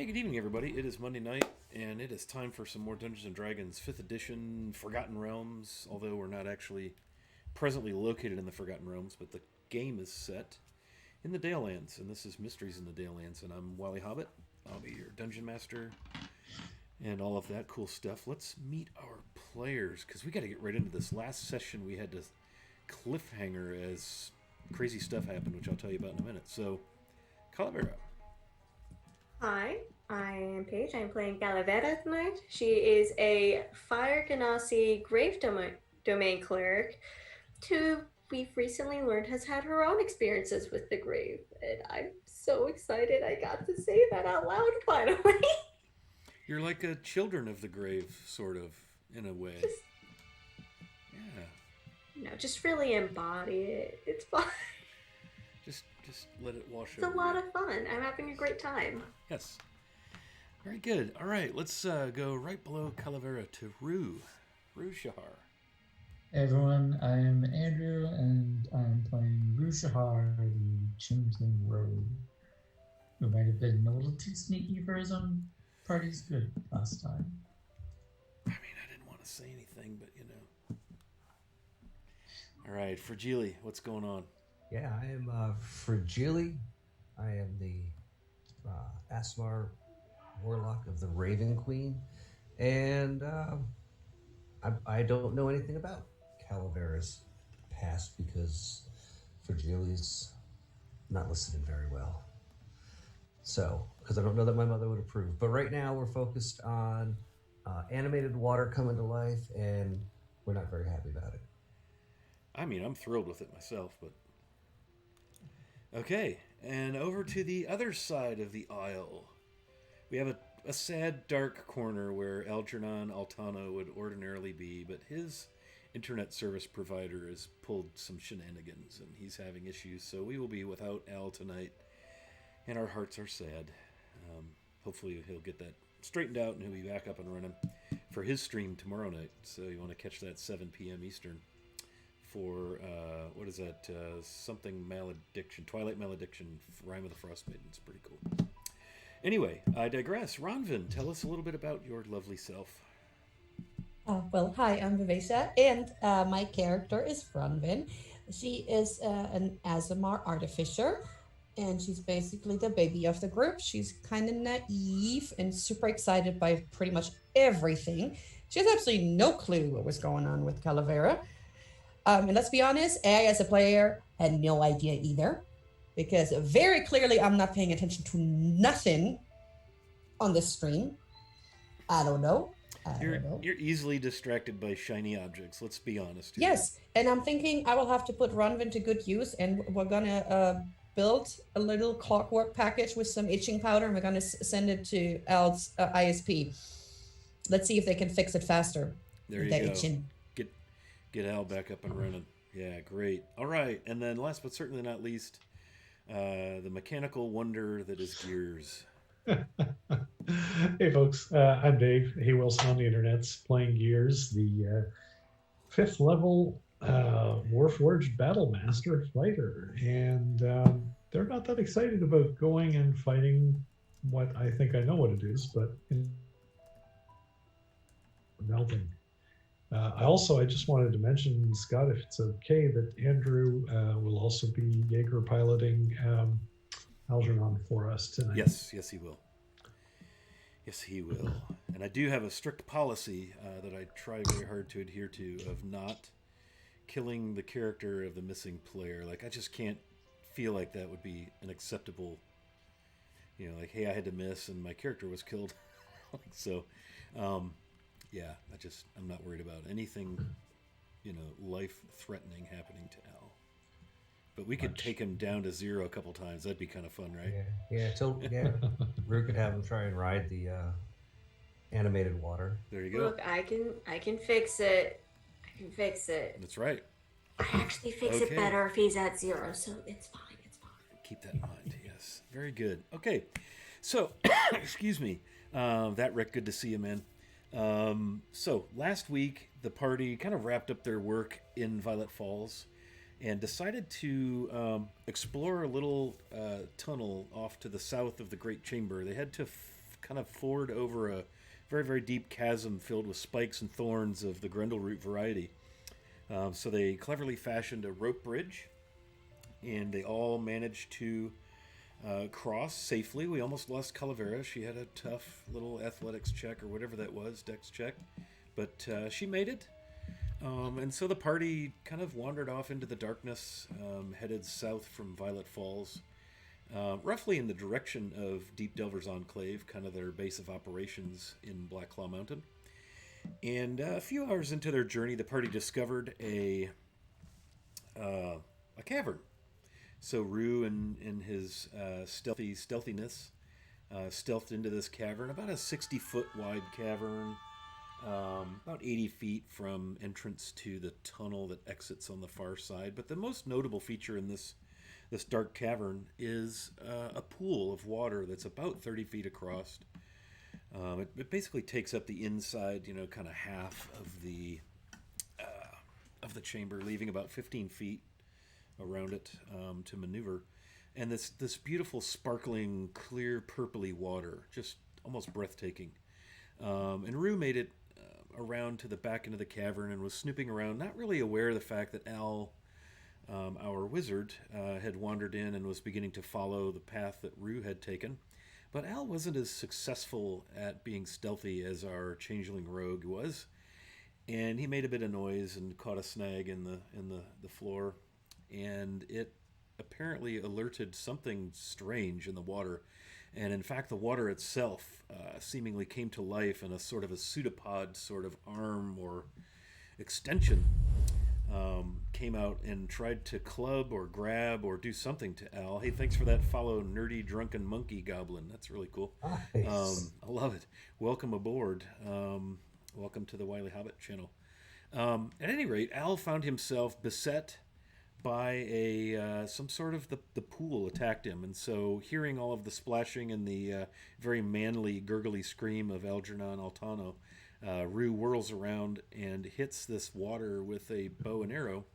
Hey, good evening, everybody. It is Monday night, and it is time for some more Dungeons and Dragons 5th Edition Forgotten Realms. Although we're not actually presently located in the Forgotten Realms, but the game is set in the Dalelands, and this is Mysteries in the Dalelands. And I'm Wally Hobbit. I'll be your Dungeon Master and all of that cool stuff. Let's meet our players, because we got to get right into this. Last session, we had to cliffhanger as crazy stuff happened, which I'll tell you about in a minute. So, Calavera. Hi, I am Paige. I'm playing Calavera tonight. She is a Fire Ganassi Domain cleric who we've recently learned has had her own experiences with the grave. And I'm so excited I got to say that out loud finally. You're like a children of the grave, sort of, in a way. just, Yeah. just really embody it. It's fun. Just let it wash It's a over lot you. of fun. I'm having a great time. Yes. Very good. All right, let's go right below Calavera to Rue Shahar. Hey everyone, I'm Andrew and I'm playing Rushahar, the Changeling Rogue, who might have been a little too sneaky for his own party's good last time. I mean, I didn't want to say anything, but you know. All right, Fragile, what's going on? Yeah, I am Fragile. I am the Asmar Warlock of the Raven Queen. And I don't know anything about Calavera's past because Fragile's not listening very well. So, because I don't know that my mother would approve. But right now we're focused on animated water coming to life, and we're not very happy about it. I mean, I'm thrilled with it myself, but. Okay, and over to the other side of the aisle. We have a sad, dark corner where Algernon Altano would ordinarily be, but his internet service provider has pulled some shenanigans and he's having issues, so we will be without Al tonight, and our hearts are sad. Hopefully, he'll get that straightened out and he'll be back up and running for his stream tomorrow night. So, you want to catch that 7 p.m. Eastern for what is that? Something malediction, Twilight Malediction, Rime of the Frost Maiden. It's pretty cool. Anyway, I digress. Ronvin, tell us a little bit about your lovely self. Hi, I'm Vivesa, and my character is Franvin. She is an Azamar artificer, and she's basically the baby of the group. She's kind of naive and super excited by pretty much everything. She has absolutely no clue what was going on with Calavera. And let's be honest, I, as a player, had no idea either, because very clearly I'm not paying attention to nothing on the stream. I don't know. You're easily distracted by shiny objects. Let's be honest here. Yes, and I'm thinking I will have to put Ronvin to good use, and we're gonna build a little clockwork package with some itching powder, and we're gonna send it to Al's ISP. Let's see if they can fix it faster. There you the go. Itching. Get Al back up and running. Yeah, great. All right, and then last but certainly not least, the mechanical wonder that is Gears. Hey folks, I'm Dave. Hey Wilson on the internet's playing Gears, the fifth level Warforged Battle Master fighter, and they're not that excited about going and fighting what I think I know what it is, but melting. I just wanted to mention, Scott, if it's okay, that Andrew will also be Jaeger piloting Algernon for us tonight. Yes, he will. Yes, he will. And I do have a strict policy that I try very hard to adhere to of not killing the character of the missing player. Like, I just can't feel like that would be an acceptable, like, hey, I had to miss and my character was killed. So, yeah, I'm not worried about anything, life-threatening happening to Al. But we could take him down to 0 a couple times. That'd be kind of fun, right? Yeah. Rue could have him try and ride the animated water. There you go. Look, I can fix it. I can fix it. That's right. I actually fix it better if he's at 0, so it's fine. Keep that in mind, yes. Very good. Okay, so, excuse me. That, Rick, good to see you, man. So, last week, the party kind of wrapped up their work in Violet Falls and decided to explore a little tunnel off to the south of the Great Chamber. They had to kind of ford over a very, very deep chasm filled with spikes and thorns of the Grendel-root variety. So they cleverly fashioned a rope bridge, and they all managed to cross safely. We almost lost Calavera. She had a tough little athletics check or whatever that was, dex check, but she made it. And so the party kind of wandered off into the darkness, headed south from Violet Falls, roughly in the direction of Deep Delver's Enclave, kind of their base of operations in Black Claw Mountain. And a few hours into their journey, the party discovered a cavern. So Rue, in his stealthiness, stealthed into this cavern, about a 60-foot wide cavern, about 80 feet from entrance to the tunnel that exits on the far side. But the most notable feature in this dark cavern is a pool of water that's about 30 feet across. It basically takes up the inside, kind of half of the chamber, leaving about 15 feet around it to maneuver. And this beautiful, sparkling, clear, purpley water, just almost breathtaking. And Rue made it around to the back end of the cavern and was snooping around, not really aware of the fact that Al, our wizard, had wandered in and was beginning to follow the path that Rue had taken. But Al wasn't as successful at being stealthy as our changeling rogue was, and he made a bit of noise and caught a snag in the floor, and it apparently alerted something strange in the water. And in fact, the water itself seemingly came to life in a sort of a pseudopod sort of arm or extension. Came out and tried to club or grab or do something to Al. Hey, thanks for that follow, nerdy drunken monkey goblin. That's really cool. Nice. I love it. Welcome aboard. Welcome to the Wily Hobbit channel. At any rate, Al found himself beset by some sort of the pool attacked him, and so hearing all of the splashing and the very manly gurgly scream of Algernon Altano, Rue whirls around and hits this water with a bow and arrow.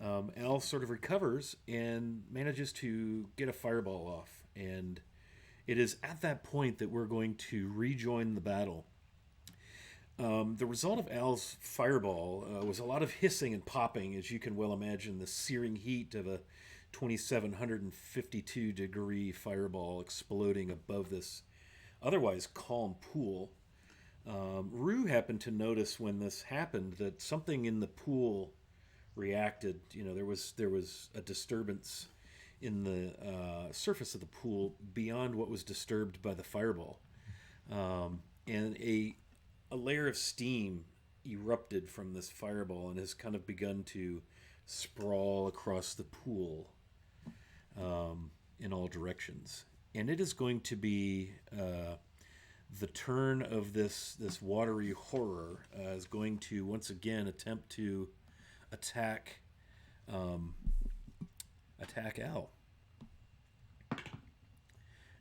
Al sort of recovers and manages to get a fireball off, and it is at that point that we're going to rejoin the battle. The result of Al's fireball was a lot of hissing and popping, as you can well imagine, the searing heat of a 2,752 degree fireball exploding above this otherwise calm pool. Rue happened to notice when this happened that something in the pool reacted. There was a disturbance in the surface of the pool beyond what was disturbed by the fireball, and a layer of steam erupted from this fireball and has kind of begun to sprawl across the pool in all directions. And it is going to be the turn of this watery horror is going to once again attempt to attack Al.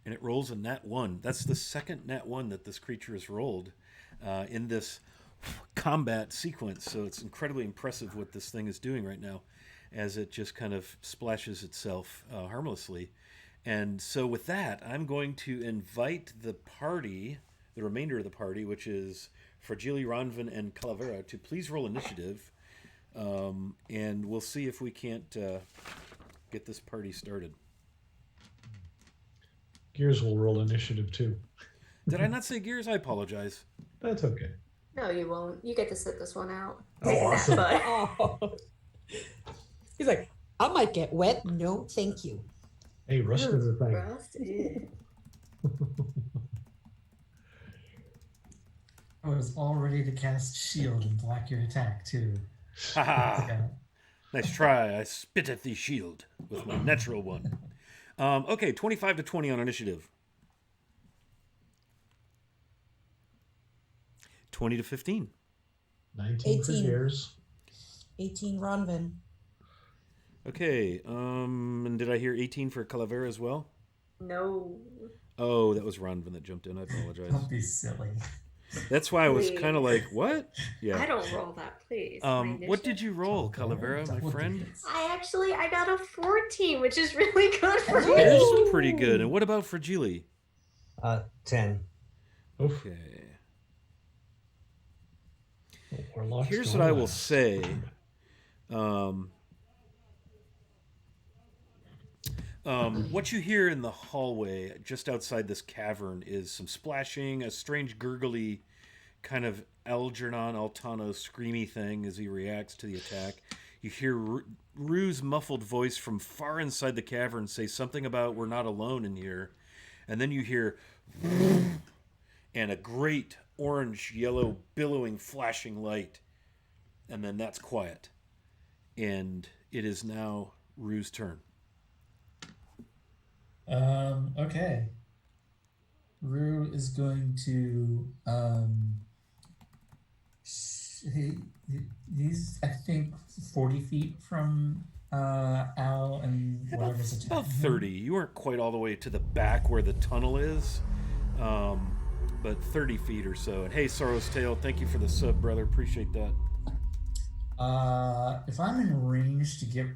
And it rolls a nat 1. That's the second nat 1 that this creature has rolled in this combat sequence. So it's incredibly impressive what this thing is doing right now as it just kind of splashes itself harmlessly. And so with that, I'm going to invite the remainder of the party, which is Fragile, Ronvin, and Calavera, to please roll initiative. And we'll see if we can't get this party started. Gears will roll initiative too. Did I not say Gears? I apologize. That's okay. No, you won't. You get to sit this one out. Oh, Take a nap, awesome. bud. Oh. He's like, I might get wet. No, thank you. Hey, rust is a thing. Rust, ew. I was all ready to cast shield and block your attack too. Haha! Yeah. Nice try. I spit at the shield with my natural one. Okay, 25 to 20 on initiative. 20 to 15. 19 for 18. Gears. 18 Ronvin. Okay, and did I hear 18 for Calavera as well? No. Oh, that was Ronvin that jumped in. I apologize. Don't be silly. That's why I was Please. kind of like, what? I Yeah. don't roll that, please. My What did initiative. you roll, Calavera, my Double friend? digits. I got a 14, which is really good for It me. is pretty good. And what about Fragile? 10. Oof. Okay. The warlock's Here's gone what I will last. say. What you hear in the hallway just outside this cavern is some splashing, a strange gurgly kind of Algernon Altano screamy thing as he reacts to the attack. You hear Rue's muffled voice from far inside the cavern say something about we're not alone in here. And then you hear and a great orange, yellow, billowing, flashing light. And then that's quiet. And it is now Rue's turn. Okay. Rue is going to he's I think 40 feet from Al and whatever's attacking About him. 30. You weren't quite all the way to the back where the tunnel is, but 30 feet or so. And hey, Sorrow's Tale, thank you for the sub, brother. Appreciate that. If I'm in range to get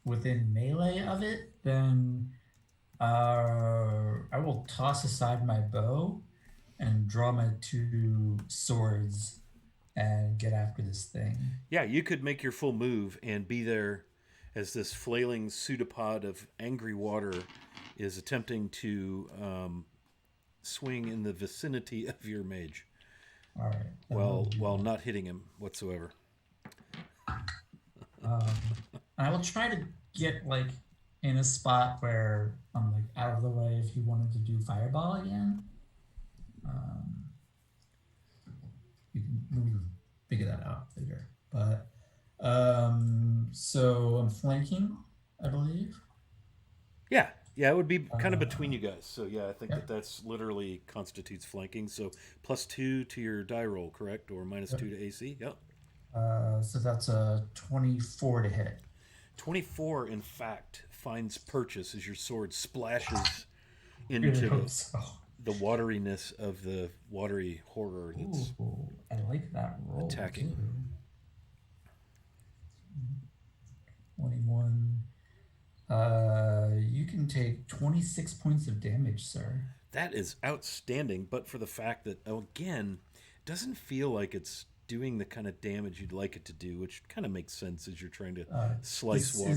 within melee of it, then I will toss aside my bow and draw my two swords and get after this thing. Yeah, you could make your full move and be there as this flailing pseudopod of angry water is attempting to swing in the vicinity of your mage. All right. While not hitting him whatsoever. I will try to get like in a spot where I'm like out of the way if he wanted to do fireball again. We can figure that out later. But so I'm flanking, I believe. Yeah, it would be kind of between you guys. So yeah, I think Yep. that's literally constitutes flanking. So +2 to your die roll, correct? Or -2 to AC? Yep. So that's a 24 to hit. 24, in fact, finds purchase as your sword splashes Really into hope so. the wateriness of the watery horror that's Ooh, I like that roll. attacking. Too. 21. You can take 26 points of damage, sir. That is outstanding, but for the fact that, again, it doesn't feel like it's doing the kind of damage you'd like it to do, which kind of makes sense as you're trying to slice water.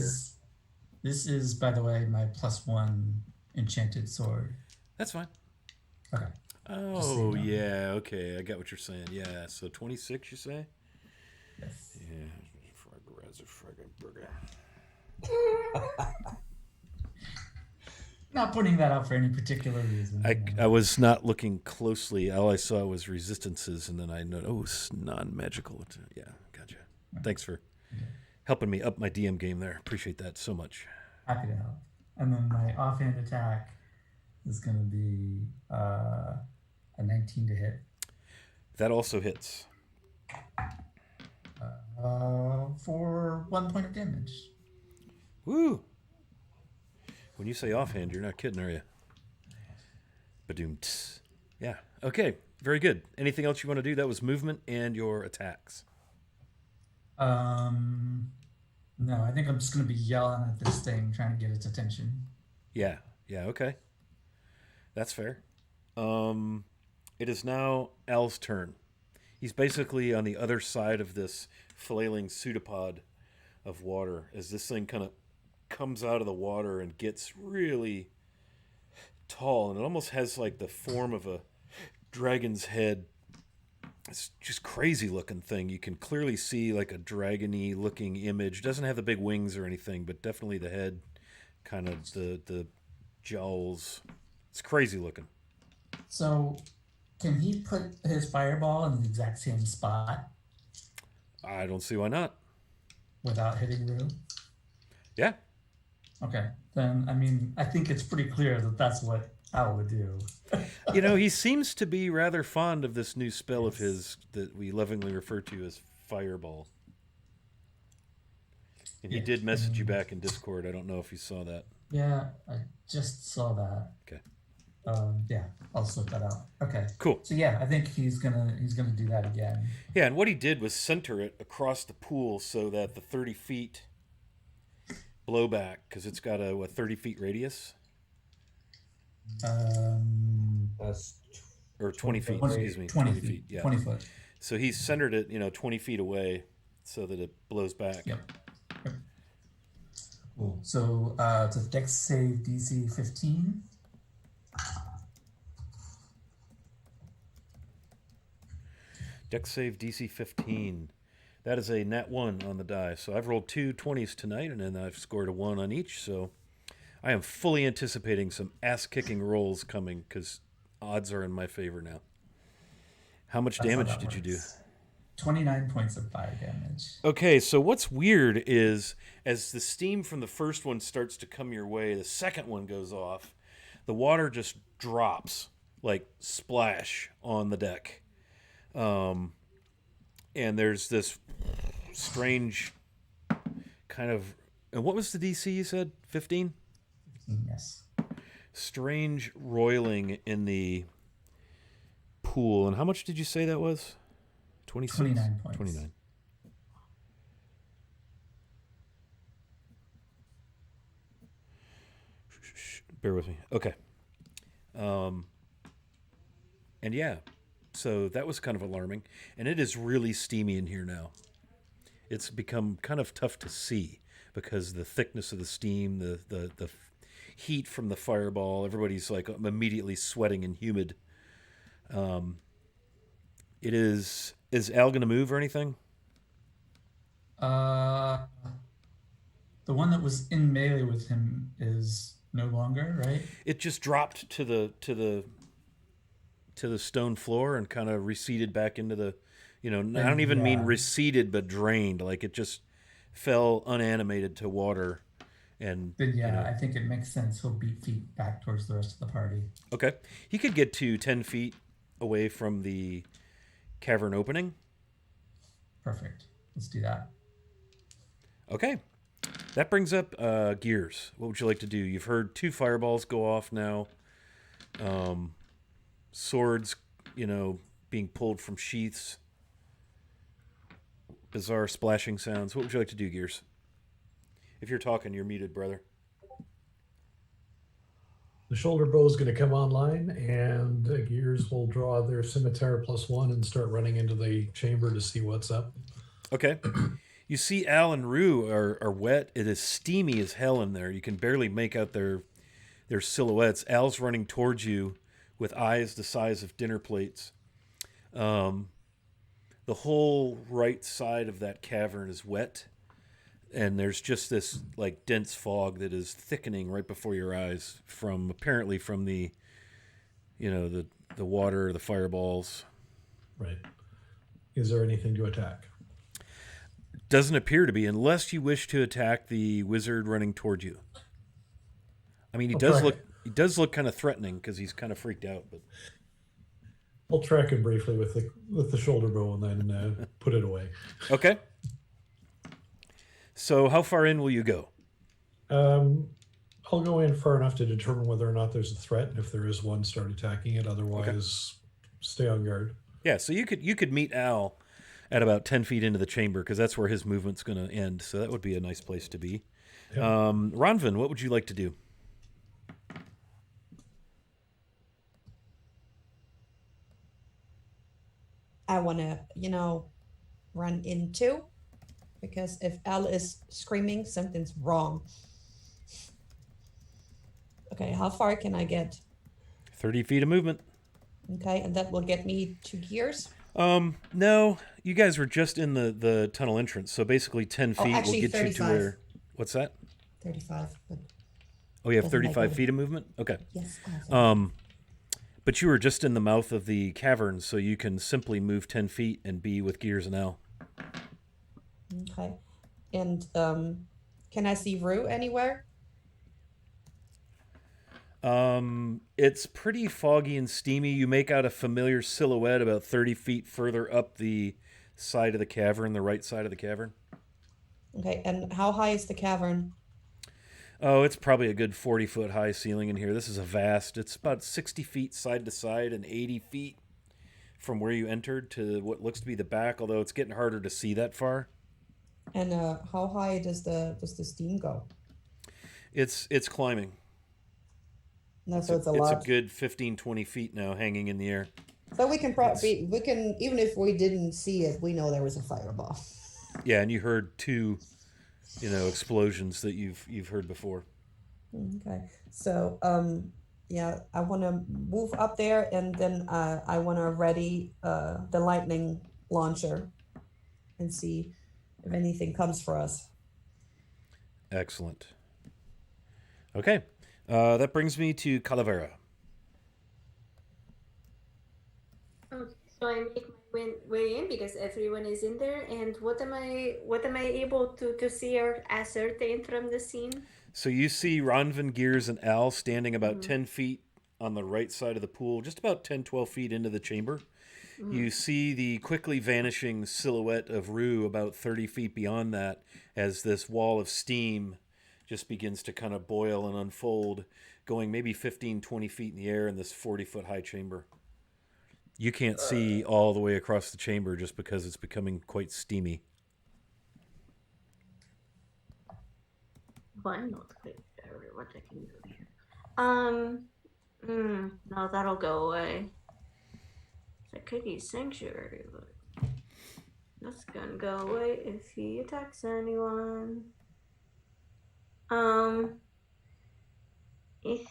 This is, by the way, my +1 enchanted sword. That's fine. Okay. Oh, yeah, okay. I got what you're saying. Yeah, so 26, you say? Yes. Yeah. Burger. Not putting that out for any particular reason. I was not looking closely. All I saw was resistances, and then I noticed, it's non-magical. Yeah, gotcha. Thanks for helping me up my DM game there. Appreciate that so much. Happy to help. And then my offhand attack is going to be a 19 to hit. That also hits. For 1 point of damage. Woo! When you say offhand, you're not kidding, are you? Badoom. Yeah. Okay. Very good. Anything else you want to do? That was movement and your attacks. No, I think I'm just going to be yelling at this thing, trying to get its attention. Yeah. Okay. That's fair. It is now Al's turn. He's basically on the other side of this flailing pseudopod of water as this thing kind of comes out of the water and gets really tall, and it almost has like the form of a dragon's head. It's just crazy looking thing. You can clearly see like a dragony looking image. Doesn't have the big wings or anything, but definitely the head, kind of the jowls. It's crazy looking. So can he put his fireball in the exact same spot I don't see why not. without hitting Rue? Yeah. Okay, then I think it's pretty clear that that's what Al would do. He seems to be rather fond of this new spell of his that we lovingly refer to as Fireball. And he did message you back in Discord. I don't know if you saw that. Yeah, I just saw that. Okay. Yeah, I'll sort that out. Okay. Cool. So yeah, I think he's gonna do that again. Yeah, and what he did was center it across the pool so that the 30 feet blowback, because it's got a 30 feet radius. That's or 20 feet, 20 excuse me. 20 20 feet, feet. yeah. 20 foot. So he's centered it, 20 feet away so that it blows back. Yep. Cool. So it's a Dex save DC 15. Dex save DC 15. That is a nat 1 on the die. So I've rolled 2 20s tonight, and then I've scored a 1 on each. So I am fully anticipating some ass-kicking rolls coming because odds are in my favor now. How much That's how damage that did you do? works. 29 points of fire damage. Okay, so what's weird is as the steam from the first one starts to come your way, the second one goes off, the water just drops, like splash on the deck. And there's this strange kind of... And what was the DC you said? 15? Yes. Strange roiling in the pool. And how much did you say that was? 26? 29 points. 29. Bear with me. Okay. And yeah, so that was kind of alarming. And it is really steamy in here now. It's become kind of tough to see because the thickness of the steam, the heat from the fireball, everybody's like immediately sweating and humid. It is Al going to move or anything? The one that was in melee with him is no longer, right? It just dropped to the stone floor and kind of receded back into the, I don't even mean receded, but drained. Like it just fell unanimated to water. And then I think it makes sense. He'll beat feet back towards the rest of the party. Okay, he could get to 10 feet away from the cavern opening. Perfect. Let's do that. Okay, that brings up gears. What would you like to do? You've heard 2 fireballs go off now. Swords, being pulled from sheaths. Bizarre splashing sounds. What would you like to do, Gears? If you're talking, you're muted, brother. The shoulder bow is going to come online, and the Gears will draw their scimitar +1 and start running into the chamber to see what's up. Okay. You see Al and Rue are wet. It is steamy as hell in there. You can barely make out their silhouettes. Al's running towards you with eyes the size of dinner plates. The whole right side of that cavern is wet, and there's just this like dense fog that is thickening right before your eyes from the the water, the fireballs. Right. Is there anything to attack? Doesn't appear to be, unless you wish to attack the wizard running toward you. I mean, he does look kind of threatening because he's kind of freaked out. But I'll track him briefly with the shoulder bow and then put it away. Okay. So how far in will you go? I'll go in far enough to determine whether or not there's a threat, and if there is one, start attacking it. Otherwise, stay on guard. Yeah, so you could meet Al at about 10 feet into the chamber because that's where his movement's going to end. So that would be a nice place to be. Yep. Ronvin, what would you like to do? I want to, run into, because if Al is screaming, something's wrong. Okay, how far can I get? 30 feet of movement. Okay, and that will get me 2 gears? No, you guys were just in the tunnel entrance, so basically 10 feet will get 35. you to where... What's that? 35. But oh, you have 35 feet of movement? Okay. Yes. But you were just in the mouth of the cavern, so you can simply move 10 feet and be with Gears and Al. Okay. And can I see Rue anywhere? It's pretty foggy and steamy. You make out a familiar silhouette about 30 feet further up the side of the cavern, the right side of the cavern. Okay, and how high is the cavern? Oh, it's probably a good 40-foot high ceiling in here. This is it's about 60 feet side to side and 80 feet from where you entered to what looks to be the back, although it's getting harder to see that far. And how high does the steam go? It's climbing. No, so it's a lot. lot. It's a good 15, 20 feet now hanging in the air. So we can probably we can even if we didn't see it, we know there was a fireball. Yeah, and you heard two, explosions that you've heard before. Okay. So yeah, I want to move up there, and then I want to ready the lightning launcher and see if anything comes for us. Excellent. Okay, that brings me to Calavera. Okay, so I make my way in because everyone is in there. And what am I able to see or ascertain from the scene? So you see Ronvin, Gears, and Al standing about Mm-hmm. 10 feet on the right side of the pool, just about 10, 12 feet into the chamber. Mm-hmm. You see the quickly vanishing silhouette of Rue about 30 feet beyond that as this wall of steam just begins to kind of boil and unfold, going maybe 15, 20 feet in the air in this 40-foot high chamber. You can't see all the way across the chamber just because it's becoming quite steamy. Well, I'm not quite sure what I can do here. No, that'll go away. It's a Cookie Sanctuary, but that's gonna go away if he attacks anyone. I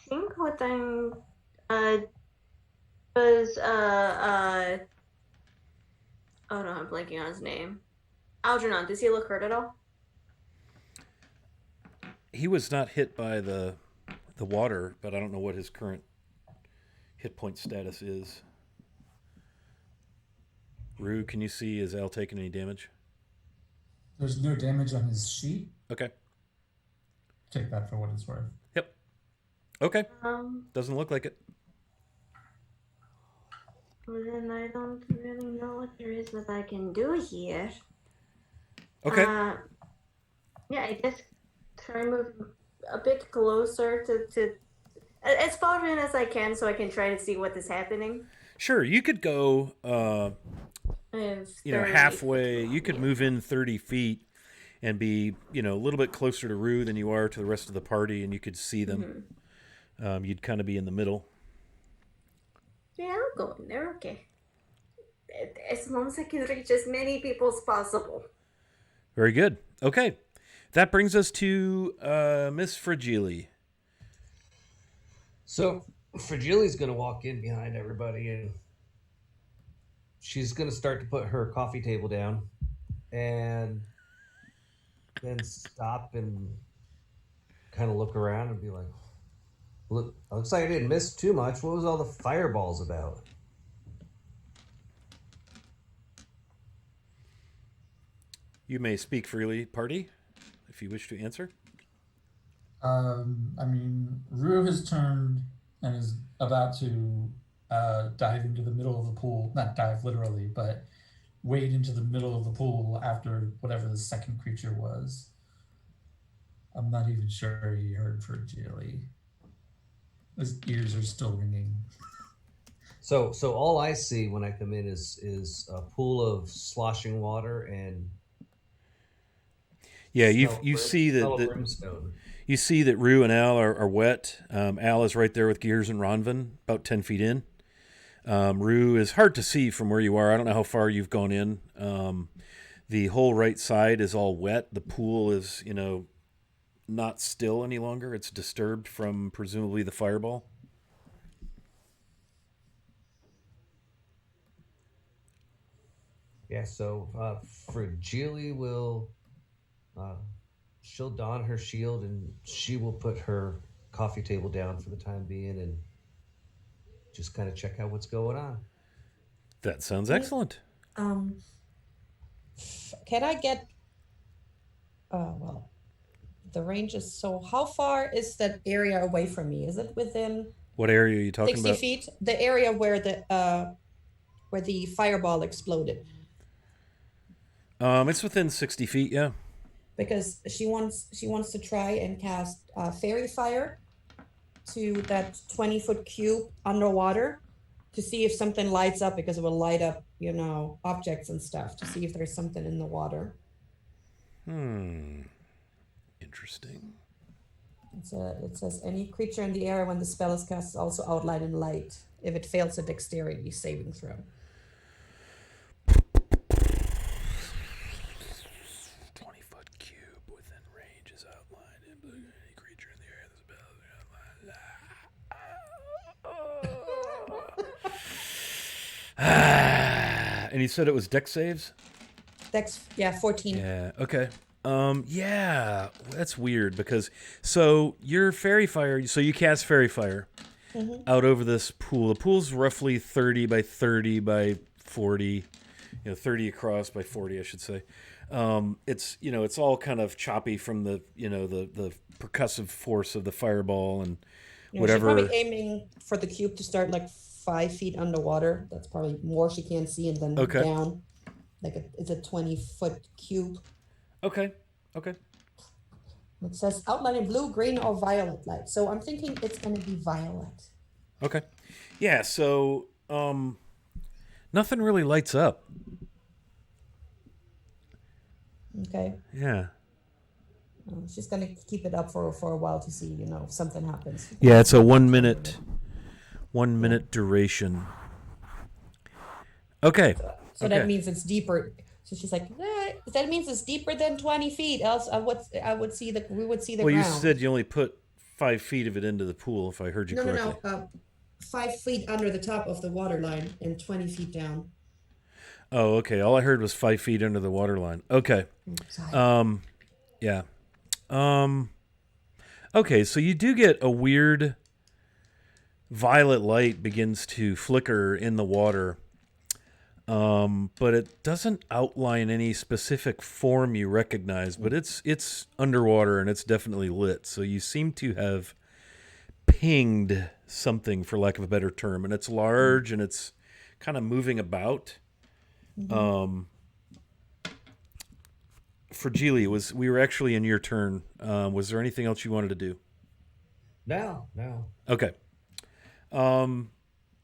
think what I'm uh was oh no, I'm blanking on his name. Algernon, does he look hurt at all? He was not hit by the water, but I don't know what his current hit point status is. Rue, can you see, is Al taking any damage? There's no damage on his sheet. Okay. Take that for what it's worth. Yep. Okay. Um, Doesn't look like it. well then I don't really know what there is that I can do here. Okay. Yeah, I guess try and move a bit closer to as far in as I can, so I can try to see what is happening. Sure, you could go, If halfway. You could move in 30 feet and be, a little bit closer to Rue than you are to the rest of the party, and you could see them. Mm-hmm. You'd kind of be in the middle. Yeah, I'll go in there. Okay, as long as I can reach as many people as possible. Very good. Okay. That brings us to Miss Fragile. So Fragili's going to walk in behind everybody, and she's going to start to put her coffee table down and then stop and kind of look around and be like, "Look, looks like I didn't miss too much. What was all the fireballs about?" You may speak freely, party, if you wish to answer. I mean, Rue has turned and is about to dive into the middle of the pool. Not dive literally, but wade into the middle of the pool after whatever the second creature was. I'm not even sure he heard Fragile. His ears are still ringing. So all I see when I come in is a pool of sloshing water and Yeah, you see that brimstone. you see that Rue and Al are wet. Al is right there with Gears and Ronvin, about 10 feet in. Rue is hard to see from where you are. I don't know how far you've gone in. The whole right side is all wet. The pool is, not still any longer. It's disturbed from presumably the fireball. Yeah, so Fragile will she'll don her shield and she will put her coffee table down for the time being and just kind of check out what's going on. That sounds excellent. Can I get? Well, the range is so. How far is that area away from me? Is it within What area are you talking 60 about? feet? The area where the fireball exploded. It's within 60 feet, yeah. Because she wants to try and cast fairy fire to that 20-foot cube underwater to see if something lights up, because it will light up, objects and stuff, to see if there's something in the water. Interesting. It says any creature in the area when the spell is cast is also outlined in light. if it fails a dexterity saving throw. 20-foot cube within range is outlined in blue. Any creature in the area that's outlined. And you said it was dex saves? Dex, yeah, 14. Yeah, okay. Yeah, that's weird because so your fairy fire, so you cast fairy fire out over this pool. The pool's roughly 30 by 30 by 40, 30 across by 40, I should say. It's it's all kind of choppy from the the percussive force of the fireball and whatever. She's probably aiming for the cube to start like 5 feet underwater. That's probably more she can't see, and then down. Like it's a 20-foot cube. Okay. It says outline in blue, green, or violet light. So I'm thinking it's going to be violet. Okay. Yeah, so nothing really lights up. Okay. Yeah. She's going to keep it up for a while to see, if something happens. Yeah, it's a 1 minute duration. Okay. So that means it's deeper. So she's like, that means it's deeper than 20 feet. Else we would see the ground. Well, you said you only put 5 feet of it into the pool, if I heard you correctly. No. 5 feet under the top of the water line and 20 feet down. Oh, okay. All I heard was 5 feet under the water line. Okay. Yeah. Okay, so you do get a weird violet light begins to flicker in the water. But it doesn't outline any specific form you recognize, but it's underwater and it's definitely lit. So you seem to have pinged something, for lack of a better term, and it's large and it's kind of moving about. For Geely, we were actually in your turn. Was there anything else you wanted to do? No. Okay. And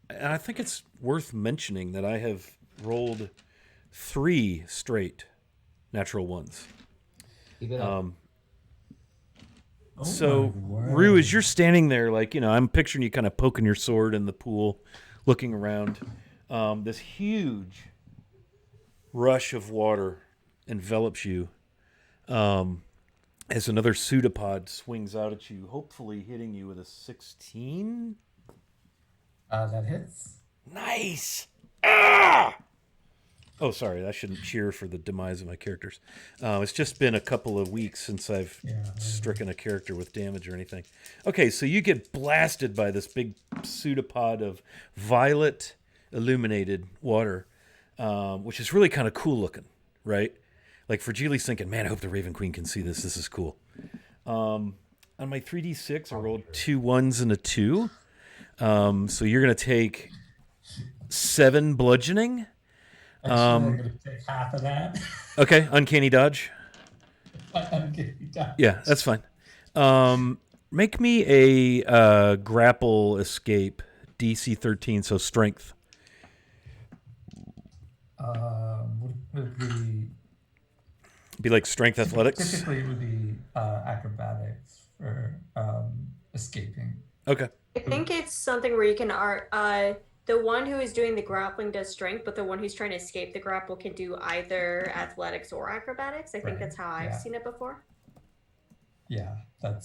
I think it's worth mentioning that I have rolled 3 straight natural ones. Keep it up. So, Rue, as you're standing there, like, I'm picturing you kind of poking your sword in the pool, looking around. This huge rush of water envelops you as another pseudopod swings out at you, hopefully hitting you with a 16. That hits. Nice! Ah! Oh, sorry, I shouldn't cheer for the demise of my characters. It's just been a couple of weeks since I've stricken a character with damage or anything. Okay, so you get blasted by this big pseudopod of violet illuminated water, which is really kind of cool looking, right? Like, Fragili's thinking, man, I hope the Raven Queen can see this. This is cool. On my 3d6, I rolled 2 1s and a 2. So you're going to take 7 bludgeoning. Actually, I'm going to take half of that. Okay, uncanny dodge. Uncanny dodge. Yeah, that's fine. Make me a grapple escape, DC 13, so strength. Would be like strength athletics? Typically, it would be acrobatics for escaping. Okay. I think it's something where you can the one who is doing the grappling does strength, but the one who's trying to escape the grapple can do either athletics or acrobatics. I think that's how I've seen it before. Yeah, I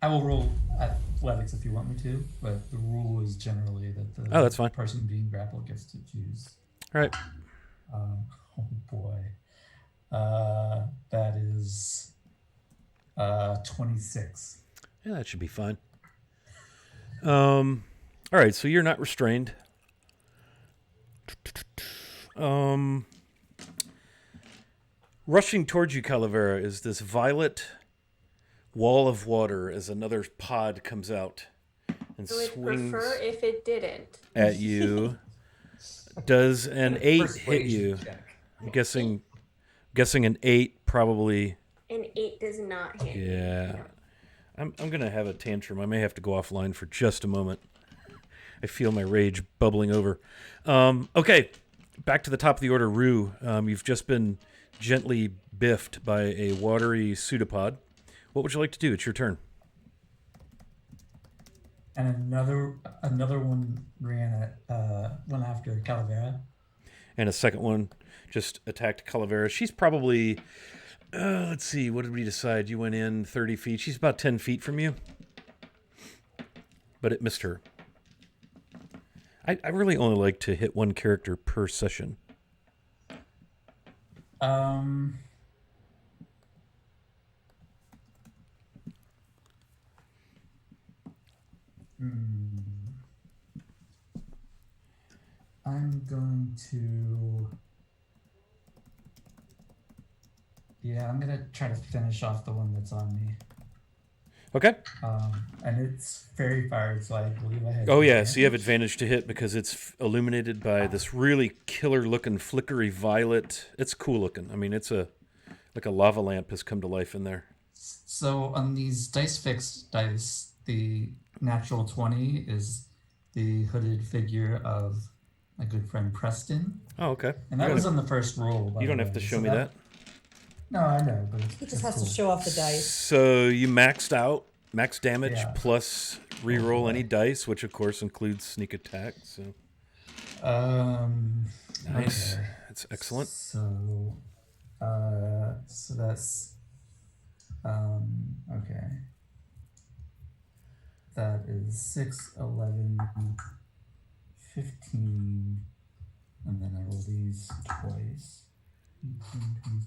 will roll athletics if you want me to, but the rule is generally that the that's fine. person being grappled gets to choose. All right. Oh boy. That is 26. Yeah, that should be fine. All right, so you're not restrained. Rushing towards you, Calavera, is this violet wall of water as another pod comes out and I would swings prefer if it didn't. at you. Does an 8 hit Persuasion you? check. I'm guessing an 8 probably. An 8 does not hit. Yeah. I'm going to have a tantrum. I may have to go offline for just a moment. I feel my rage bubbling over. Okay, back to the top of the order, Rue. You've just been gently biffed by a watery pseudopod. What would you like to do? It's your turn. And another one ran at went after Calavera. And a second one just attacked Calavera. She's probably, let's see, what did we decide? You went in 30 feet. She's about 10 feet from you. But it missed her. I really only like to hit one character per session. I'm going to. Yeah, I'm gonna try to finish off the one that's on me. Okay. And it's fairy fired, so I believe I have. Oh yeah, so you have advantage to hit because it's illuminated by this really killer-looking flickery violet. It's cool looking. I mean, it's like a lava lamp has come to life in there. So on these dice fix dice, the natural 20 is the hooded figure of my good friend Preston. Oh, okay. And that was on the first roll. You don't have to show me that. No, I know, but He just has to show off the dice. So you maxed out, max damage Yeah. plus reroll any dice, which of course includes sneak attack. So nice. Okay. That's excellent. So that's okay. That is 6, 11, 15, and then I roll these twice. 18,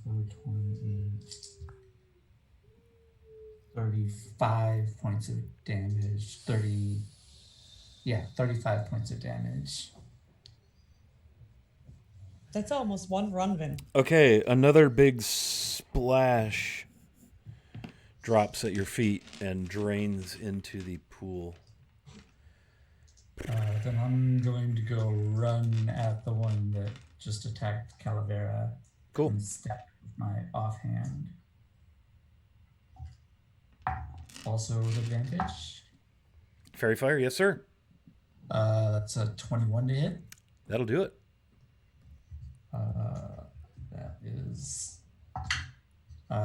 24, 28, 35 points of damage. 35 points of damage. That's almost one Runvin. Okay, another big splash drops at your feet and drains into the pool. Then I'm going to go run at the one that just attacked Calavera. Cool. And stab with my offhand. Also with advantage. Fairy fire, yes sir. That's a 21 to hit. That'll do it. That is 5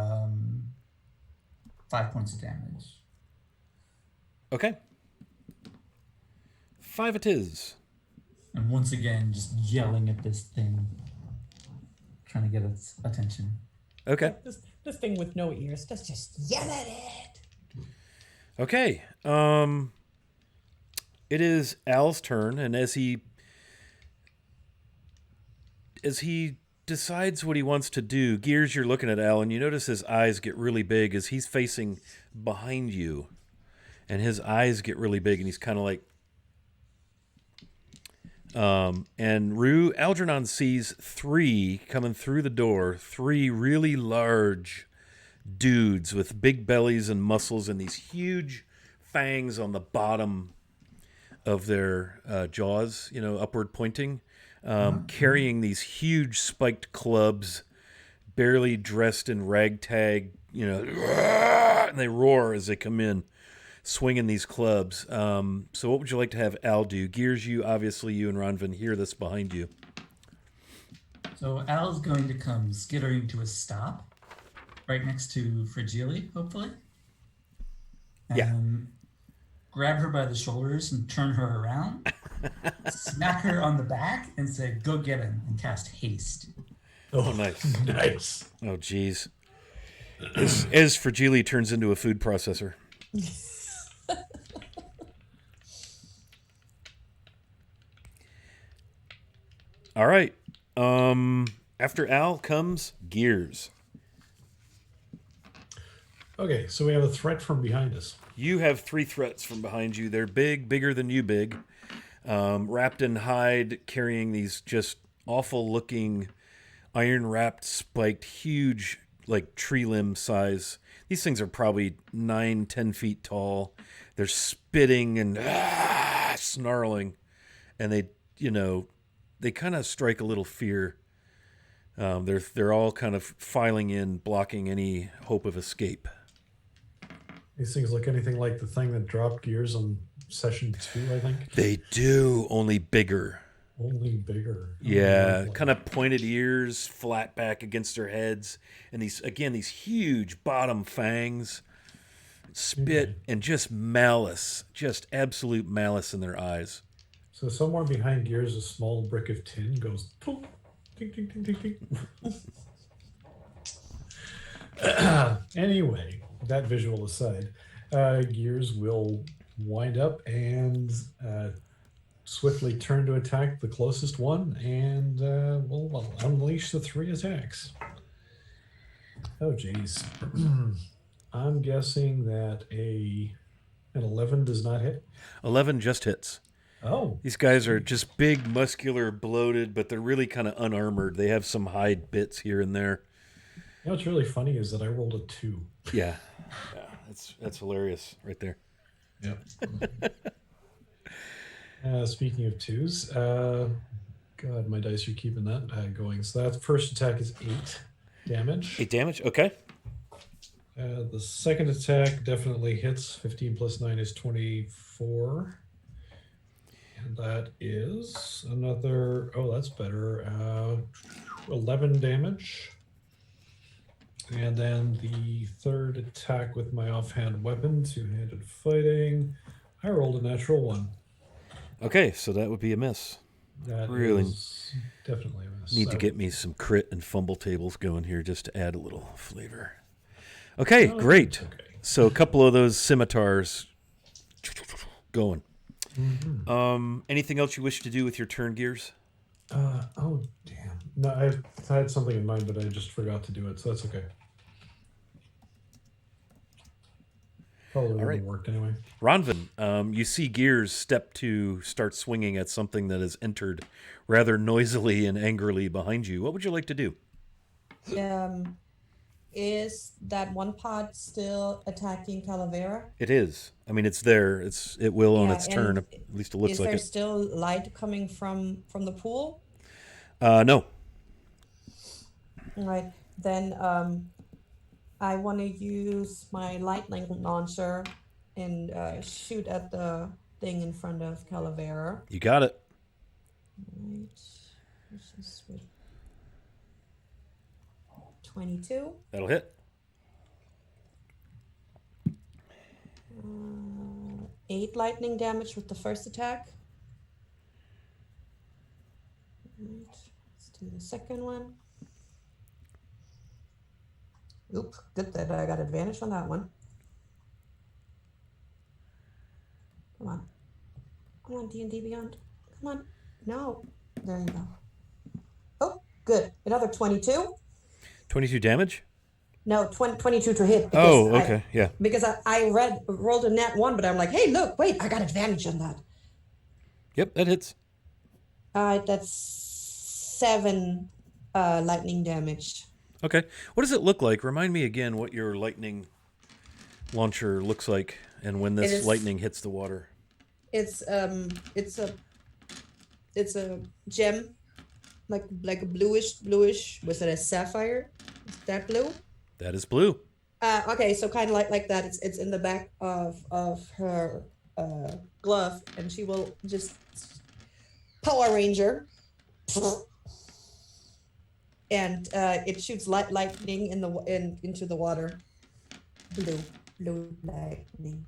points of damage. Okay. 5 it is. And once again, just yelling at this thing, trying to get its attention. Okay. This thing with no ears. Let's just yell at it. Okay. It is Al's turn, and as he decides what he wants to do, Gears, you're looking at Al, and you notice his eyes get really big as he's facing behind you, and his eyes get really big, and he's kind of like. And Rue, Algernon sees 3 coming through the door, 3 really large dudes with big bellies and muscles and these huge fangs on the bottom of their jaws, upward pointing, carrying these huge spiked clubs, barely dressed in ragtag, and they roar as they come in, swinging these clubs. So what would you like to have Al do? Gears, you and Ronvin hear this behind you. So Al's going to come skittering to a stop right next to Fragile, hopefully. And Yeah. grab her by the shoulders and turn her around, smack her on the back, and say, "Go get him," and cast haste. Oh, nice. Nice. Oh, geez. As Fragile turns into a food processor. All right. After Al comes Gears. Okay, so we have a threat from behind us. You have 3 threats from behind you. They're big, bigger than you big, wrapped in hide, carrying these just awful-looking, iron-wrapped, spiked, huge, like tree limb size. These things are probably 9, 10 feet tall. They're spitting and snarling, and they kind of strike a little fear. They're all kind of filing in, blocking any hope of escape. These things look anything like the thing that dropped Gears on session 2, I think. They do, only bigger. Only bigger. Yeah, kind of pointed ears, flat back against their heads, and these huge bottom fangs, spit, Okay. and just malice, just absolute malice in their eyes. So somewhere behind Gears, a small brick of tin goes "Tunk, ting, ting, ting, ting, ting." Anyway, that visual aside, Gears will wind up and swiftly turn to attack the closest one, and we'll unleash the 3 attacks. Oh, geez. I'm guessing that an 11 does not hit. 11 just hits. Oh, These guys are just big, muscular, bloated, but they're really kind of unarmored. They have some hide bits here and there. you know what's really funny is that I rolled a 2. Yeah, that's hilarious right there. Yep. Speaking of 2s, God, my dice are keeping that going. So that first attack is 8 damage. 8 damage. Okay. The second attack definitely hits. 15 plus 9 is 24. And that is another, oh, that's better. 11 damage. And then the third attack with my offhand weapon, two-handed fighting. I rolled a natural 1. Okay, so that would be a miss. That Really is definitely a miss. Need to get me some crit and fumble tables going here just to add a little flavor. Okay, Oh, great. okay. So a couple of those scimitars going. Mm-hmm. Anything else you wish to do with your turn, Gears? Oh, damn. No, I had something in mind, but I just forgot to do it, so that's okay. Probably wouldn't right. have worked anyway. Ronvin, you see Gears step to start swinging at something that has entered rather noisily and angrily behind you. What would you like to do? Is that one pod still attacking Calavera? It is. I mean, it's there. It will on Yeah, its turn. and At least it looks Is like there it. still light coming from the pool? No. Right. Then I want to use my lightning launcher and shoot at the thing in front of Calavera. You got it. Right. This is with 22. That'll hit. 8 lightning damage with the first attack. Right. Let's do the second one. Oop, good that I got advantage on that one. Come on. Come on, D&D Beyond. Come on. No. There you go. Oh, good. Another 22. 22 damage? No, 22 to hit. Oh, okay. Yeah. Because I rolled a nat 1, but I'm like, hey, look, wait, I got advantage on that. Yep, that hits. All right, that's 7 lightning damage. Okay. What does it look like? Remind me again what your lightning launcher looks like and when this lightning hits the water. It's a gem, like a bluish. Was it a sapphire? Is that blue? That is blue. Okay, so kind of like that. It's in the back of her glove, and she will just Power Ranger, and it shoots lightning into the water. Blue lightning.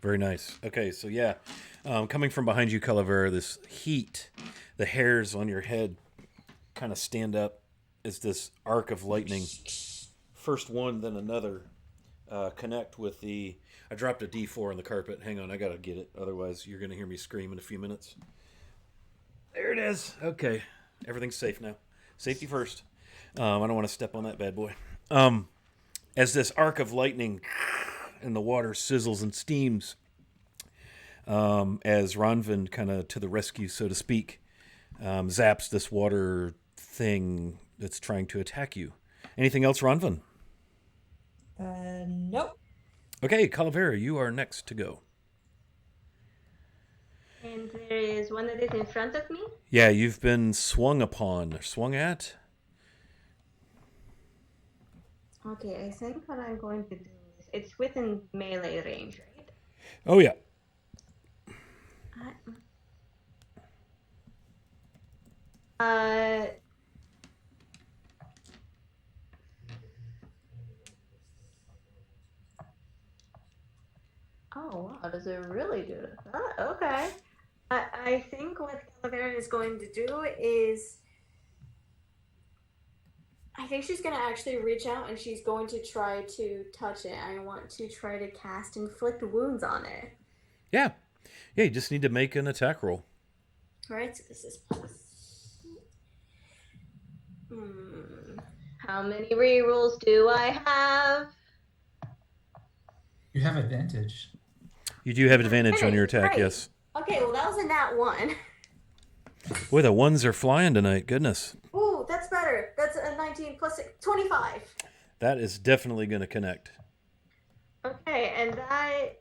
Very nice. Okay, so yeah, coming from behind you, Calavera, this heat, the hairs on your head kind of stand up as this arc of lightning, first one, then another, connect with the... I dropped a D4 on the carpet. Hang on, I gotta get it. Otherwise, you're gonna hear me scream in a few minutes. There it is. Okay, everything's safe now. Safety first. I don't want to step on that bad boy. As this arc of lightning and the water sizzles and steams, as Ronvin kind of to the rescue, so to speak, zaps this water thing that's trying to attack you. Anything else, Ronvin? Nope. Okay, Calavera, you are next to go. And there is one that is in front of me. Yeah, you've been swung upon, or swung at. Okay, I think what I'm going to do is it's within melee range, right? Oh yeah. does it really do that? Okay. I think what Calavera is going to do is I think she's going to actually reach out and she's going to try to touch it. I want to try to cast inflict wounds on it. Yeah. Yeah, you just need to make an attack roll. Alright, so this is plus. How many rerolls do I have? You have advantage. You do have advantage on your attack, Right. yes. Okay, well, that was a nat 1. Boy, the ones are flying tonight. Goodness. Ooh, that's better. That's a 19 plus 6, 25. That is definitely going to connect. Okay, and that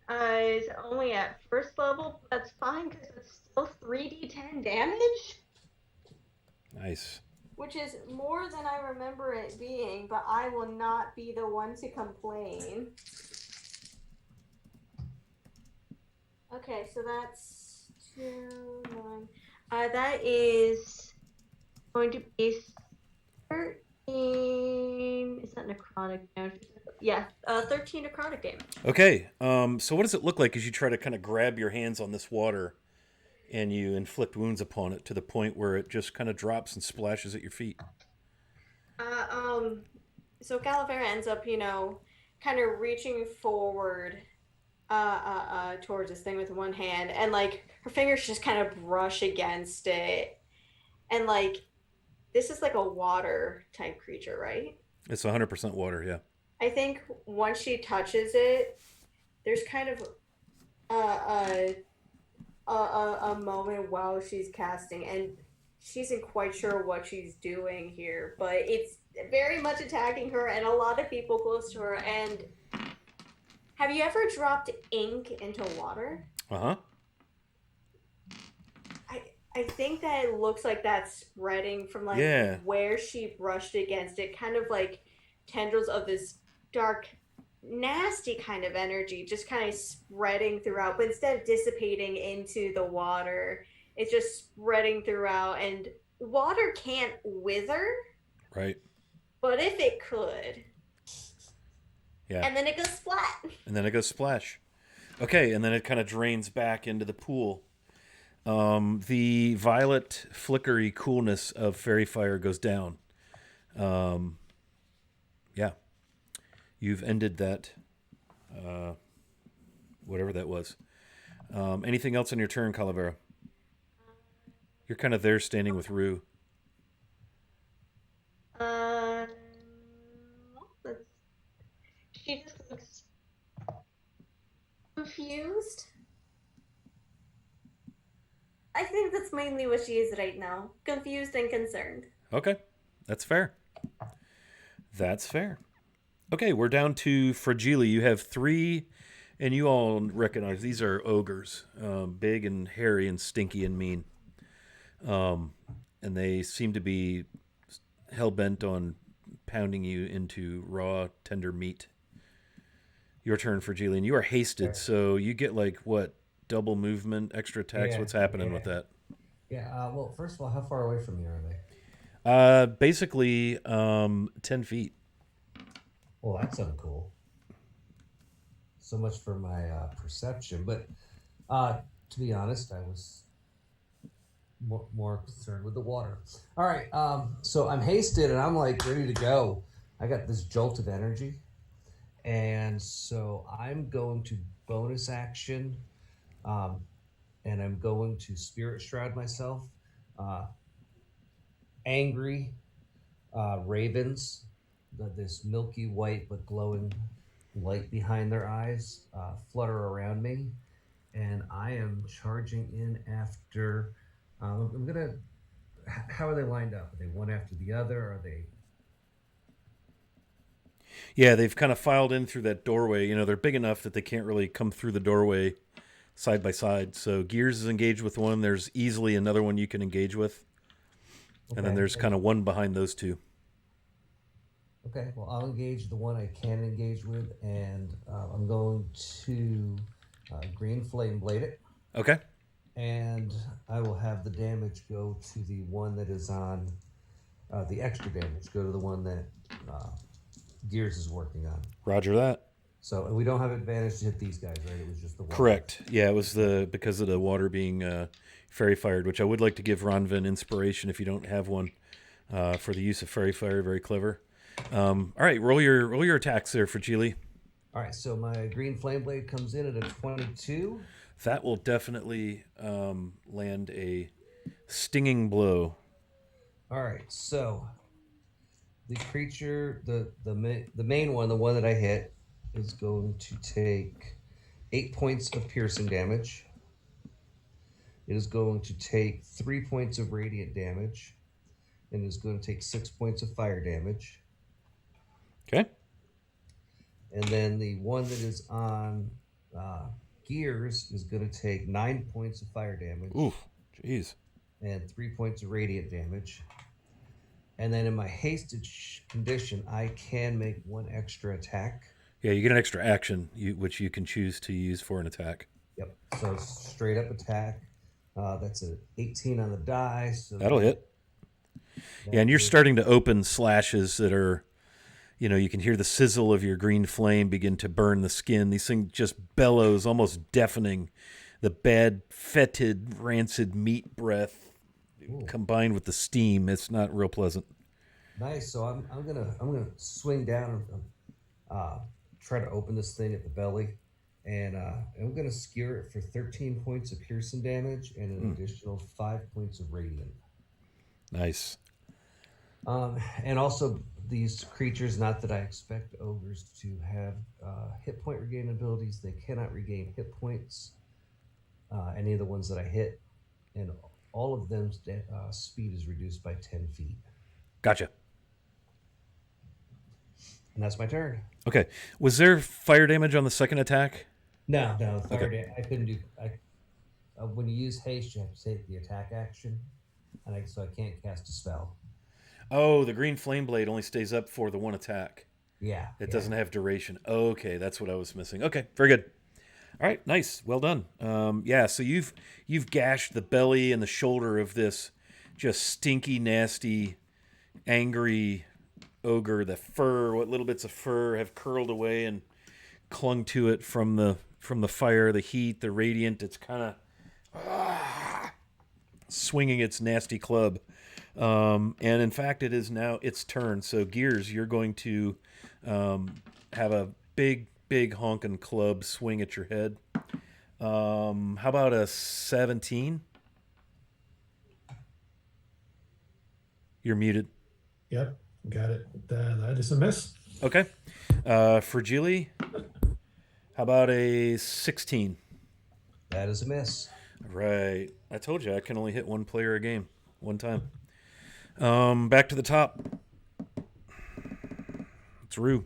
is only at first level. But that's fine because it's still 3d10 damage, Nice. which is more than I remember it being, but I will not be the one to complain. Okay, so that's 2, 9. That is going to be 13. Is that necrotic damage? Yeah, 13 necrotic damage. Okay, so what does it look like as you try to kind of grab your hands on this water and you inflict wounds upon it to the point where it just kind of drops and splashes at your feet? So Calavera ends up, kind of reaching forward towards this thing with one hand, and like her fingers just kind of brush against it, and like this is like a water type creature, right? It's 100% water, yeah. I think once she touches it, there's kind of a moment while she's casting, and she isn't quite sure what she's doing here, but it's very much attacking her and a lot of people close to her. And have you ever dropped ink into water? Uh-huh. I think that it looks like that's spreading from where she brushed against it, kind of like tendrils of this dark, nasty kind of energy just kind of spreading throughout, but instead of dissipating into the water, it's just spreading throughout. And water can't wither, Right. but if it could, yeah, and then it goes splat, and then it goes splash. Okay, and then it kind of drains back into the pool. The violet flickery coolness of fairy fire goes down. Yeah, you've ended that, whatever that was. Anything else on your turn, Calavera? You're kind of there standing with Rue. She just looks confused. I think that's mainly what she is right now. Confused and concerned. Okay, that's fair. That's fair. Okay, we're down to Fragile. You have 3, and you all recognize these are ogres. Big and hairy and stinky and mean. And they seem to be hell-bent on pounding you into raw, tender meat. Your turn, Fragile. And you are hasted, so you get double movement, extra attacks? Yeah, What's happening with that? Yeah, well, first of all, how far away from me are they? Basically 10 feet. Well, that's uncool. So much for my perception. But to be honest, I was more concerned with the water. All right, so I'm hasted and I'm like ready to go. I got this jolt of energy. And so I'm going to bonus action, and I'm going to spirit shroud myself. Angry ravens, this milky white but glowing light behind their eyes, flutter around me, and I am charging in after. I'm gonna. How are they lined up? Are they one after the other? Are they? Yeah, they've kind of filed in through that doorway. They're big enough that they can't really come through the doorway side by side. So Gears is engaged with one. There's easily another one you can engage with. Okay. And then there's kind of one behind those two. Okay, well, I'll engage the one I can engage with, and I'm going to green flame blade it. Okay. And I will have the damage go to the one that is on the extra damage. Go to the one that Gears is working on. Roger that. So we don't have advantage to hit these guys, right? It was just the water. Correct. Yeah, it was because of the water being fairy fired, which I would like to give Ronvin inspiration if you don't have one for the use of fairy fire. Very clever. All right, roll your attacks there for Geely. All right, so my green flame blade comes in at a 22. That will definitely land a stinging blow. All right, so the creature, the main one, the one that I hit, is going to take 8 points of piercing damage. It is going to take 3 points of radiant damage, and is going to take 6 points of fire damage. Okay. And then the one that is on gears is going to take 9 points of fire damage. Oof, jeez. And 3 points of radiant damage. And then in my hasted condition, I can make one extra attack. Yeah, you get an extra action, which you can choose to use for an attack. Yep. So straight up attack. That's an 18 on the die. So That'll hit. Yeah, and you're starting to open slashes that are, you can hear the sizzle of your green flame begin to burn the skin. These things just bellows, almost deafening. The bad, fetid, rancid meat breath combined with the steam. It's not real pleasant. Nice. So I'm gonna swing down and try to open this thing at the belly, and I'm gonna skewer it for 13 points of piercing damage and an additional 5 points of radiant. Nice. And also these creatures, not that I expect ogres to have hit point regain abilities, they cannot regain hit points. Any of the ones that I hit, and all of them's speed is reduced by 10 feet. Gotcha. And that's my turn. Okay. Was there fire damage on the second attack? No, fire damage. I couldn't do. When you use haste, you have to take the attack action, and so I can't cast a spell. Oh, the green flame blade only stays up for the one attack. Yeah. It doesn't have duration. Okay, that's what I was missing. Okay, very good. All right, nice, well done. Yeah, so you've gashed the belly and the shoulder of this just stinky, nasty, angry ogre. The fur, what little bits of fur have curled away and clung to it from the fire, the heat, the radiant. It's kind of swinging its nasty club. And in fact, it is now its turn. So Gears, you're going to have a big honking club swing at your head. How about a 17? You're muted. Yep, got it. That is a miss. Okay. For Geely, how about a 16? That is a miss. Right. I told you I can only hit one player a game, one time. Back to the top. It's Rue.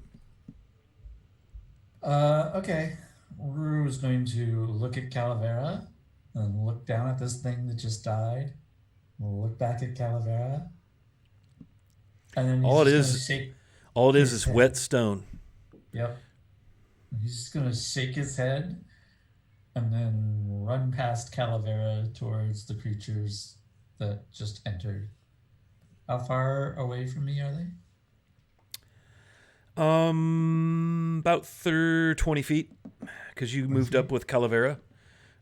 Okay. Rue is going to look at Calavera and look down at this thing that just died. We'll look back at Calavera. And then All it is wet stone. Yep. He's just going to shake his head and then run past Calavera towards the creatures that just entered. How far away from me are they? About 20 feet, because you moved up with Calavera,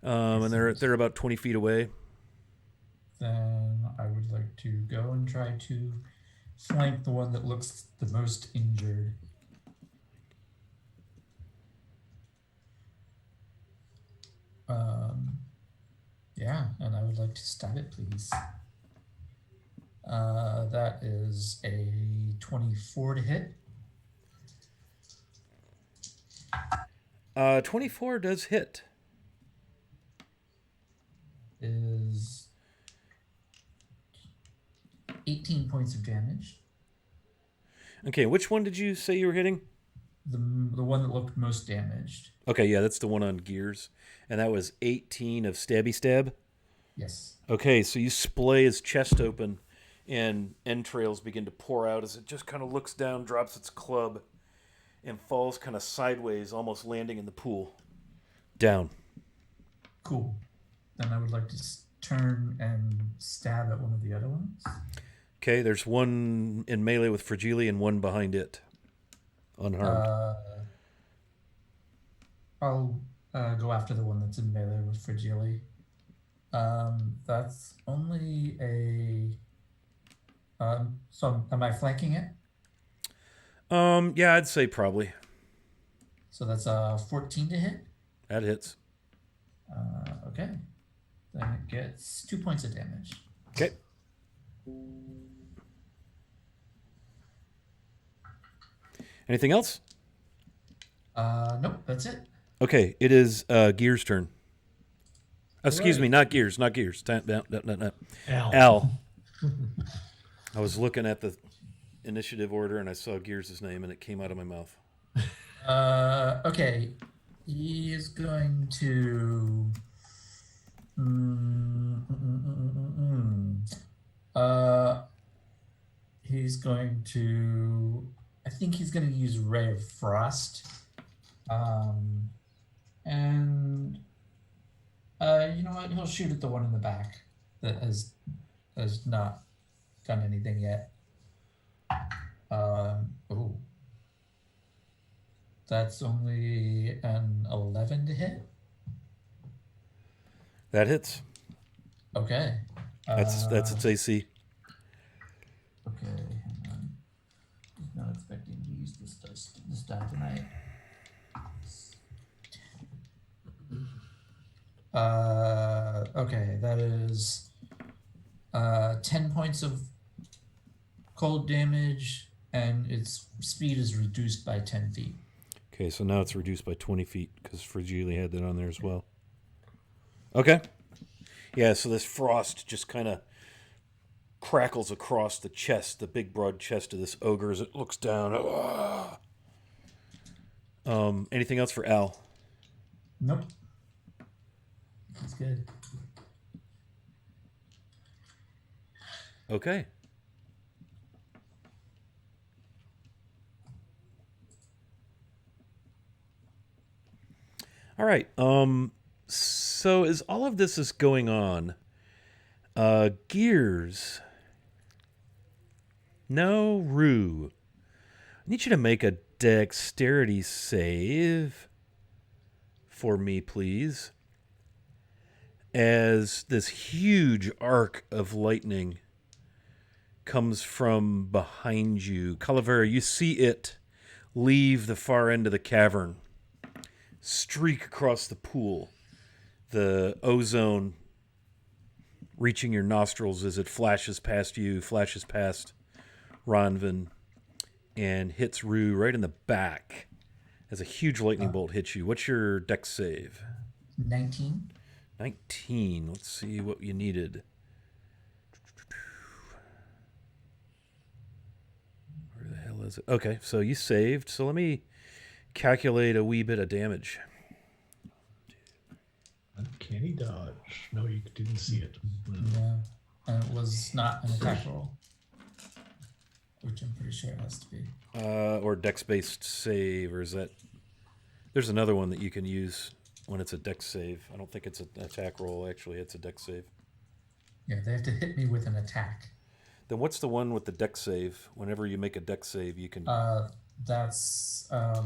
and they're about 20 feet away. Then I would like to go and try to flank the one that looks the most injured. Yeah, and I would like to stab it, please. That is a 24 to hit. 24 does hit. Is 18 points of damage. Okay, which one did you say you were hitting? The one that looked most damaged. Okay, yeah, that's the one on Gears. And that was 18 of stabby stab? Yes. Okay, so you splay his chest open, and entrails begin to pour out as it just kind of looks down, drops its club, and falls kind of sideways, almost landing in the pool. Down. Cool. Then I would like to turn and stab at one of the other ones. Okay, there's one in melee with Fragile and one behind it. Unharmed. I'll go after the one that's in melee with Fragile. That's only a. So am I flanking it? Yeah, I'd say probably. So that's a 14 to hit. That hits. Okay. Then it gets 2 points of damage. Okay. Anything else? Nope, that's it. Okay, it is Gears' turn. Excuse me, not Gears, not Gears. No. Al. I was looking at the initiative order and I saw Gears' name and it came out of my mouth. Okay. He is going to. He's going to. I think he's going to use Ray of Frost. And you know what? He'll shoot at the one in the back that has not done anything yet. Oh. That's only an 11 to hit. That hits. Okay. That's its AC. Okay, hang on. He's not expecting to use this die tonight. Okay, that is 10 points of cold damage, and its speed is reduced by 10 feet. Okay, so now it's reduced by 20 feet because Fragile had that on there as well. Okay. Yeah, so this frost just kind of crackles across the chest, the big broad chest of this ogre as it looks down. Anything else for Al? Nope. That's good. Okay. All right. So as all of this is going on, Gears. No, Rue. I need you to make a dexterity save for me, please. As this huge arc of lightning comes from behind you. Calavera, you see it leave the far end of the cavern, streak across the pool, the ozone reaching your nostrils as it flashes past you, flashes past Ronvin, and hits Rue right in the back as a huge lightning bolt hits you. What's your dex save? 19. 19. Let's see what you needed. Where the hell is it? Okay, so you saved. So let me calculate a wee bit of damage. Uncanny dodge. No, you didn't see it. No. And it was not an attack roll. Which I'm pretty sure it has to be. Or dex-based save, or is that... There's another one that you can use when it's a dex save. I don't think it's an attack roll, actually. It's a dex save. Yeah, they have to hit me with an attack. Then what's the one with the dex save? Whenever you make a dex save, you can... That's... I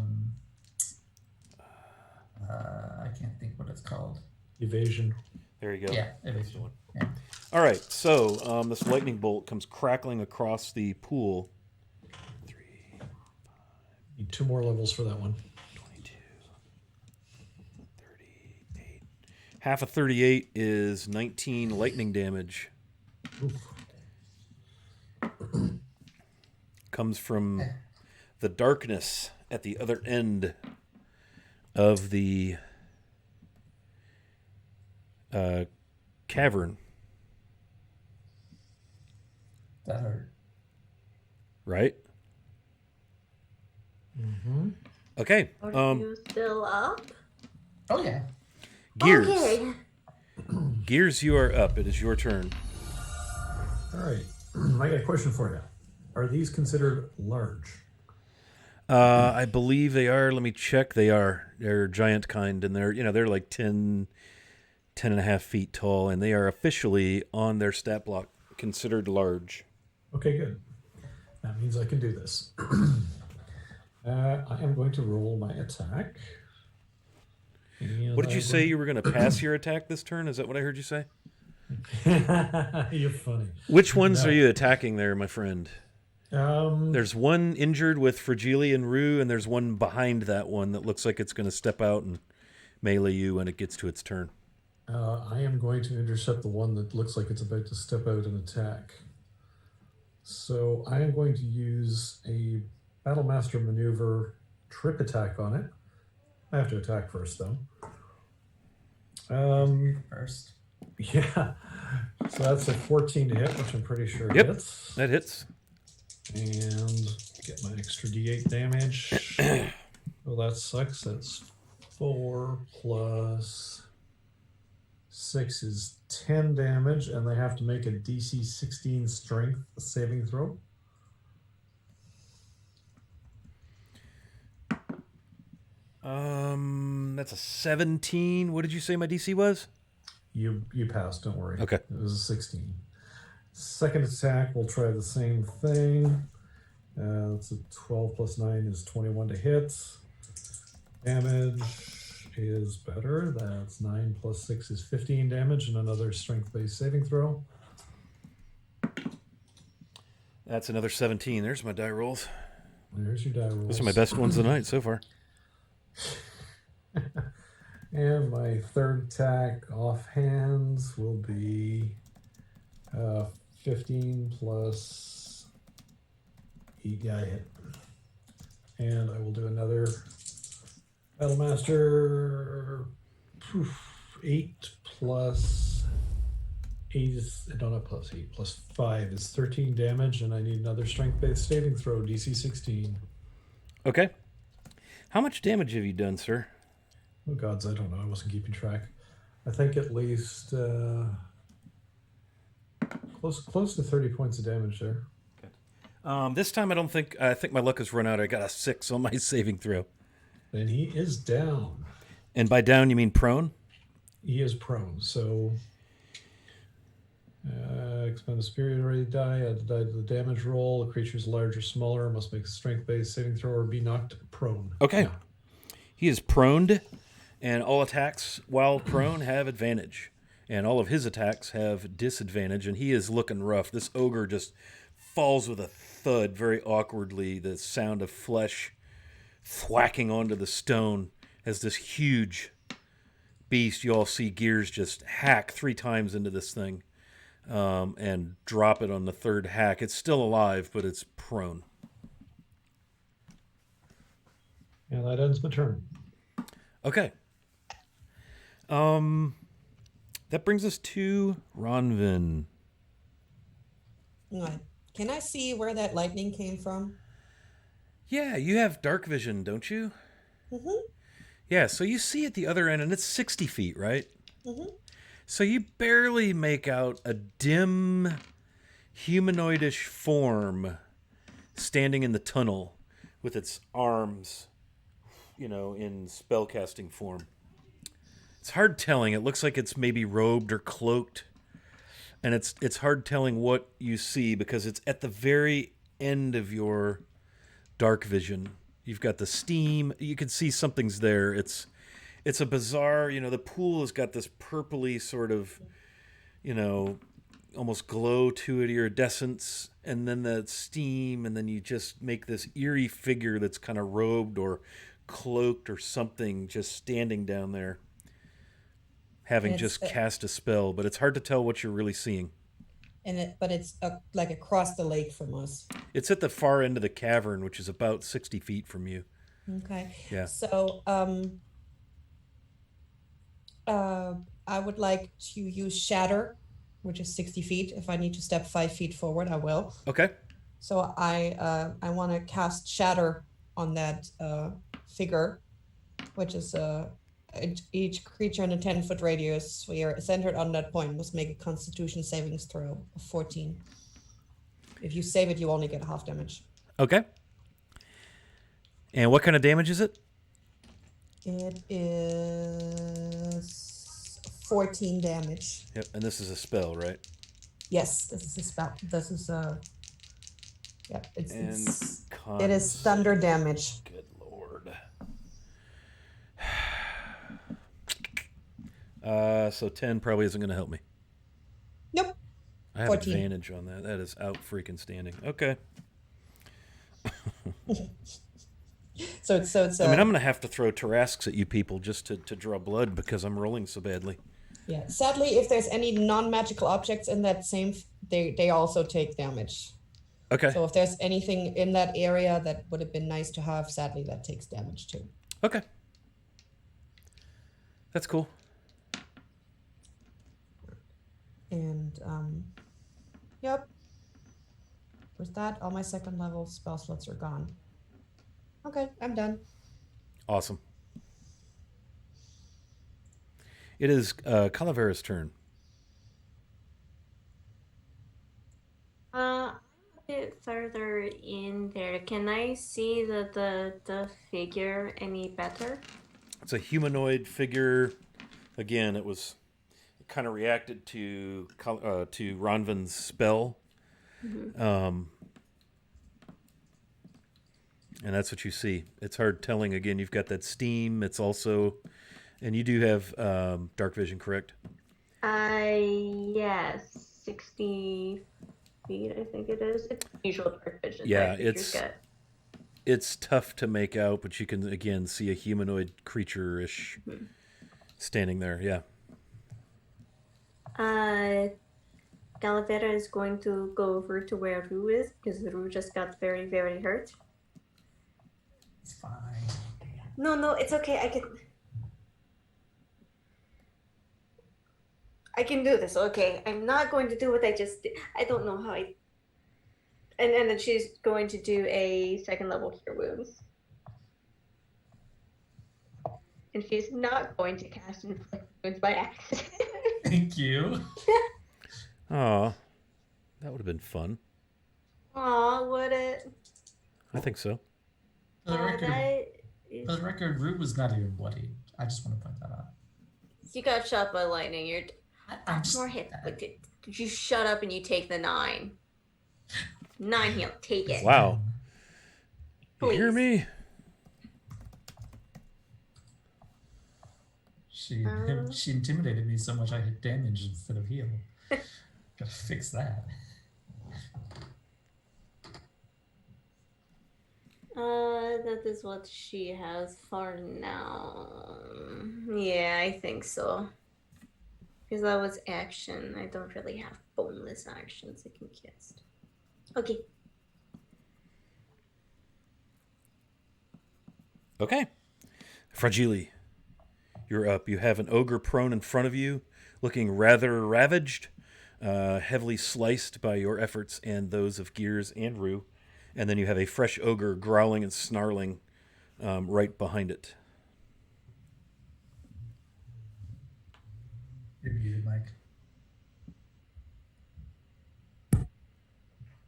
can't think what it's called. Evasion. There you go. Yeah, evasion. Yeah. All right, so this lightning bolt comes crackling across the pool. 3, 5, Need 2 more levels for that one. 22, 38. Half of 38 is 19 lightning damage. Oof. Comes from the darkness at the other end of the cavern. That hurt. Right? Mm-hmm. Okay. Are you still up? Oh, yeah. Gears. Okay. Gears, you are up. It is your turn. All right. I got a question for you. Are these considered large? I believe they are. Let me check. They are. They're giant kind, and they're like 10 and a half feet tall, and they are officially on their stat block considered large. Okay, good. That means I can do this. I am going to roll my attack. And What did you say you were going to pass your attack this turn? Is that what I heard you say? You're funny. Which ones No. are you attacking there, my friend? There's one injured with Fragile and Rue, and there's one behind that one that looks like it's going to step out and melee you when it gets to its turn. I am going to intercept the one that looks like it's about to step out and attack. So I am going to use a Battlemaster maneuver trip attack on it. I have to attack first, though. First. Yeah. So that's a 14 to hit, which I'm pretty sure Yep. hits. That hits. And get my extra d8 damage. Well, that sucks. That's 4 plus 6 is 10 damage, and they have to make a DC 16 strength saving throw. That's a 17. What did you say my DC was? You passed, don't worry. Okay. It was a 16. Second attack, we'll try the same thing. That's a 12 plus 9 is 21 to hit. Damage is better. That's 9 plus 6 is 15 damage, and another strength-based saving throw. That's another 17. There's my die rolls. There's your die rolls. Those are my best ones of the night so far. And my third attack off hands will be 15 plus 8. Yeah, I hit. And I will do another Battlemaster. 8 plus 8 is, no, not plus 8, plus 5 is 13 damage, and I need another strength-based saving throw, DC 16. Okay. How much damage have you done, sir? Oh gods, I don't know. I wasn't keeping track. I think at least close to 30 points of damage there. This time I think my luck has run out. I got a 6 on my saving throw. And he is down. And by down, you mean prone? He is prone, so expend a superiority die, add the die to the damage roll. The creature is larger or smaller, must make a strength-based saving throw or be knocked prone. Okay. Yeah. He is proned, and all attacks while prone have advantage. And all of his attacks have disadvantage, and he is looking rough. This ogre just falls with a thud very awkwardly. The sound of flesh thwacking onto the stone as this huge beast, you all see Gears just hack 3 times into this thing and drop it on the third hack. It's still alive, but it's prone. And that ends my turn. Okay. That brings us to Ronvin. Right. Can I see where that lightning came from? Yeah, you have dark vision, don't you? Mm-hmm. Yeah, so you see at the other end, and it's 60 feet, right? Mm-hmm. So you barely make out a dim, humanoidish form standing in the tunnel with its arms, in spellcasting form. It's hard telling. It looks like it's maybe robed or cloaked. And it's hard telling what you see because it's at the very end of your dark vision. You've got the steam. You can see something's there. It's a bizarre, the pool has got this purpley sort of, almost glow to it, iridescence, and then the steam, and then you just make this eerie figure that's kind of robed or cloaked or something just standing down there, having just cast a spell, but it's hard to tell what you're really seeing. But it's like across the lake from us. It's at the far end of the cavern, which is about 60 feet from you. Okay. Yeah. So I would like to use Shatter, which is 60 feet. If I need to step 5 feet forward, I will. Okay. So I want to cast Shatter on that figure, which is each creature in a 10-foot radius sphere centered on that point must make a Constitution savings throw of 14. If you save it, you only get half damage. Okay. And what kind of damage is it? It is 14 damage. Yep, and this is a spell, right? Yes, this is a spell. This is a... Yep, it is thunder damage. Good lord. So 10 probably isn't going to help me. Nope. I have 14. advantage on that. That is out freaking standing. Okay. So it's I mean, I'm going to have to throw Tarasques at you people just to draw blood because I'm rolling so badly. yeah. Sadly, if there's any non-magical objects in that same, they also take damage. Okay. So if there's anything in that area that would have been nice to have, sadly that takes damage too. Okay. That's cool. And yep. With that, all my second level spell slots are gone. Okay, I'm done. Awesome. It is Calavera's turn. I'm a bit further in there. Can I see the figure any better? It's a humanoid figure. Again, it kind of reacted to Ronvin's spell. Mm-hmm. And that's what you see. It's hard telling. Again, you've got that steam. It's also, and you do have dark vision, correct? Yes, 60 feet, I think it is. It's usual dark vision. Yeah, that it's tough to make out, but you can again see a humanoid creature-ish standing there. Yeah. Galavera is going to go over to where Rue is because Rue just got very, very hurt. It's fine. No, it's okay. I can do this. Okay, I'm not going to do what I just did. I don't know how I. And then she's going to do a second level cure wounds. And she's not going to cast inflict wounds by accident. Thank you. Aw, that would have been fun. Aw, would it? I think so. For the that record, Root was not even bloody. I just want to point that out. You got shot by lightning. I'm just more hit. Did you shut up and you take the 9? 9 heal. Take it. Wow. You Please. hear me? She intimidated me so much I hit damage instead of heal. Gotta fix that. That is what she has for now. Yeah, I think so. Because that was action. I don't really have boneless actions I can cast. Okay. Okay. Fragile, you're up. You have an ogre prone in front of you, looking rather ravaged, heavily sliced by your efforts and those of Gears and Rue. And then you have a fresh ogre growling and snarling right behind it. You're muted, Mike.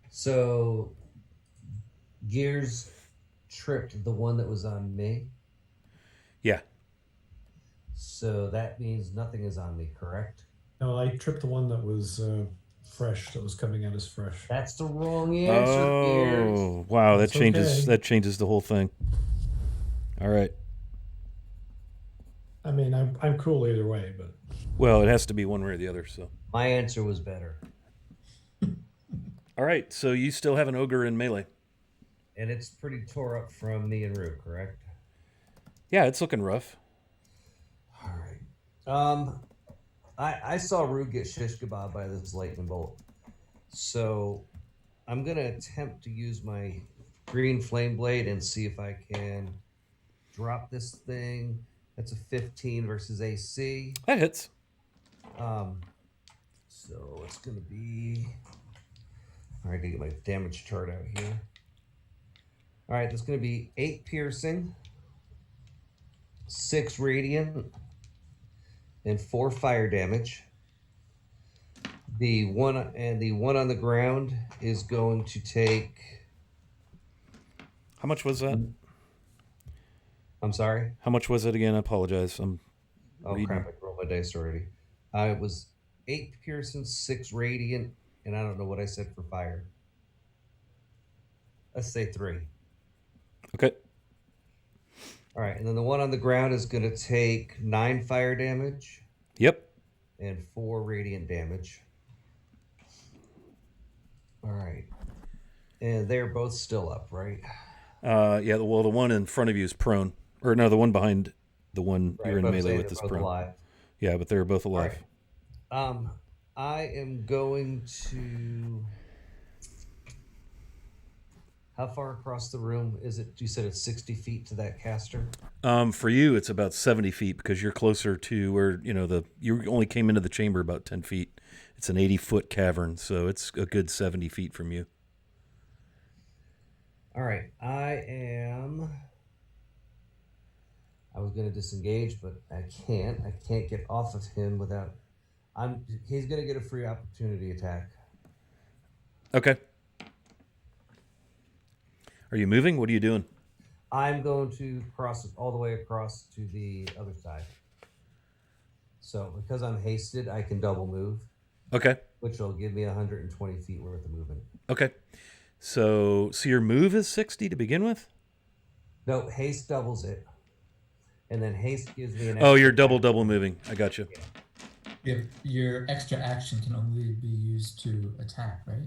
So, Gears tripped the one that was on me. Yeah. So that means nothing is on me, correct? No, I tripped the one that was fresh, that was coming out as fresh. That's the wrong answer, Gears. Oh, wow, That's that changes the whole thing. All right. I mean, I'm cool either way, but Well, it has to be one way or the other, so. My answer was better. All right, so you still have an ogre in melee. And it's pretty tore up from me and Rue, correct? Yeah, it's looking rough. All right. I saw Rue get shish kebab by this lightning bolt. So I'm going to attempt to use my green flame blade and see if I can drop this thing. That's a 15 versus AC. That hits. So it's going to be... All right, I get my damage chart out here. All right, that's going to be 8 piercing, 6 radiant, and 4 fire damage. The one on the ground is going to take... How much was that? I'm sorry? How much was it again? I apologize. Oh, reading. crap, I rolled my dice already. It was 8 piercing, 6 radiant, and I don't know what I said for fire. Let's say 3. Okay. All right, and then the one on the ground is going to take 9 fire damage. Yep. and 4 radiant damage. All right. And they're both still up, right? Yeah, well, the one in front of you is prone. Or no, the one behind the one you're Right, in but I'm melee saying with they're is both prone. alive. Yeah, but they're both All alive. right. I am going to. How far across the room is it? You said it's 60 feet to that caster? For you, it's about 70 feet because you're closer to where, you only came into the chamber about 10 feet. It's an 80-foot cavern, so it's a good 70 feet from you. All right. I was going to disengage, but I can't. I can't get off of him without. He's going to get a free opportunity attack. Okay. Are you moving? What are you doing? I'm going to cross all the way across to the other side. So because I'm hasted, I can double move, Okay. which will give me 120 feet worth of movement. Okay. So your move is 60 to begin with? No, haste doubles it, and then haste gives me an. Oh, you're extra double moving. I got you. Yeah. Your extra action can only be used to attack, right?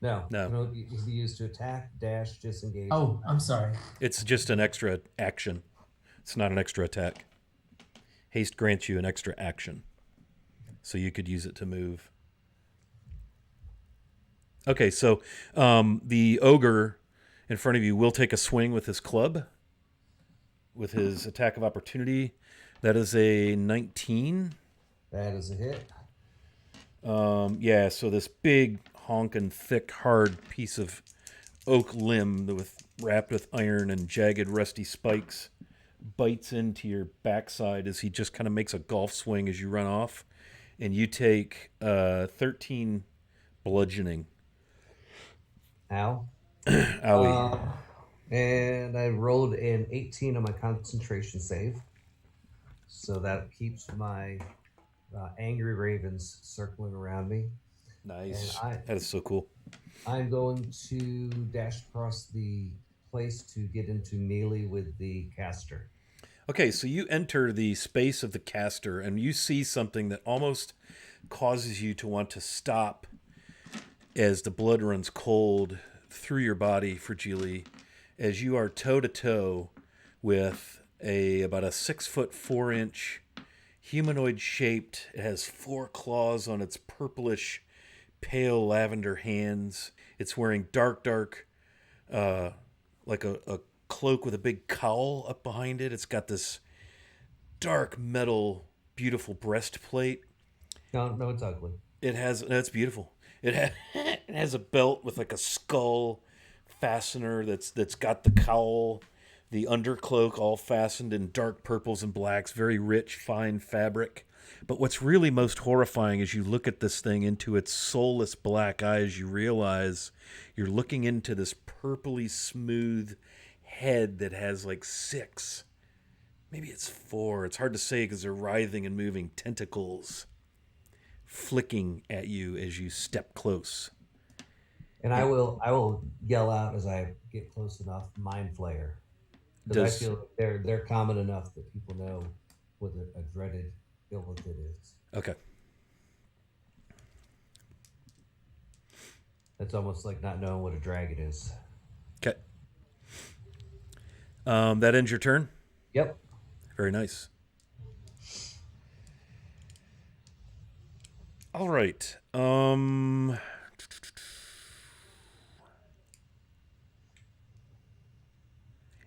No, No. it can only be used to attack, dash, disengage. Oh, I'm sorry. It's just an extra action. It's not an extra attack. Haste grants you an extra action. So you could use it to move. Okay, so the ogre in front of you will take a swing with his club, with his attack of opportunity. That is a 19. That is a hit. Yeah, so this big, honking, thick, hard piece of oak limb wrapped with iron and jagged, rusty spikes bites into your backside as he just kind of makes a golf swing as you run off. And you take 13 bludgeoning. Ow. Owie. And I rolled an 18 on my concentration save. So that keeps my angry ravens circling around me. Nice. And That is so cool. I'm going to dash across the place to get into melee with the caster. Okay, so you enter the space of the caster and you see something that almost causes you to want to stop as the blood runs cold through your body, Fragile, as you are toe to toe with about a 6'4" humanoid shaped. It has 4 claws on its purplish, pale lavender hands. It's wearing dark, like a cloak with a big cowl up behind it. It's got this dark metal, beautiful breastplate. No, it's ugly. That's beautiful. It has a belt with like a skull fastener that's got the cowl, the undercloak all fastened in dark purples and blacks, very rich, fine fabric. But what's really most horrifying is you look at this thing into its soulless black eyes, you realize you're looking into this purpley smooth head that has like 6, maybe it's 4. It's hard to say because they're writhing and moving tentacles flicking at you as you step close. And I will yell out as I get close enough, Mind Flayer. Because I feel they're common enough that people know what a dreaded illness it is. Okay. It's almost like not knowing what a dragon is. Okay. That ends your turn? Yep. Very nice. All right.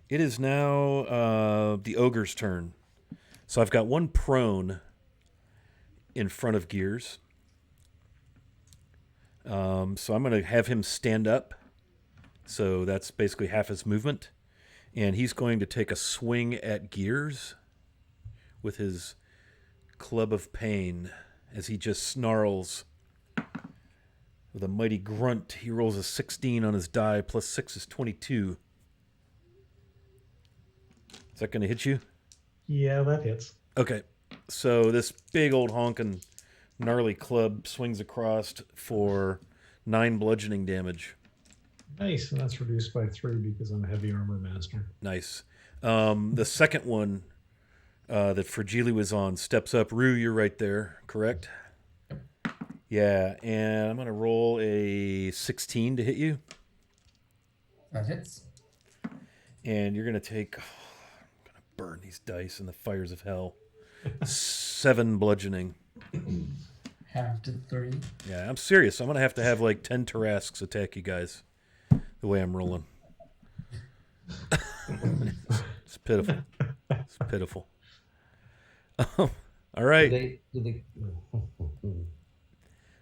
It is now the ogre's turn. So I've got one prone in front of Gears. So I'm going to have him stand up. So that's basically half his movement. And he's going to take a swing at Gears with his club of pain as he just snarls. With a mighty grunt, he rolls a 16 on his die, plus 6 is 22. Is that going to hit you? Yeah, that hits. Okay. So this big old honking gnarly club swings across for 9 bludgeoning damage. Nice, and that's reduced by 3 because I'm a heavy armor master. Nice. The second one that Fragile was on steps up. Rue, you're right there, correct? Yep. Yeah, and I'm going to roll a 16 to hit you. That hits. And you're going to take... I'm going to burn these dice in the fires of hell. 7 bludgeoning. Half to 3. Yeah, I'm serious. I'm going to have like 10 Tarasques attack you guys the way I'm rolling. It's pitiful. It's pitiful. All right.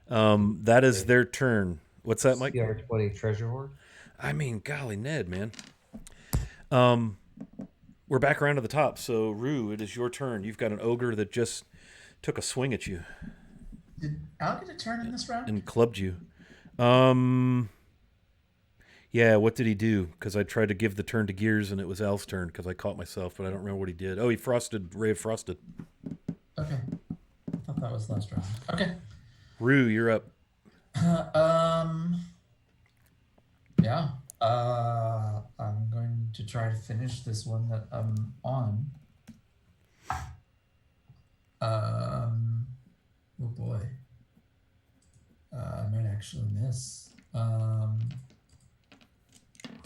That is their turn. What's that, Mike? CR20 treasure hoard. I mean, golly, Ned, man. We're back around to the top. So, Rue, it is your turn. You've got an ogre that just took a swing at you Did Al get a turn in this round? and clubbed you. Yeah, what did he do? Because I tried to give the turn to Gears, and it was Al's turn because I caught myself, but I don't remember what he did. Oh, he frosted, Ray of Frosted. Okay. I thought that was last round. Okay. Rue, you're up. Yeah. I'm going to try to finish this one that I'm on. Oh boy. I might actually miss. I'm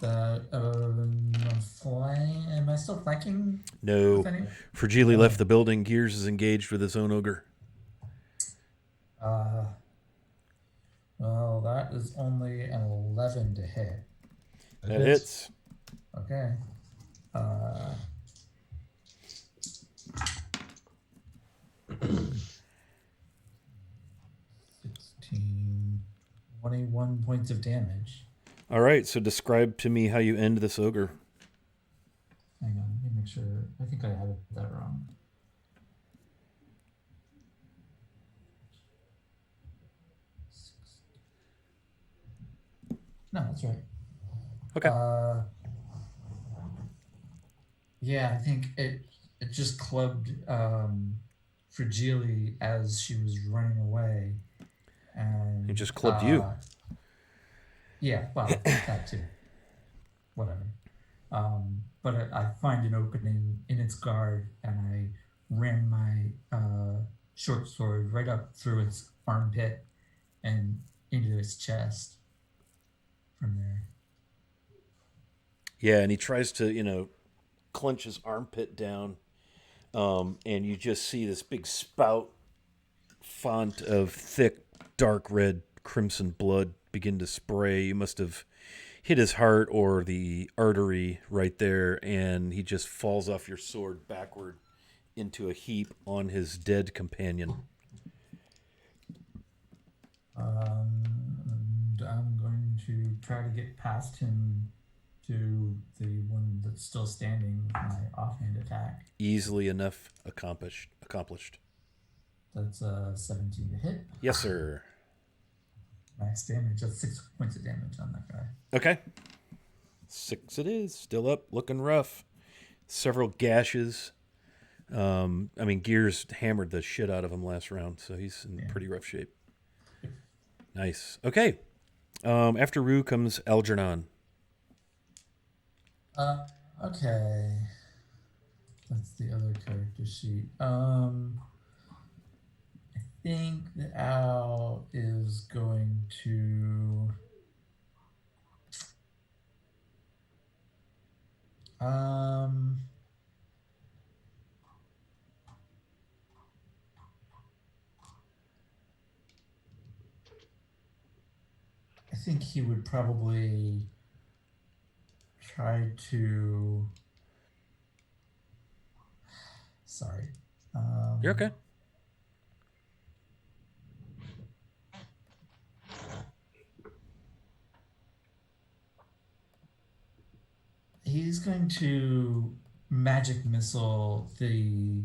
am I still flanking? No. with any- Fragile left the building. Gears is engaged with his own ogre. Well, that is only an 11 to hit. That hits. Okay. 16, 21 points of damage. All right, so describe to me how you end this ogre. Hang on, let me make sure. I think I had that wrong. No, that's right. Okay. Yeah, I think it just clubbed Fragile as she was running away, and It just clubbed you. Yeah, well, that too. Whatever. But I find an opening in its guard, and I ran my short sword right up through its armpit and into its chest. From there. Yeah, and he tries to, clench his armpit down, and you just see this big spout font of thick, dark red crimson blood begin to spray. You must have hit his heart or the artery right there, and he just falls off your sword backward into a heap on his dead companion. And I'm going to try to get past him to the one that's still standing with my offhand attack. Easily enough accomplished. That's 17 to hit. Yes, sir. Max damage. That's 6 points of damage on that guy. Okay. 6 it is. Still up, looking rough. Several gashes. Gears hammered the shit out of him last round, so he's in pretty rough shape. Nice. Okay. After Rue comes Algernon. Okay. That's the other character sheet. I think that Al is going to I think he would probably try to. Sorry. You're okay. He's going to magic missile the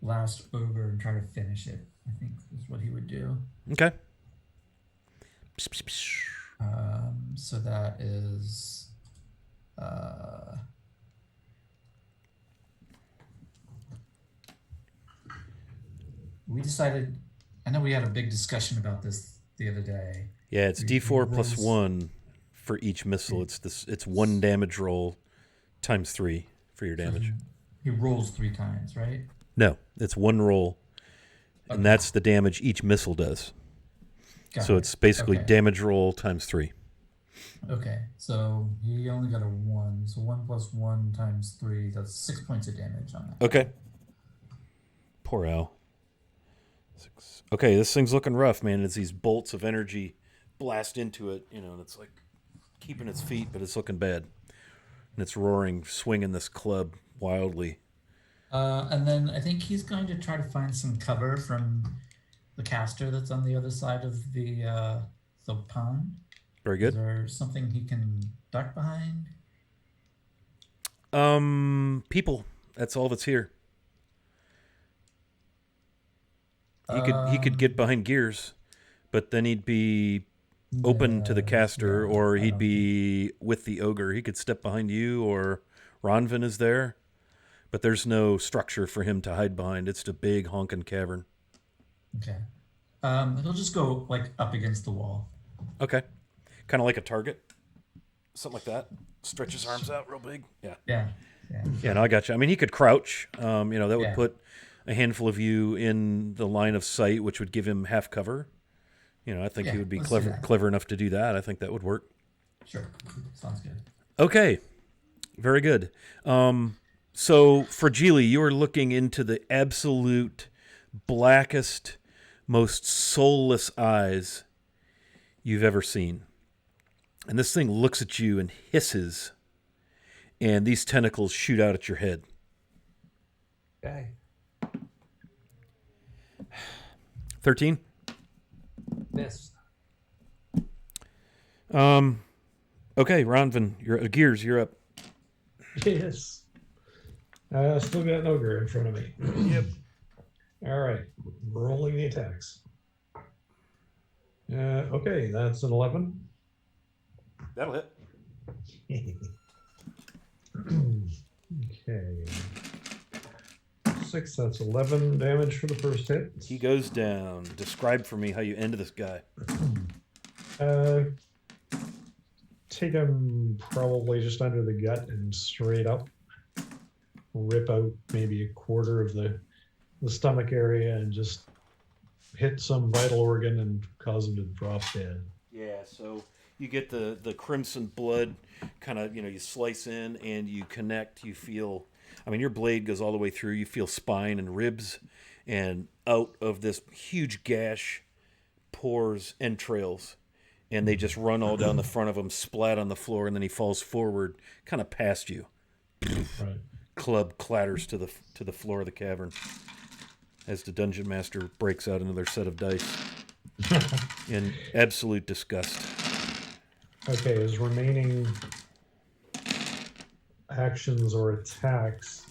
last ogre and try to finish it. I think is what he would do. Okay. So that is we decided. I know we had a big discussion about this the other day. Yeah, it's D4 plus 1 for each missile. It's 1 damage roll times 3 for your damage. He rolls 3 times, right? No, it's one roll, and Okay. that's the damage each missile does. Got So it. it's basically Okay. damage roll times 3. Okay, so he only got a 1. So 1 plus 1 times 3, that's 6 points of damage on that. Okay. Poor Al. 6. Okay, this thing's looking rough, man. As these bolts of energy blast into it, and it's like keeping its feet, but it's looking bad. And it's roaring, swinging this club wildly. And then I think he's going to try to find some cover from the caster that's on the other side of the pond. Very Is good. there something he can duck behind? People. That's all that's here. He could get behind Gears, but then he'd be open to the caster, yeah, or I he'd don't- be with the ogre. He could step behind you, or Ronvin is there, but there's no structure for him to hide behind. It's a big honking cavern. Okay. He'll just go like up against the wall. Okay, kind of like a target, something like that. Stretch his arms out real big. Yeah. Yeah. Yeah. Yeah, no, I got you. I mean, he could crouch. That would Yeah. put a handful of you in the line of sight, which would give him half cover. I think he Yeah, would be let's do that. clever enough to do that. I think that would work. Sure. Sounds good. Okay, very good. So for Geely, you are looking into the absolute blackest, most soulless eyes you've ever seen. And this thing looks at you and hisses, and these tentacles shoot out at your head. Okay. 13? Miss. Okay, Ronvin, Gears, you're up. Yes. Still got an ogre in front of me. Yep. All right. Rolling the attacks. Okay, that's an 11. That'll hit. Okay. 6, that's 11 damage for the first hit. He goes down. Describe for me how you end this guy. Take him probably just under the gut and straight up. Rip out maybe a quarter of the stomach area and just hit some vital organ and cause him to drop dead. Yeah, so you get the crimson blood kind of, you slice in and you connect. You feel, your blade goes all the way through. You feel spine and ribs, and out of this huge gash pours entrails, and they just run all down the front of him, splat on the floor, and then he falls forward, kind of past you. Right. Club clatters to the floor of the cavern as the dungeon master breaks out another set of dice in absolute disgust. Okay, his remaining actions or attacks,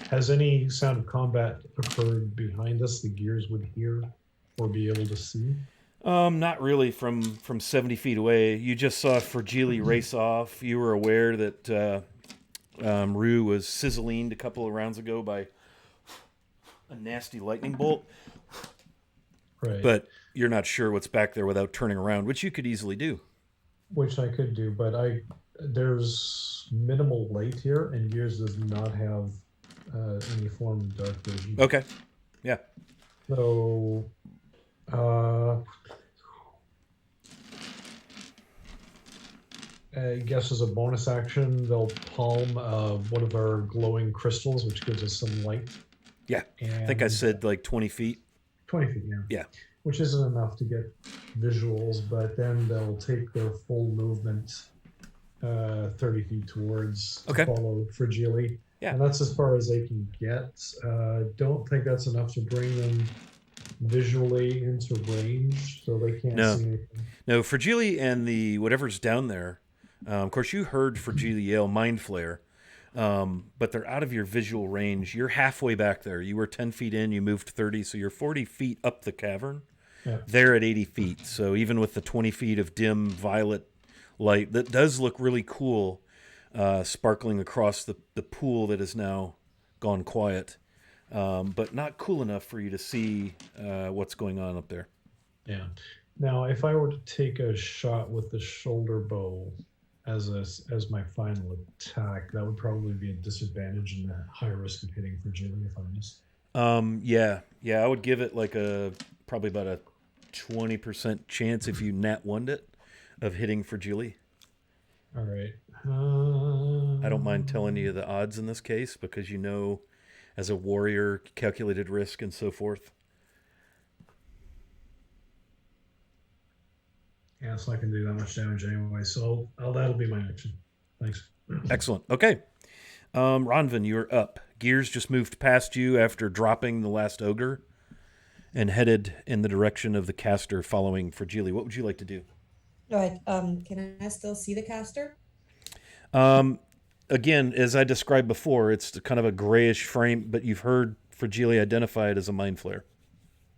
has any sound of combat occurred behind us the Gears would hear or be able to see? Not really from 70 feet away. You just saw Fragile race off. You were aware that Rue was sizzled a couple of rounds ago by a nasty lightning bolt. Right. But you're not sure what's back there without turning around, which you could easily do. Which I could do, but there's minimal light here, and Gears does not have any form of dark vision. Okay. Yeah. So, I guess as a bonus action, they'll palm one of our glowing crystals, which gives us some light. Yeah. And I think I said like 20 feet. 20 feet, yeah. Yeah. Which isn't enough to get visuals, but then they'll take their full movement 30 feet towards Okay. to follow Fragile. Yeah. And that's as far as they can get. Don't think that's enough to bring them visually into range, so they can't No. see anything. No, Fragile and the whatever's down there, of course, you heard Fragile yell Mind Flare, but they're out of your visual range. You're halfway back there. You were 10 feet in, you moved 30, so you're 40 feet up the cavern. Yeah. They're at 80 feet, so even with the 20 feet of dim violet light, that does look really cool, sparkling across the pool that is now gone quiet, but not cool enough for you to see what's going on up there. Yeah. Now, if I were to take a shot with the shoulder bow as my final attack. That would probably be a disadvantage and a high risk of hitting fragility if I miss. Yeah, I would give it like a probably about a 20% chance if you nat one it of hitting fragility. All right. I don't mind telling you the odds in this case because as a warrior, calculated risk and so forth. Yeah, so I can do that much damage anyway. So that'll be my action. Thanks. Excellent. Okay. Ronvin, you're up. Gears just moved past you after dropping the last ogre and headed in the direction of the caster following Fragile. What would you like to do? All right. Can I still see the caster? Again, as I described before, it's kind of a grayish frame, but you've heard Fragile identify it as a mind flare.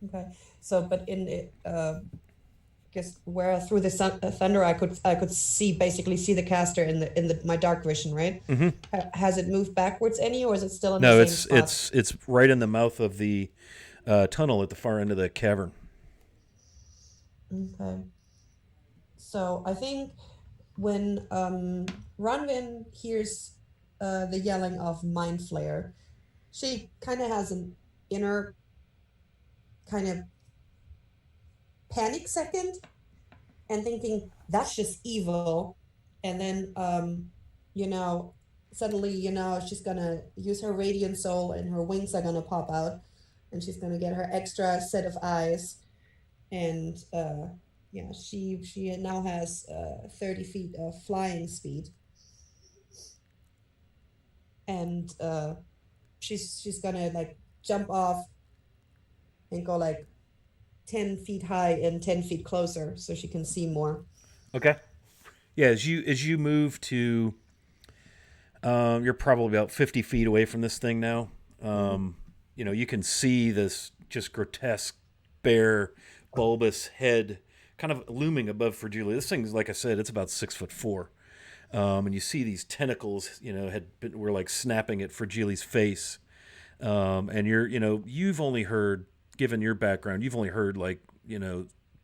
Okay. So, but in it, guess where through the thunder, I could basically see the caster in my dark vision, right? Mm-hmm. Has it moved backwards any, or is it still in the same spot? It's right in the mouth of the tunnel at the far end of the cavern. Okay. So I think when Ronvin hears the yelling of Mind Flare, she kind of has an inner kind of panic second and thinking that's just evil, and then suddenly she's gonna use her radiant soul and her wings are gonna pop out and she's gonna get her extra set of eyes, and she now has 30 feet of flying speed, and she's gonna like jump off and go like 10 feet high and 10 feet closer so she can see more. Okay. Yeah, as you move to, you're probably about 50 feet away from this thing now. You can see this just grotesque, bare, bulbous head kind of looming above Fragile. This thing's, like I said, it's about 6'4". And you see these tentacles, were like snapping at Fragile's face. And you've only heard, given your background, you've only heard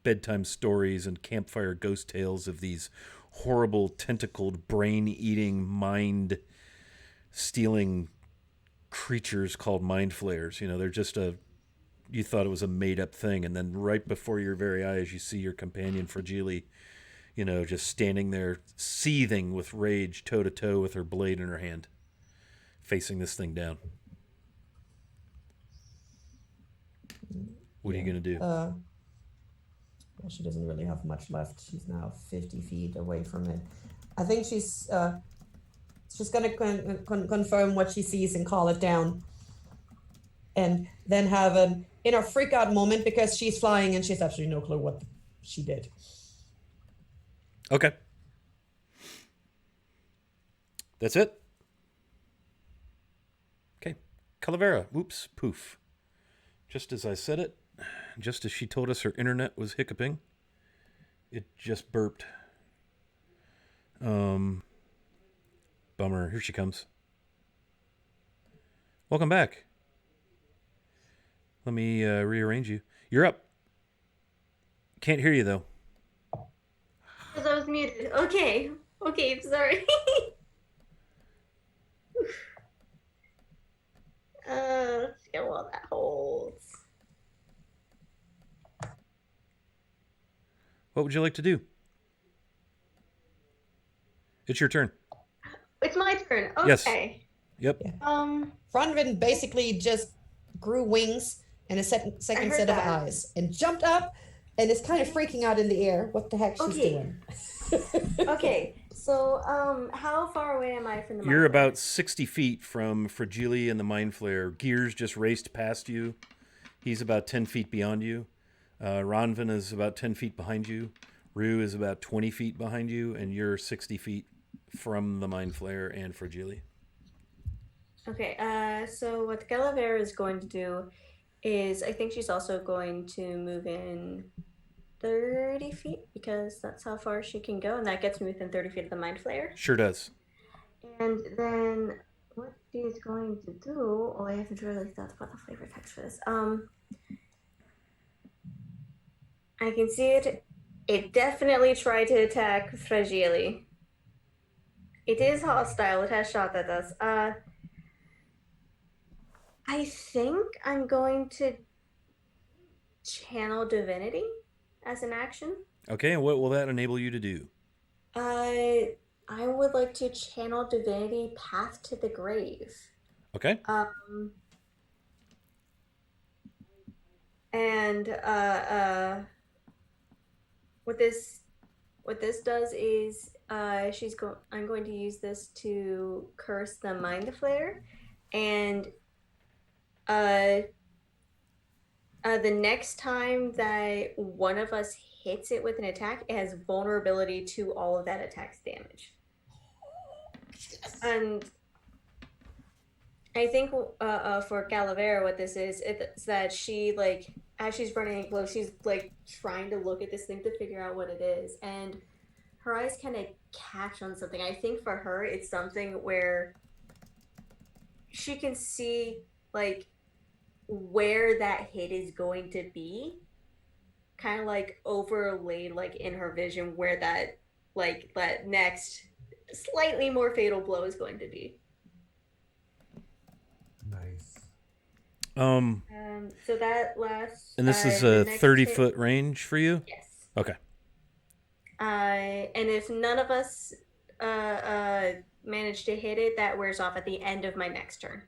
bedtime stories and campfire ghost tales of these horrible tentacled, brain-eating, mind-stealing creatures called mind flayers. They're just you thought it was a made-up thing, and then right before your very eyes, you see your companion Fragile, just standing there, seething with rage, toe-to-toe with her blade in her hand, facing this thing down. What are you going to do? She doesn't really have much left. She's now 50 feet away from it. I think she's going to confirm what she sees and call it down. And then have an inner freak out moment because she's flying and she has absolutely no clue what she did. Okay. That's it? Okay. Calavera. Whoops. Poof. Just as I said it, just as she told us her internet was hiccuping, it just burped. Bummer. Here she comes. Welcome back. Let me rearrange you. You're up. Can't hear you, though. Because I was muted. Okay, sorry. Let's see how well that holds. What would you like to do? It's your turn. It's my turn. Okay. Yes. Yep. Yeah. Ronvin basically just grew wings and a second set of eyes and jumped up and is kind of freaking out in the air. What the heck she's doing? Okay. So, how far away am I from the mind You're flare? about 60 feet from Fragile and the Mind Flare. Gears just raced past you. He's about 10 feet beyond you. Ronvin is about 10 feet behind you. Rue is about 20 feet behind you. And you're 60 feet from the Mind Flare and Fragile. Okay, so what Calavera is going to do is I think she's also going to move in 30 feet because that's how far she can go, and that gets me within 30 feet of the Mind Flayer. Sure does. And then what she's going to do, I haven't really thought about the flavor text for this. I can see it. It definitely tried to attack Fragile. It is hostile. It has shot at us. I think I'm going to channel divinity as an action. Okay, and what will that enable you to do? I would like to channel divinity path to the grave. Okay. Um, and what this does is I'm going to use this to curse the mind flare, and uh, the next time that one of us hits it with an attack, it has vulnerability to all of that attack's damage. And I think for Calavera, what this is that she, like, as she's running, well, she's like trying to look at this thing to figure out what it is, and her eyes kind of catch on something. I think for her, it's something where she can see like where that hit is going to be, kind of like overlaid like in her vision where that next slightly more fatal blow is going to be. Nice. So that lasts. And this is the a next 30-foot hit- range for you? Yes. Okay. And if none of us manage to hit it, that wears off at the end of my next turn.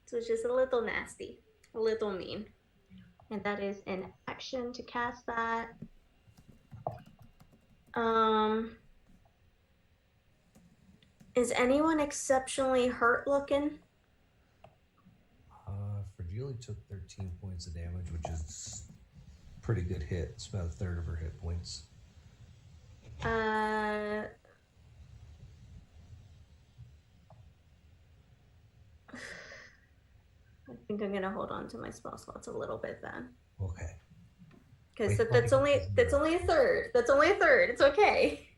So it's just a little nasty, a little mean. And that is an action to cast that. Is anyone exceptionally hurt looking? Fragile took 13 points of damage, which is pretty good hit. It's about a third of her hit points. I think I'm gonna hold on to my spell slots a little bit then. Okay. Because Wait, that's only a third. That's only a third. It's okay.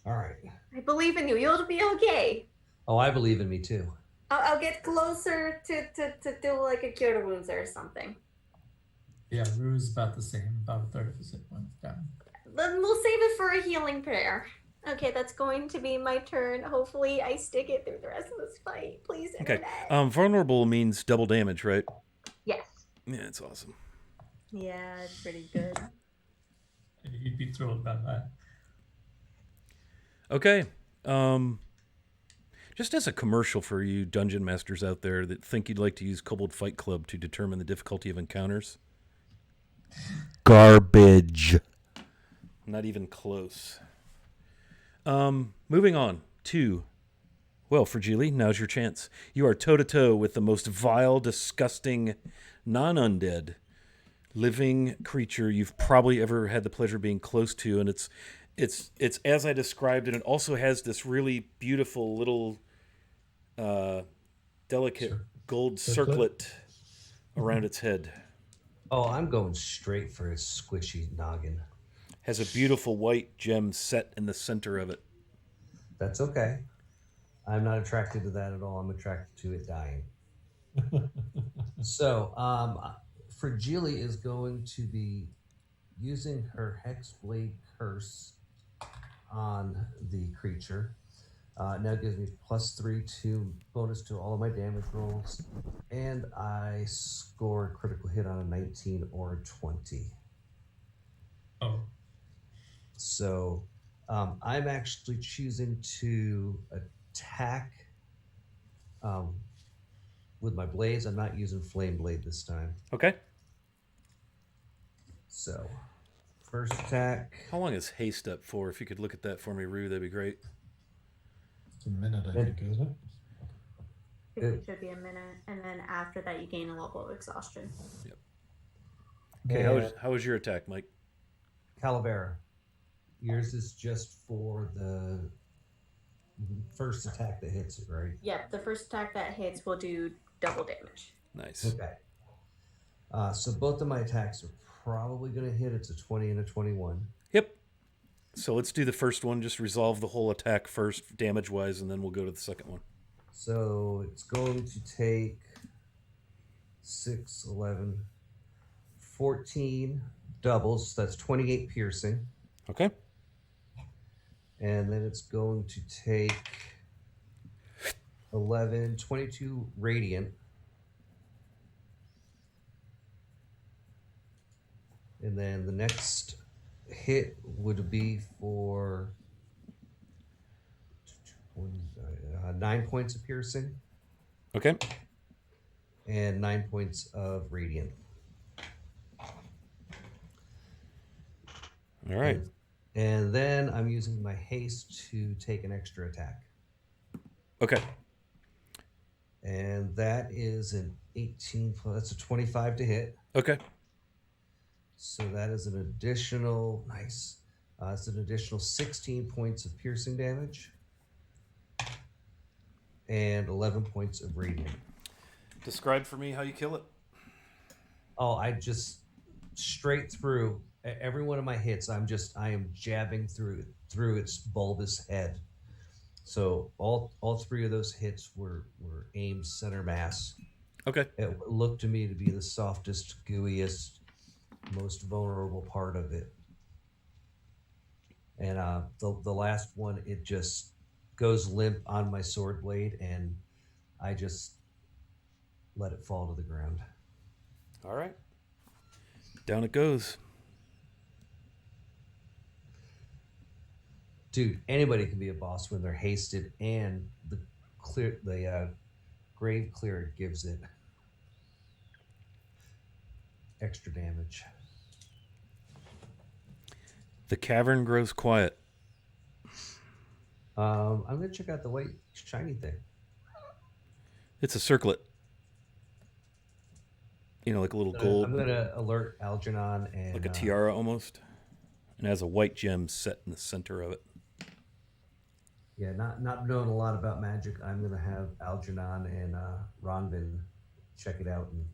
All right. I believe in you. You'll be okay. Oh, I believe in me too. I'll get closer to do like a cure to wounds or something. Yeah, Rue's about the same, about a third of his hit points down. Then we'll save it for a healing prayer. Okay, that's going to be my turn. Hopefully, I stick it through the rest of this fight. Please, Okay. internet. Vulnerable means double damage, right? Yes. Yeah, it's awesome. Yeah, it's pretty good. You'd be thrilled about that. Okay. Just as a commercial for you dungeon masters out there that think you'd like to use Kobold Fight Club to determine the difficulty of encounters. Garbage. Not even close. Moving on to, well, Fragile, now's your chance. You are toe-to-toe with the most vile, disgusting, non-undead living creature you've probably ever had the pleasure of being close to, and it's as I described, and it also has this really beautiful little delicate gold circlet around its head. Oh, I'm going straight for his squishy noggin. Has a beautiful white gem set in the center of it. That's okay. I'm not attracted to that at all. I'm attracted to it dying. So, Fragile is going to be using her Hexblade Curse on the creature. Now it gives me +3 to bonus to all of my damage rolls, and I score a critical hit on a 19 or a 20. Oh. So I'm actually choosing to attack with my blades. I'm not using Flame Blade this time. Okay. So, first attack. How long is haste up for? If you could look at that for me, Rue, that'd be great. It's a minute, I think, isn't it? I think it should be a minute, and then after that, you gain a level of exhaustion. Yep. Okay, how was your attack, Mike? Calavera. Yours is just for the first attack that hits it, right? Yep, the first attack that hits will do double damage. Nice. Okay. So both of my attacks are probably going to hit. It's a 20 and a 21. Yep. So let's do the first one. Just resolve the whole attack first, damage-wise, and then we'll go to the second one. So it's going to take 6, 11, 14 doubles. So that's 28 piercing. Okay. And then it's going to take 11, 22 radiant. And then the next hit would be for 9 points of piercing Okay. and 9 points of radiant. All right. And then I'm using my haste to take an extra attack. Okay. And that is an 18 plus, that's a 25 to hit. Okay. So that is an additional, nice. It's an additional 16 points of piercing damage and 11 points of radiant. Describe for me how you kill it. Oh, I just straight through every one of my hits. I am jabbing through its bulbous head. So all three of those hits were aimed center mass. Okay. It looked to me to be the softest, gooeyest, most vulnerable part of it. And the last one, it just goes limp on my sword blade, and I just let it fall to the ground. All right. Down it goes. Dude, anybody can be a boss when they're hasted, and the grave cleric gives it extra damage. The cavern grows quiet. I'm gonna check out the white shiny thing. It's a circlet. You know, like a little gold, I'm gonna alert Algernon and like a tiara almost, and has a white gem set in the center of it. Yeah, not knowing a lot about magic, I'm gonna have Algernon and Ronvin check it out, and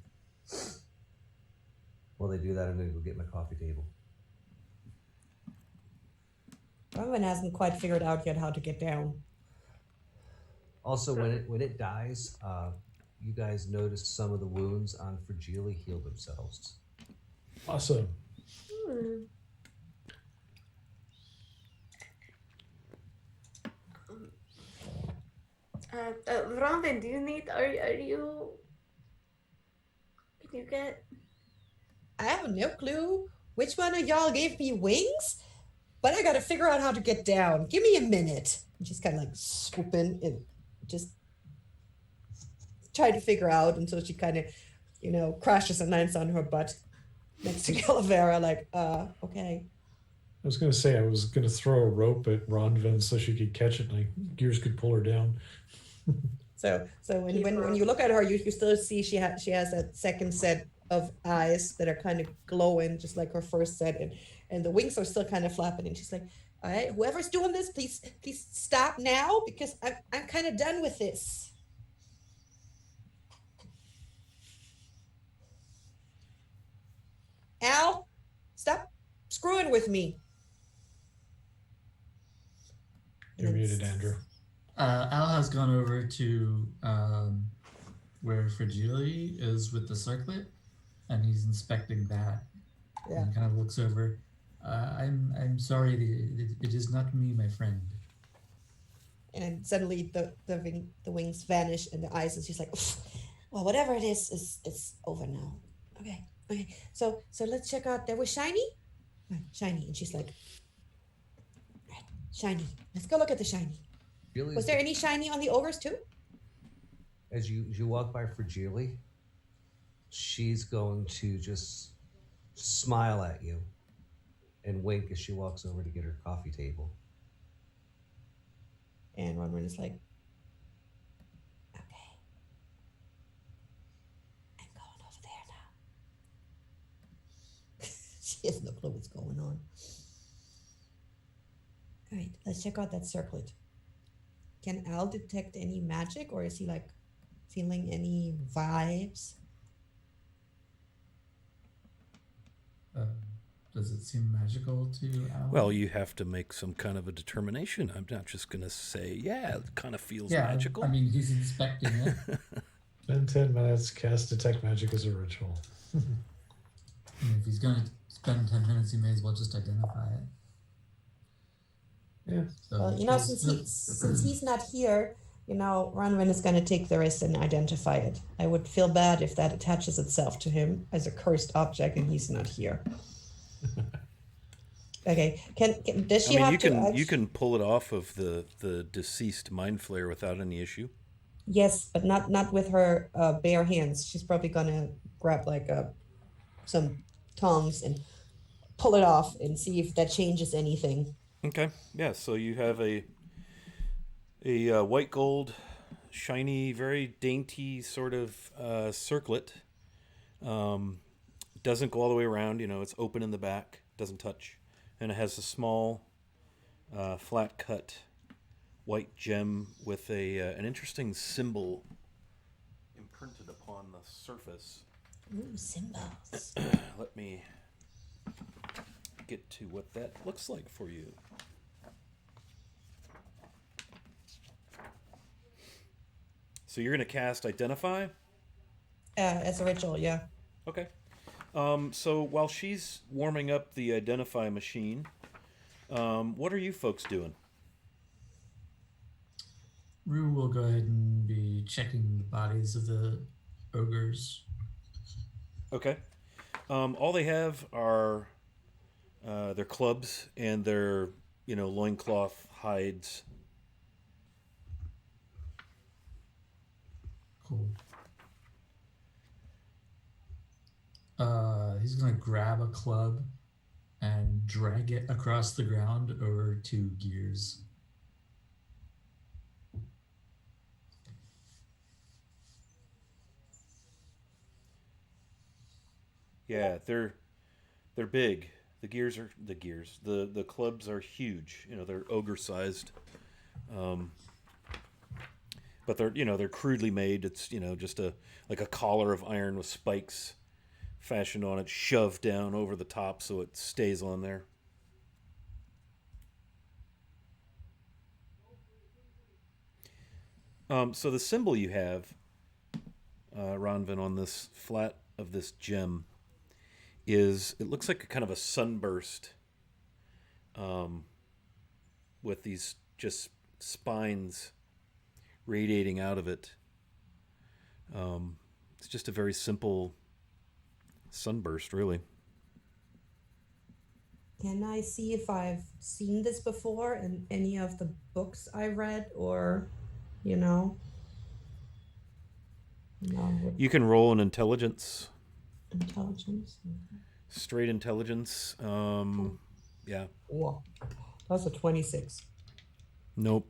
while they do that, I'm gonna go get my coffee table. Rowan hasn't quite figured out yet how to get down. Also, when it dies, you guys notice some of the wounds on Fragile heal themselves. Awesome. Ronvin, do you need? Are you? Can you get? I have no clue which one of y'all gave me wings, but I gotta figure out how to get down. Give me a minute. And she's kind of like swooping and just trying to figure out until she kind of, crashes and lands on her butt next to Calavera, like, okay. I was going to say I was going to throw a rope at Ronvin so she could catch it and Gears could pull her down. So when you look at her, you still see she has that second set of eyes that are kind of glowing, just like her first set, and the wings are still kind of flapping. And she's like, "All right, whoever's doing this, please stop now, because I'm kind of done with this." Al, stop screwing with me. You're muted, Andrew. Al has gone over to where Fragile is with the circlet, and he's inspecting that. Yeah. And kind of looks over. I'm sorry, it is not me, my friend. And then suddenly the wings vanish and the eyes, and she's like, well, whatever it is, it's over now. Okay. So let's check out. There was shiny. Right, shiny, and she's like, right, shiny. Let's go look at the shiny. Really, Was there any shiny on the ogres too? as you walk by Fragile, she's going to just smile at you and wink as she walks over to get her coffee table. And Ronwin is like, okay, I'm going over there now. She has no clue what's going on. All right, let's check out that circlet. Can Al detect any magic, or is he like feeling any vibes? Does it seem magical to Al? Well, you have to make some kind of a determination. I'm not just going to say, yeah, it kind of feels magical. I mean, he's inspecting it. Spend 10 minutes, cast Detect Magic as a ritual. I mean, if he's going to spend 10 minutes, he may as well just identify it. Yeah. So Well, since he's not here, Ronwin is going to take the risk and identify it. I would feel bad if that attaches itself to him as a cursed object and he's not here. Okay. Does she have you can pull it off of the deceased mind flayer without any issue. Yes, but not with her bare hands. She's probably gonna grab like some tongs and pull it off and see if that changes anything. Okay. Yeah. So you have a white gold, shiny, very dainty sort of circlet. Doesn't go all the way around. It's open in the back. Doesn't touch, and it has a small, flat cut, white gem with an interesting symbol imprinted upon the surface. Ooh, symbols. Let me get to what that looks like for you. So you're going to cast Identify? As a ritual, yeah. Okay. So while she's warming up the Identify machine, what are you folks doing? Rue will go ahead and be checking the bodies of the ogres. Okay. All they have are their clubs and their, loincloth hides. Cool. He's gonna grab a club and drag it across the ground over to Gears. Yeah, they're big. The clubs are huge. They're ogre sized. But they're crudely made. It's just like a collar of iron with spikes fashioned on it, shoved down over the top so it stays on there. So the symbol you have, Ronvin, on this flat of this gem it looks like a kind of a sunburst, with these just spines radiating out of it. It's just a very simple sunburst, really. Can I see if I've seen this before in any of the books I read, or, No. You can roll an intelligence. Intelligence. Straight intelligence. Yeah. Whoa. That's a 26. Nope.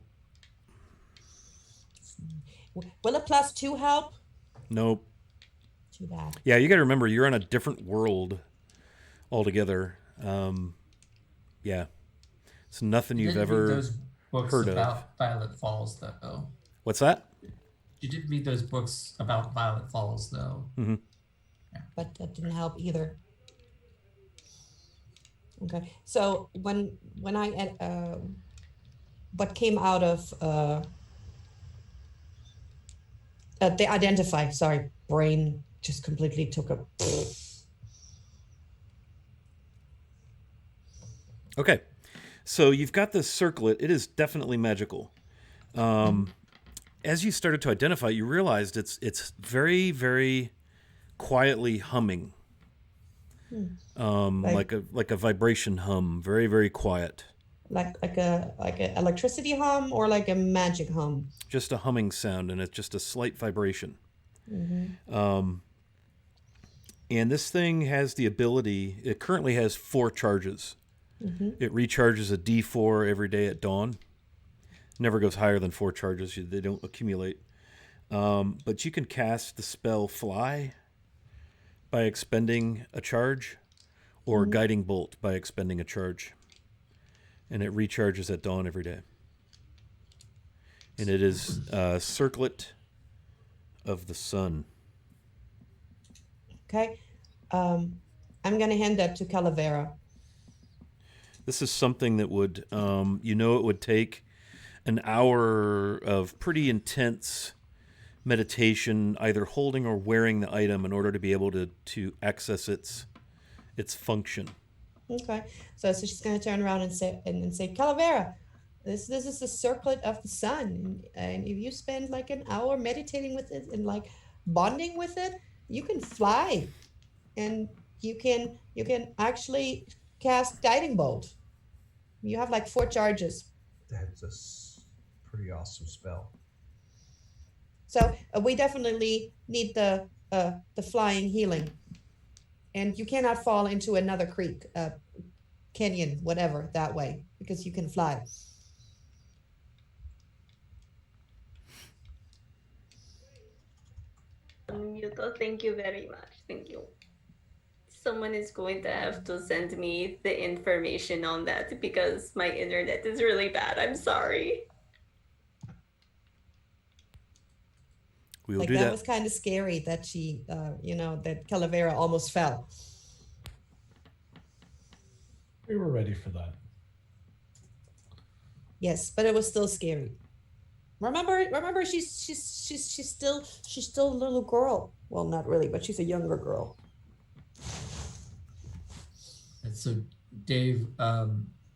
Will a +2 help? Nope. Too bad. Yeah, you got to remember you're on a different world altogether. Yeah, it's nothing you've ever those books heard about of. Violet Falls, though. What's that? You did read those books about Violet Falls, though. Mm-hmm. Yeah. But that didn't help either. Okay, so when I what came out of the Identify, sorry, brain just completely took a. Okay, so you've got this circlet. It is definitely magical. As you started to identify, you realized it's very, very quietly humming, like a vibration hum, very, very quiet. Like a electricity hum or like a magic hum. Just a humming sound, and it's just a slight vibration. Mm-hmm. And this thing has the ability. It currently has 4 charges. Mm-hmm. It recharges a D4 every day at dawn. Never goes higher than 4 charges. They don't accumulate. But you can cast the spell Fly by expending a charge, or Guiding Bolt by expending a charge. And it recharges at dawn every day. And it is Circlet of the Sun. Okay. I'm going to hand that to Calavera. This is something that would, it would take an hour of pretty intense meditation, either holding or wearing the item in order to be able to access its function. Okay. So she's going to turn around and say, Calavera, This is the circlet of the sun, and if you spend like an hour meditating with it and like bonding with it, you can fly, and you can actually cast guiding bolt. You have like 4 charges. That's a pretty awesome spell. So we definitely need the flying healing, and you cannot fall into another creek, canyon, whatever, that way because you can fly. Yuto, thank you very much. Thank you. Someone is going to have to send me the information on that because my internet is really bad. I'm sorry. We will Like do that that. was kind of scary that she, that Calavera almost fell. We were ready for that. Yes, but it was still scary. Remember, she's still a little girl. Well, not really, but she's a younger girl. And so Dave,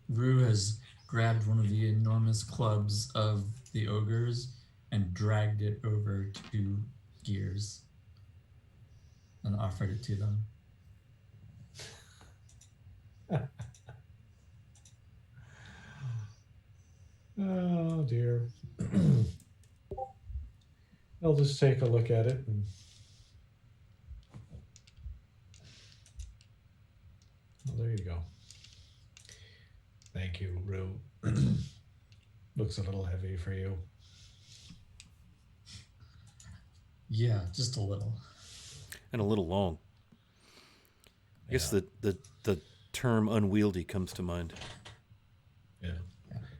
Rue has grabbed one of the enormous clubs of the ogres and dragged it over to Gears and offered it to them. Oh dear. I'll just take a look at it and there you go. Thank you, Rue. Looks a little heavy for you. Yeah, just a little. And a little long. I guess the term unwieldy comes to mind. Yeah.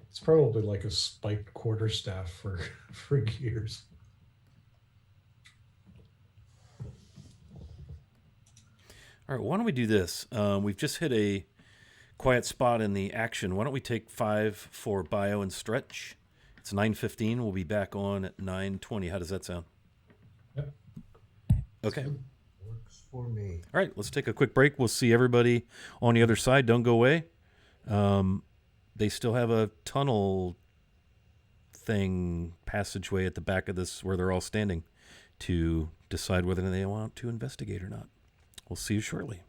It's probably like a spiked quarterstaff for for Gears. All right, why don't we do this? We've just hit a quiet spot in the action. Why don't we take 5 for bio and stretch? It's 9:15. We'll be back on at 9:20. How does that sound? Yep. Okay. Works for me. All right, let's take a quick break. We'll see everybody on the other side. Don't go away. They still have a tunnel passageway at the back of this where they're all standing to decide whether they want to investigate or not. We'll see you shortly.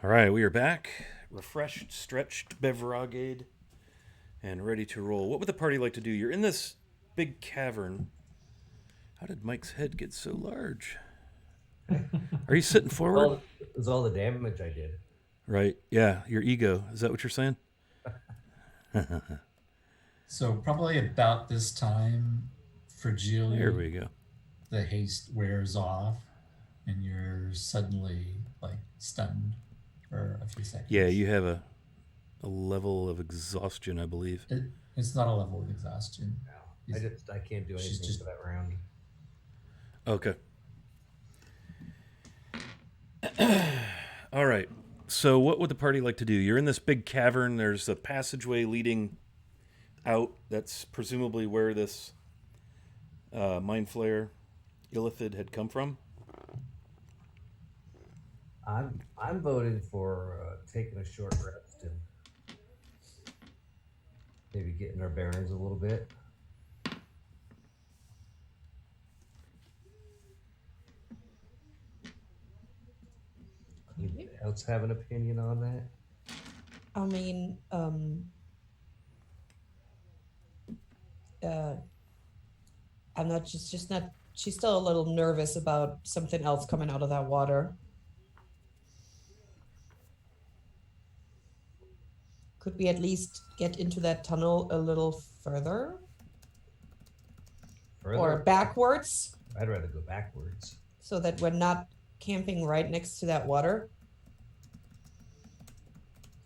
All right, we are back, refreshed, stretched, beveraged, and ready to roll. What would the party like to do? You're in this big cavern. How did Mike's head get so large? Are you sitting forward? It was all the damage I did. Right. Yeah, your ego. Is that what you're saying? So probably about this time, There fragility, we go. the haste wears off, and you're suddenly like stunned for a few seconds. Yeah, you have a level of exhaustion, I believe. It's not a level of exhaustion. No, I can't do She's anything just- for that round. Okay. All right. So, what would the party like to do? You're in this big cavern. There's a passageway leading out. That's presumably where this mind flayer illithid had come from. I'm voting for taking a short rest and maybe getting our bearings a little bit. Anybody else have an opinion on that? I mean, I'm not just not. She's still a little nervous about something else coming out of that water. Could we at least get into that tunnel a little further Further or backwards I'd rather go backwards. so that we're not camping right next to that water?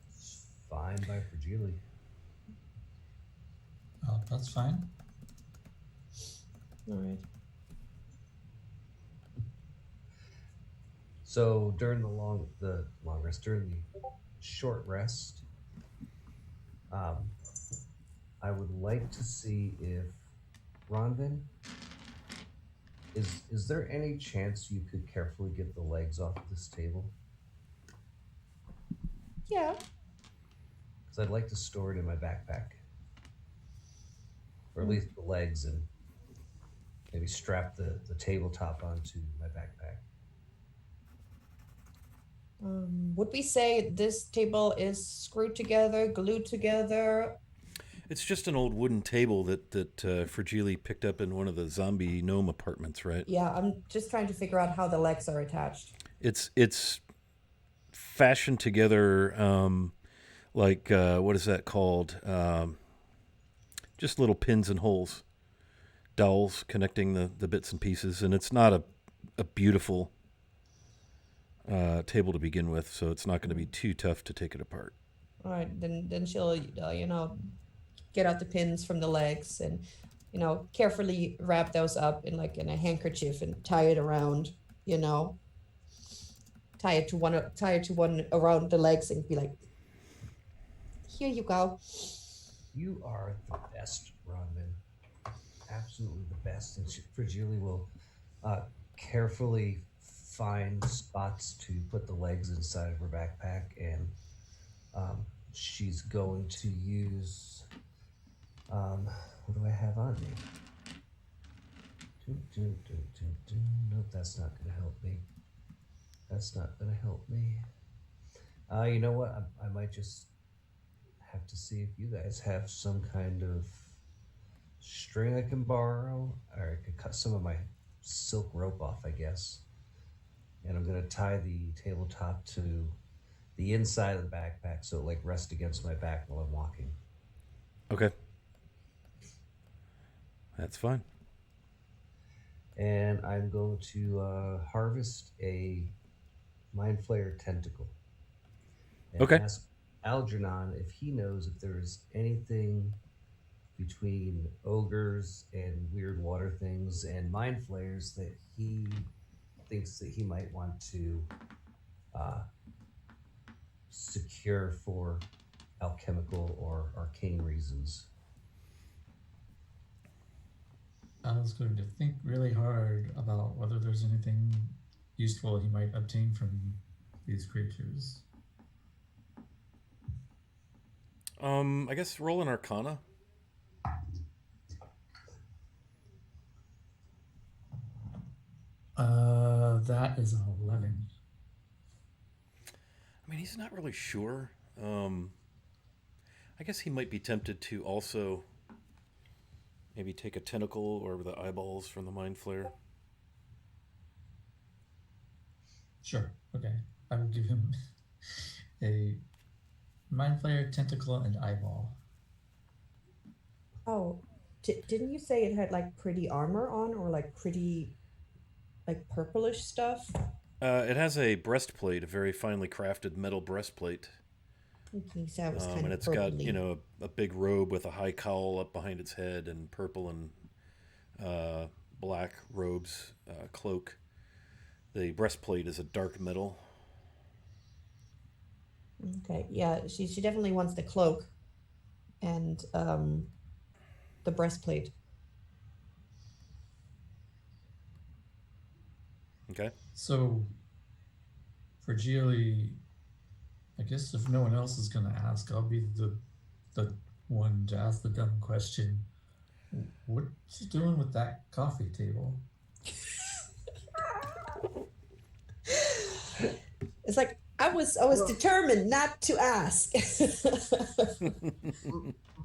It's fine by Fragile. Oh, that's fine. All right. So during the long rest, during the short rest, I would like to see if Ronvin, is there any chance you could carefully get the legs off this table? Yeah. Because I'd like to store it in my backpack, or at least the legs, and maybe strap the tabletop onto my backpack. Would we say this table is screwed together, glued together? It's just an old wooden table that Fragile picked up in one of the zombie gnome apartments, right? Yeah, I'm just trying to figure out how the legs are attached. It's fashioned together like what is that called? Just little pins and holes, dowels connecting the bits and pieces, and it's not a beautiful table to begin with, so it's not going to be too tough to take it apart. All right, then she'll get out the pins from the legs and carefully wrap those up in a handkerchief and tie it around, tie it to one around the legs and be like, here you go. You are the best, Ronvin. Absolutely the best. And Fragile will carefully find spots to put the legs inside of her backpack, and she's going to use what do I have on me? Nope, that's not going to help me. That's not going to help me. You know what? I might just have to see if you guys have some kind of string I can borrow, or I could cut some of my silk rope off, I guess. And I'm going to tie the tabletop to the inside of the backpack so it rests against my back while I'm walking. Okay. That's fine. And I'm going to harvest a Mind Flayer tentacle. And Okay. ask Algernon if he knows if there's anything between ogres and weird water things and Mind Flayers that he thinks that he might want to secure for alchemical or arcane reasons. I was going to think really hard about whether there's anything useful he might obtain from these creatures. I guess roll an Arcana. That is an 11. I mean, he's not really sure. Um, I guess he might be tempted to also maybe take a tentacle or the eyeballs from the mind flare. Sure. Okay. I will give him a mind flayer, tentacle, and eyeball. Oh, didn't you say it had like pretty armor on or like pretty like purplish stuff? It has a breastplate, a very finely crafted metal breastplate. Okay, so it was kind And of it's got, purpley. a big robe with a high cowl up behind its head and purple and uh, black robes, cloak. The breastplate is a dark metal. Okay, yeah, she definitely wants the cloak and the breastplate. Okay. So, for Geely, I guess if no one else is going to ask, I'll be the one to ask the dumb question. What's he doing with that coffee table? It's like I was Well, determined not to ask.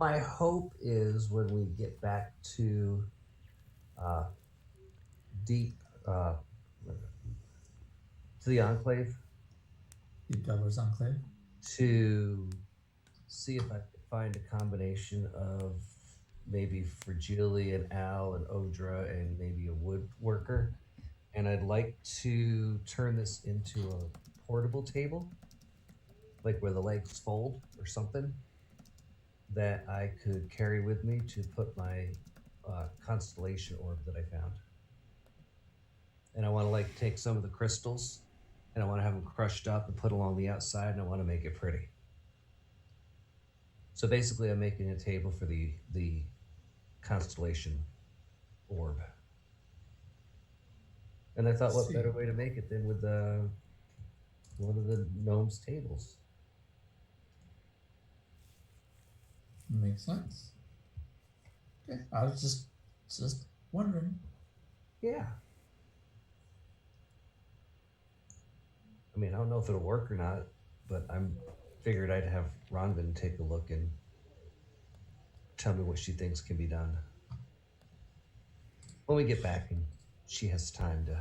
my hope is when we get back to uh, deep to the enclave The Devil's Enclave? to see if I can find a combination of maybe Fragile and Al and Odra and maybe a woodworker. And I'd like to turn this into a portable table, like where the legs fold or something, that I could carry with me to put my constellation orb that I found. And I want to like take some of the crystals and I want to have them crushed up and put along the outside and I want to make it pretty. So basically I'm making a table for the constellation orb. And I thought what See. better way to make it than with one of the gnome's tables. Makes sense. Okay, I was just wondering. Yeah. I mean, I don't know if it'll work or not, but I'm figured I'd have Ronvin take a look and tell me what she thinks can be done. When we get back and she has time to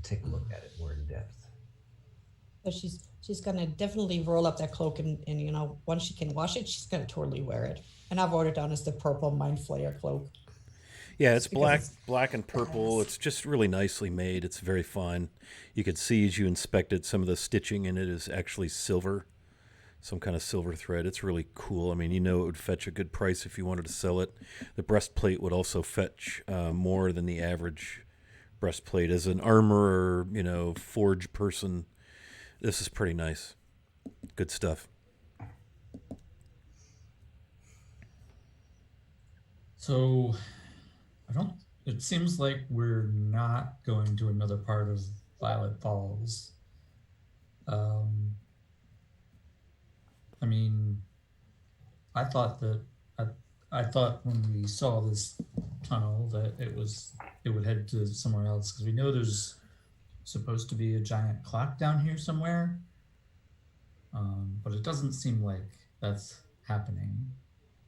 take a look at it more in depth. So she's gonna definitely roll up that cloak and once she can wash it, she's gonna totally wear it. And I've ordered down as the purple mind flayer cloak. Yeah, it's Because black, it's black and purple. badass. It's just really nicely made. It's very fine. You could see as you inspect it, some of the stitching in it is actually silver, some kind of silver thread. It's really cool. I mean, it would fetch a good price if you wanted to sell it. The breastplate would also fetch more than the average breastplate. As an armorer, forge person, this is pretty nice. Good stuff. So, I don't. It seems like we're not going to another part of Violet Falls. I mean, I thought that I, I thought when we saw this tunnel that it would head to somewhere else because we know there's supposed to be a giant clock down here somewhere, but it doesn't seem like that's happening.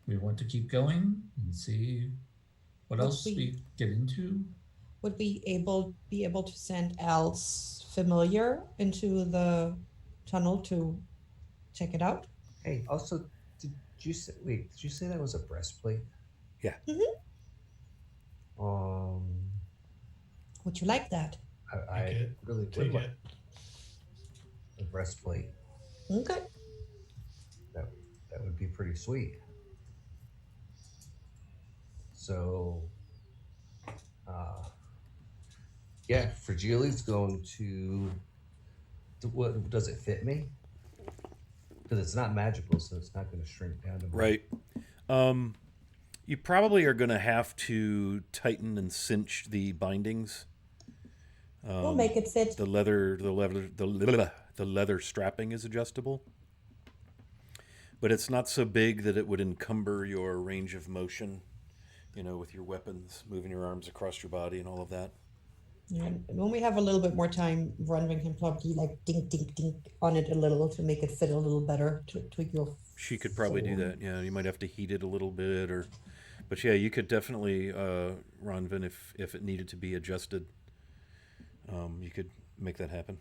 We want to keep going and see what Would else we- we get into. Would we be able to send Al's familiar into the tunnel to check it out? Hey, also, did you say that was a breastplate? Yeah. Um, Would you like that? I Take it. really would Take like it. a breastplate. Okay. That would be pretty sweet. So, yeah, Fragili's going to. What does it fit me? Because it's not magical, so it's not going to shrink down to my- Right. You probably are going to have to tighten and cinch the bindings. We'll make it fit. The leather strapping is adjustable, but it's not so big that it would encumber your range of motion. With your weapons, moving your arms across your body, and all of that. Yeah, and when we have a little bit more time, Ronvin can probably like dink, dink, dink on it a little to make it fit a little better to your She could probably do form. that. Yeah, you might have to heat it a little bit, or, but yeah, you could definitely, Ronvin, if it needed to be adjusted, you could make that happen.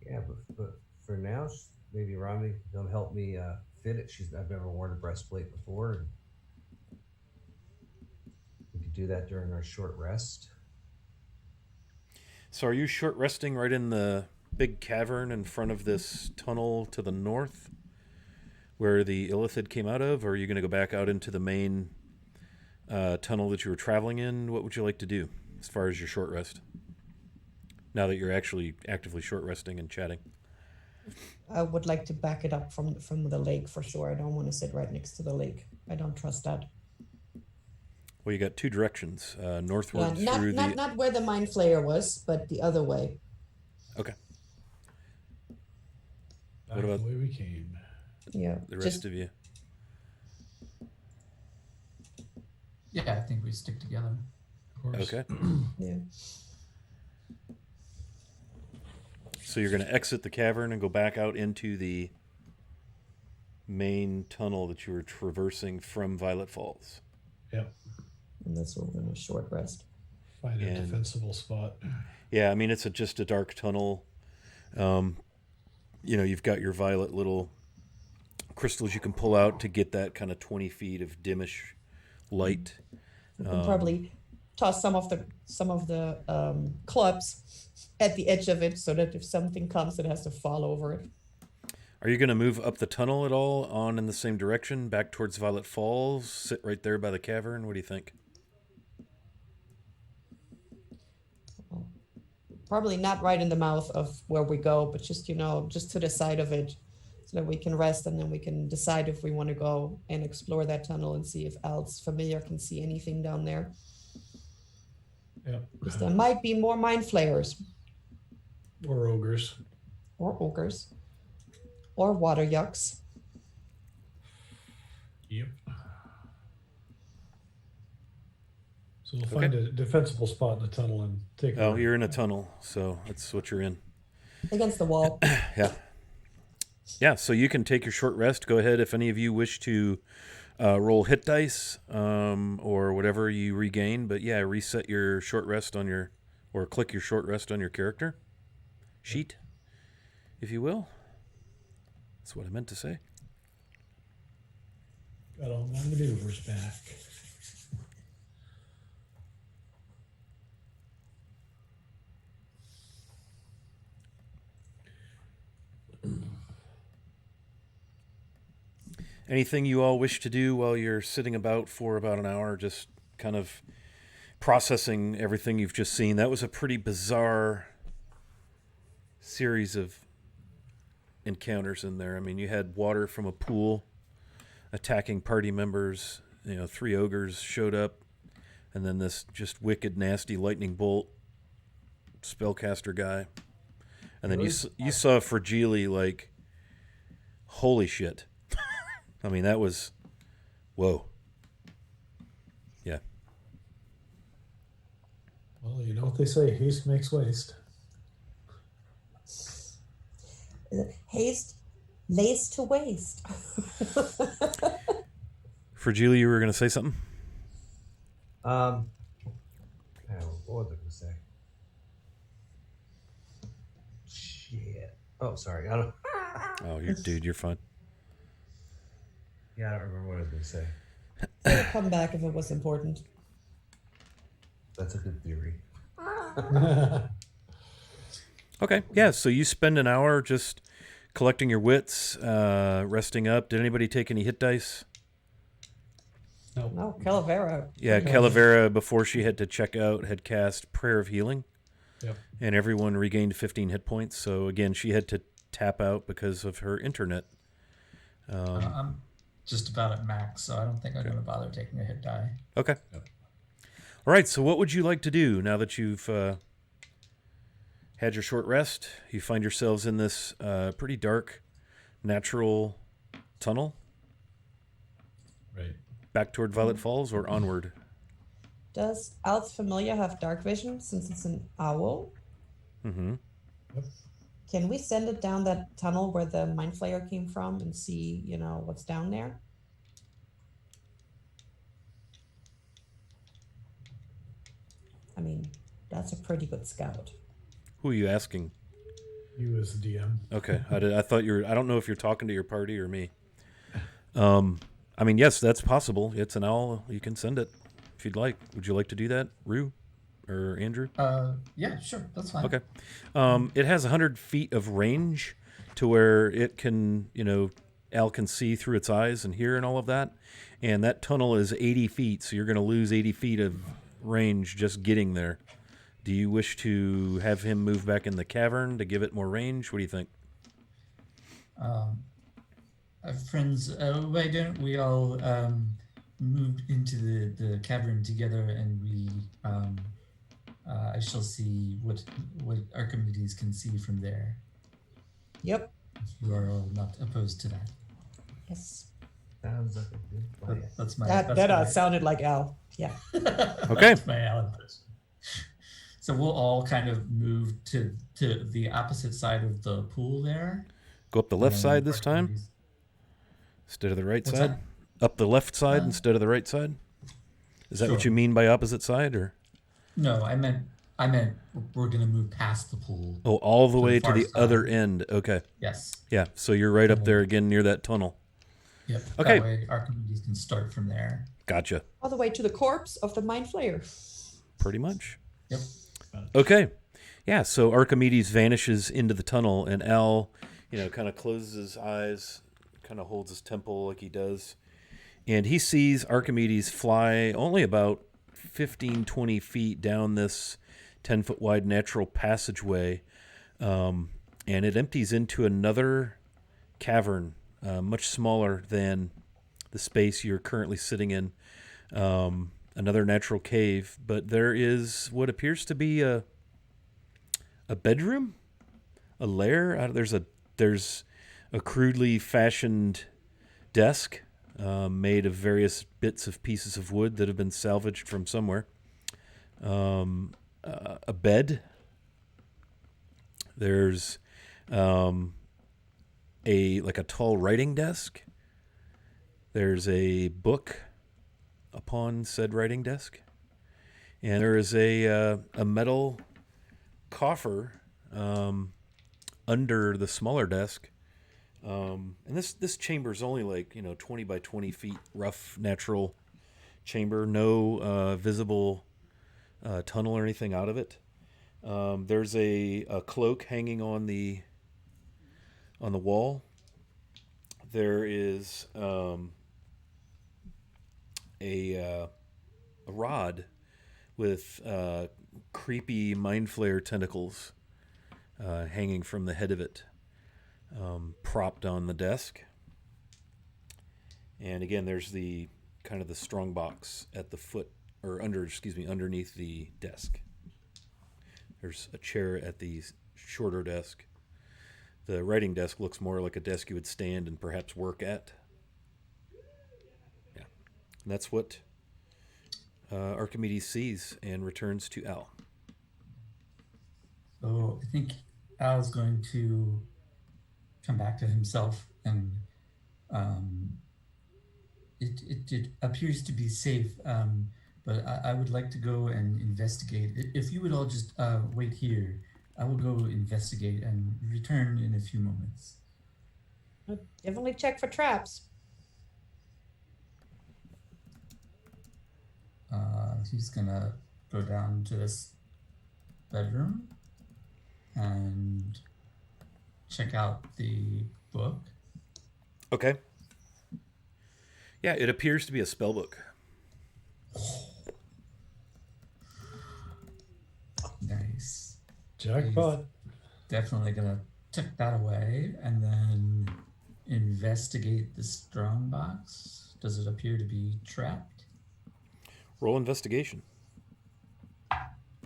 Yeah, but for now, maybe Romney can come help me fit it. I've never worn a breastplate before, and we could do that during our short rest. So, are you short resting right in the big cavern in front of this tunnel to the north, where the Illithid came out of, or are you going to go back out into the main tunnel that you were traveling in? What would you like to do as far as your short rest? Now that you're actually actively short resting and chatting. I would like to back it up from the lake for sure. I don't want to sit right next to the lake. I don't trust that. Well, you got two directions: Yeah, northward not through not the. not where the mind flayer was, but the other way. Okay. Back What about the way we came? Yeah, the rest of you? Yeah, I think we stick together. Of course. Okay. yeah. So you're going to exit the cavern and go back out into the main tunnel that you were traversing from Violet Falls. Yep. And that's where we're gonna short rest. Find a And- defensible spot. Yeah, I mean it's just a dark tunnel. You've got your violet little crystals you can pull out to get that kind of 20 feet of dimmish light. We can probably toss some of the clubs at the edge of it so that if something comes, it has to fall over it. Are you going to move up the tunnel at all on in the same direction, back towards Violet Falls? Sit right there by the cavern? What do you think? Probably not right in the mouth of where we go, but just just to the side of it, so that we can rest and then we can decide if we want to go and explore that tunnel and see if Al's familiar can see anything down there. Yep. Because there might be more mind flayers Or ogres. or ogres or water yucks. Yep. So we'll find a defensible spot in the tunnel and take. Oh, you're in a tunnel, so that's what you're in. Against the wall. Yeah. Yeah, so you can take your short rest. Go ahead if any of you wish to roll hit dice or whatever you regain. But yeah, reset your short rest or click your short rest on your character sheet, if you will. That's what I meant to say. Got all my maneuvers back. Anything you all wish to do while you're sitting about for about an hour, just kind of processing everything you've just seen? That was a pretty bizarre series of encounters in there. I mean, you had water from a pool attacking party members. 3 ogres showed up, and then this just wicked, nasty lightning bolt spellcaster guy. And then you saw Fragile, like, holy shit. I mean, that was, whoa. Yeah. Well, you know what they say, haste makes waste. Haste lays to waste. Fragile, you were going to say something? What was I going to say? Shit. Oh, sorry. I don't. Oh, you're fine. Yeah, I don't remember what I was going to say. It'll come back if it was important. That's a good theory. Okay, yeah, so you spend an hour just collecting your wits, resting up. Did anybody take any hit dice? No, Calavera. Yeah, Calavera, before she had to check out, had cast Prayer of Healing. Yep. And everyone regained 15 hit points. So, again, she had to tap out because of her internet. I'm just about at max, so I don't think I'm going to bother taking a hit die. Okay. Yep. All right, so what would you like to do now that you've had your short rest? You find yourselves in this pretty dark, natural tunnel. Right. Back toward Violet Falls or onward? Does Al's familiar have dark vision since it's an owl? Mm-hmm. Yep. Can we send it down that tunnel where the mind flayer came from and see, what's down there? I mean, that's a pretty good scout. Who are you asking? You as the DM. Okay, I thought you were. I don't know if you're talking to your party or me. I mean, yes, that's possible. It's an owl. You can send it if you'd like. Would you like to do that, Rue or Andrew? Yeah, sure, that's fine. Okay. It has 100 feet of range to where it can, Al can see through its eyes and hear and all of that. And that tunnel is 80 feet, so you're going to lose 80 feet of range just getting there. Do you wish to have him move back in the cavern to give it more range? What do you think? Friends, why don't we all move into the cavern together, and we I shall see what Archimedes can see from there. Yep. If you are all not opposed to that. Yes. Sounds like a good plan. That's my That sounded like Al. Yeah. Okay. That's my Alan. So we'll all kind of move to the opposite side of the pool there. Go up the left and side this time Archimedes- instead of the right What's side? that? Up the left side Uh, instead of the right side? Is that what sure. you mean by opposite side, or? No, I meant we're gonna move past the pool. Oh, all the To the way to far the side. other end. Okay. Yes. Yeah, so you're right up there again near that tunnel. Yep. Okay. That way Archimedes can start from there. Gotcha. All the way to the corpse of the mind flayer. Pretty much. Yep. Okay. Yeah, so Archimedes vanishes into the tunnel, and Al, kind of closes his eyes, kind of holds his temple like he does. And he sees Archimedes fly only about 15, 20 feet down this 10-foot wide natural passageway. And it empties into another cavern, much smaller than the space you're currently sitting in. Another natural cave, but there is what appears to be a bedroom, a lair. There's a crudely fashioned desk made of various bits of pieces of wood that have been salvaged from somewhere. A bed. There's a tall writing desk. There's a book upon said writing desk, and there is a metal coffer under the smaller desk. And this chamber is only 20 by 20 feet, rough natural chamber, no visible tunnel or anything out of it. There's a cloak hanging on the wall. There is a rod with creepy mind flayer tentacles hanging from the head of it, propped on the desk. And again, there's the kind of the strong box at the foot, or underneath the desk. There's a chair at the shorter desk. The writing desk looks more like a desk you would stand and perhaps work at. Yeah. And that's what Archimedes sees and returns to Al. So I think Al's going to come back to himself, and it appears to be safe, but I would like to go and investigate. If you would all just wait here, I will go investigate and return in a few moments. Definitely check for traps. He's gonna go down to this bedroom and check out the book. Okay. Yeah, it appears to be a spell book. Nice. Jackpot. Definitely gonna tuck that away and then investigate the strong box. Does it appear to be trapped? Roll investigation.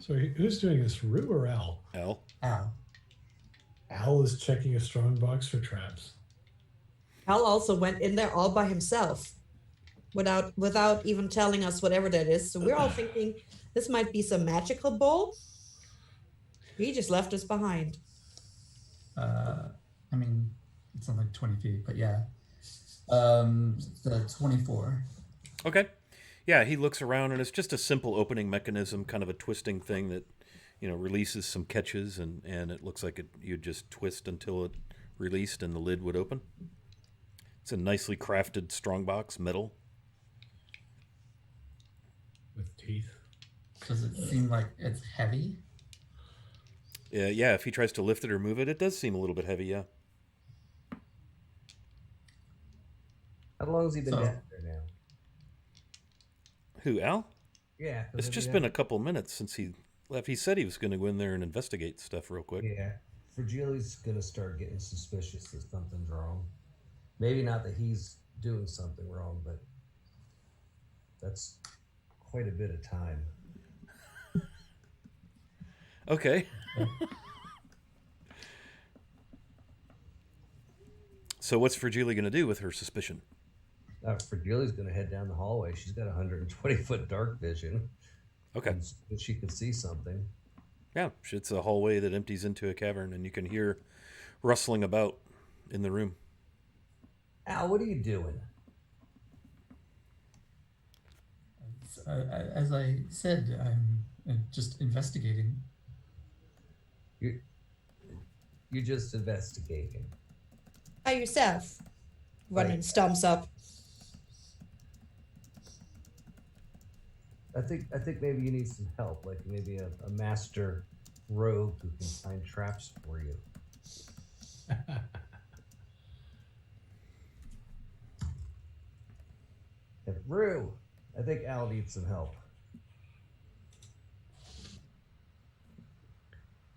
So who's doing this, Rue or Al? Al. Al. Al is checking a strong box for traps. Al also went in there all by himself. without even telling us whatever that is. So we're all thinking this might be some magical bowl. He just left us behind. I mean, it's only 20 feet, but yeah. The 24. Okay. Yeah, he looks around and it's just a simple opening mechanism, kind of a twisting thing that, releases some catches and it looks like you'd just twist until it released and the lid would open. It's a nicely crafted strongbox, metal. With teeth. Does it seem like it's heavy? Yeah, if he tries to lift it or move it, it does seem a little bit heavy, yeah. How long has he been So- down there now? Who, Al? Yeah. It's just been a couple minutes since he left. He said he was going to go in there and investigate stuff real quick. Yeah. Fragili's going to start getting suspicious that something's wrong. Maybe not that he's doing something wrong, but that's quite a bit of time. Okay. So what's Fragile going to do with her suspicion? Fragili's going to head down the hallway. She's got 120-foot dark vision. Okay. And she can see something. Yeah, it's a hallway that empties into a cavern, and you can hear rustling about in the room. Al, what are you doing? As I said, I'm just investigating. You're just investigating. By yourself. Running stumps up. I think maybe you need some help, like maybe a master rogue who can find traps for you. And Rue, I think Al needs some help.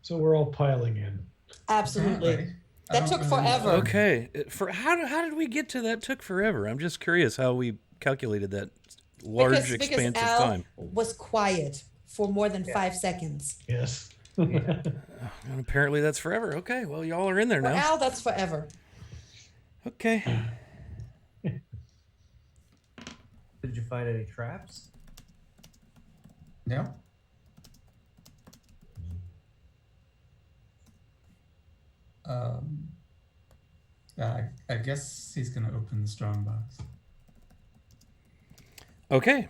So we're all piling in. Absolutely. Apparently. I That don't took really- forever. Okay, how did we get to that? Took forever. I'm just curious how we calculated that large expanse of Al time. was quiet for more than 5 seconds. Yes. Yeah. And apparently that's forever. Okay, well y'all are in there For now. Al, that's forever. Okay. Did you find any traps? No? I guess he's gonna open the strong box. Okay.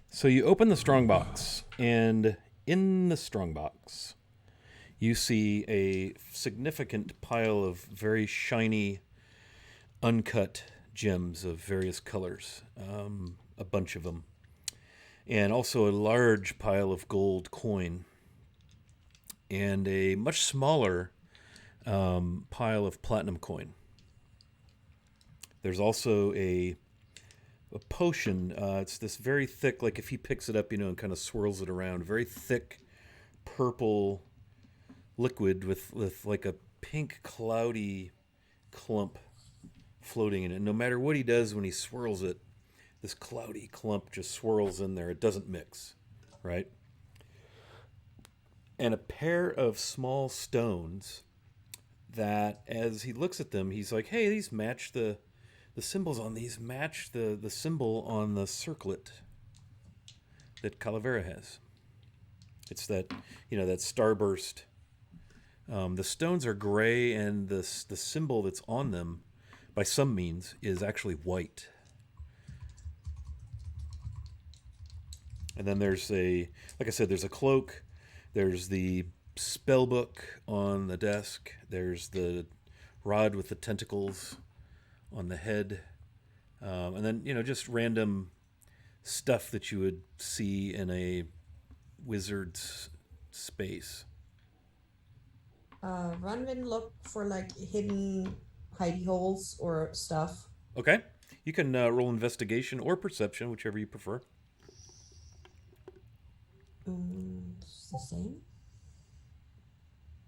So you open the strongbox, and in the strongbox, you see a significant pile of very shiny, uncut gems of various colors, a bunch of them, and also a large pile of gold coin, and a much smaller pile of platinum coin. There's also a potion. It's this very thick, like if he picks it up, and kind of swirls it around, very thick purple liquid with like a pink cloudy clump floating in it. No matter what he does when he swirls it, this cloudy clump just swirls in there. It doesn't mix, right? And a pair of small stones that, as he looks at them, he's like, hey, these match the symbols on these match the symbol on the circlet that Calavera has. It's that, that starburst. The stones are gray, and the symbol that's on them, by some means, is actually white. And then there's like I said, there's a cloak. There's the spell book on the desk. There's the rod with the tentacles on the head. And then, just random stuff that you would see in a wizard's space. Runvin look for like hidden hidey holes or stuff. Okay. You can roll investigation or perception, whichever you prefer. It's the same.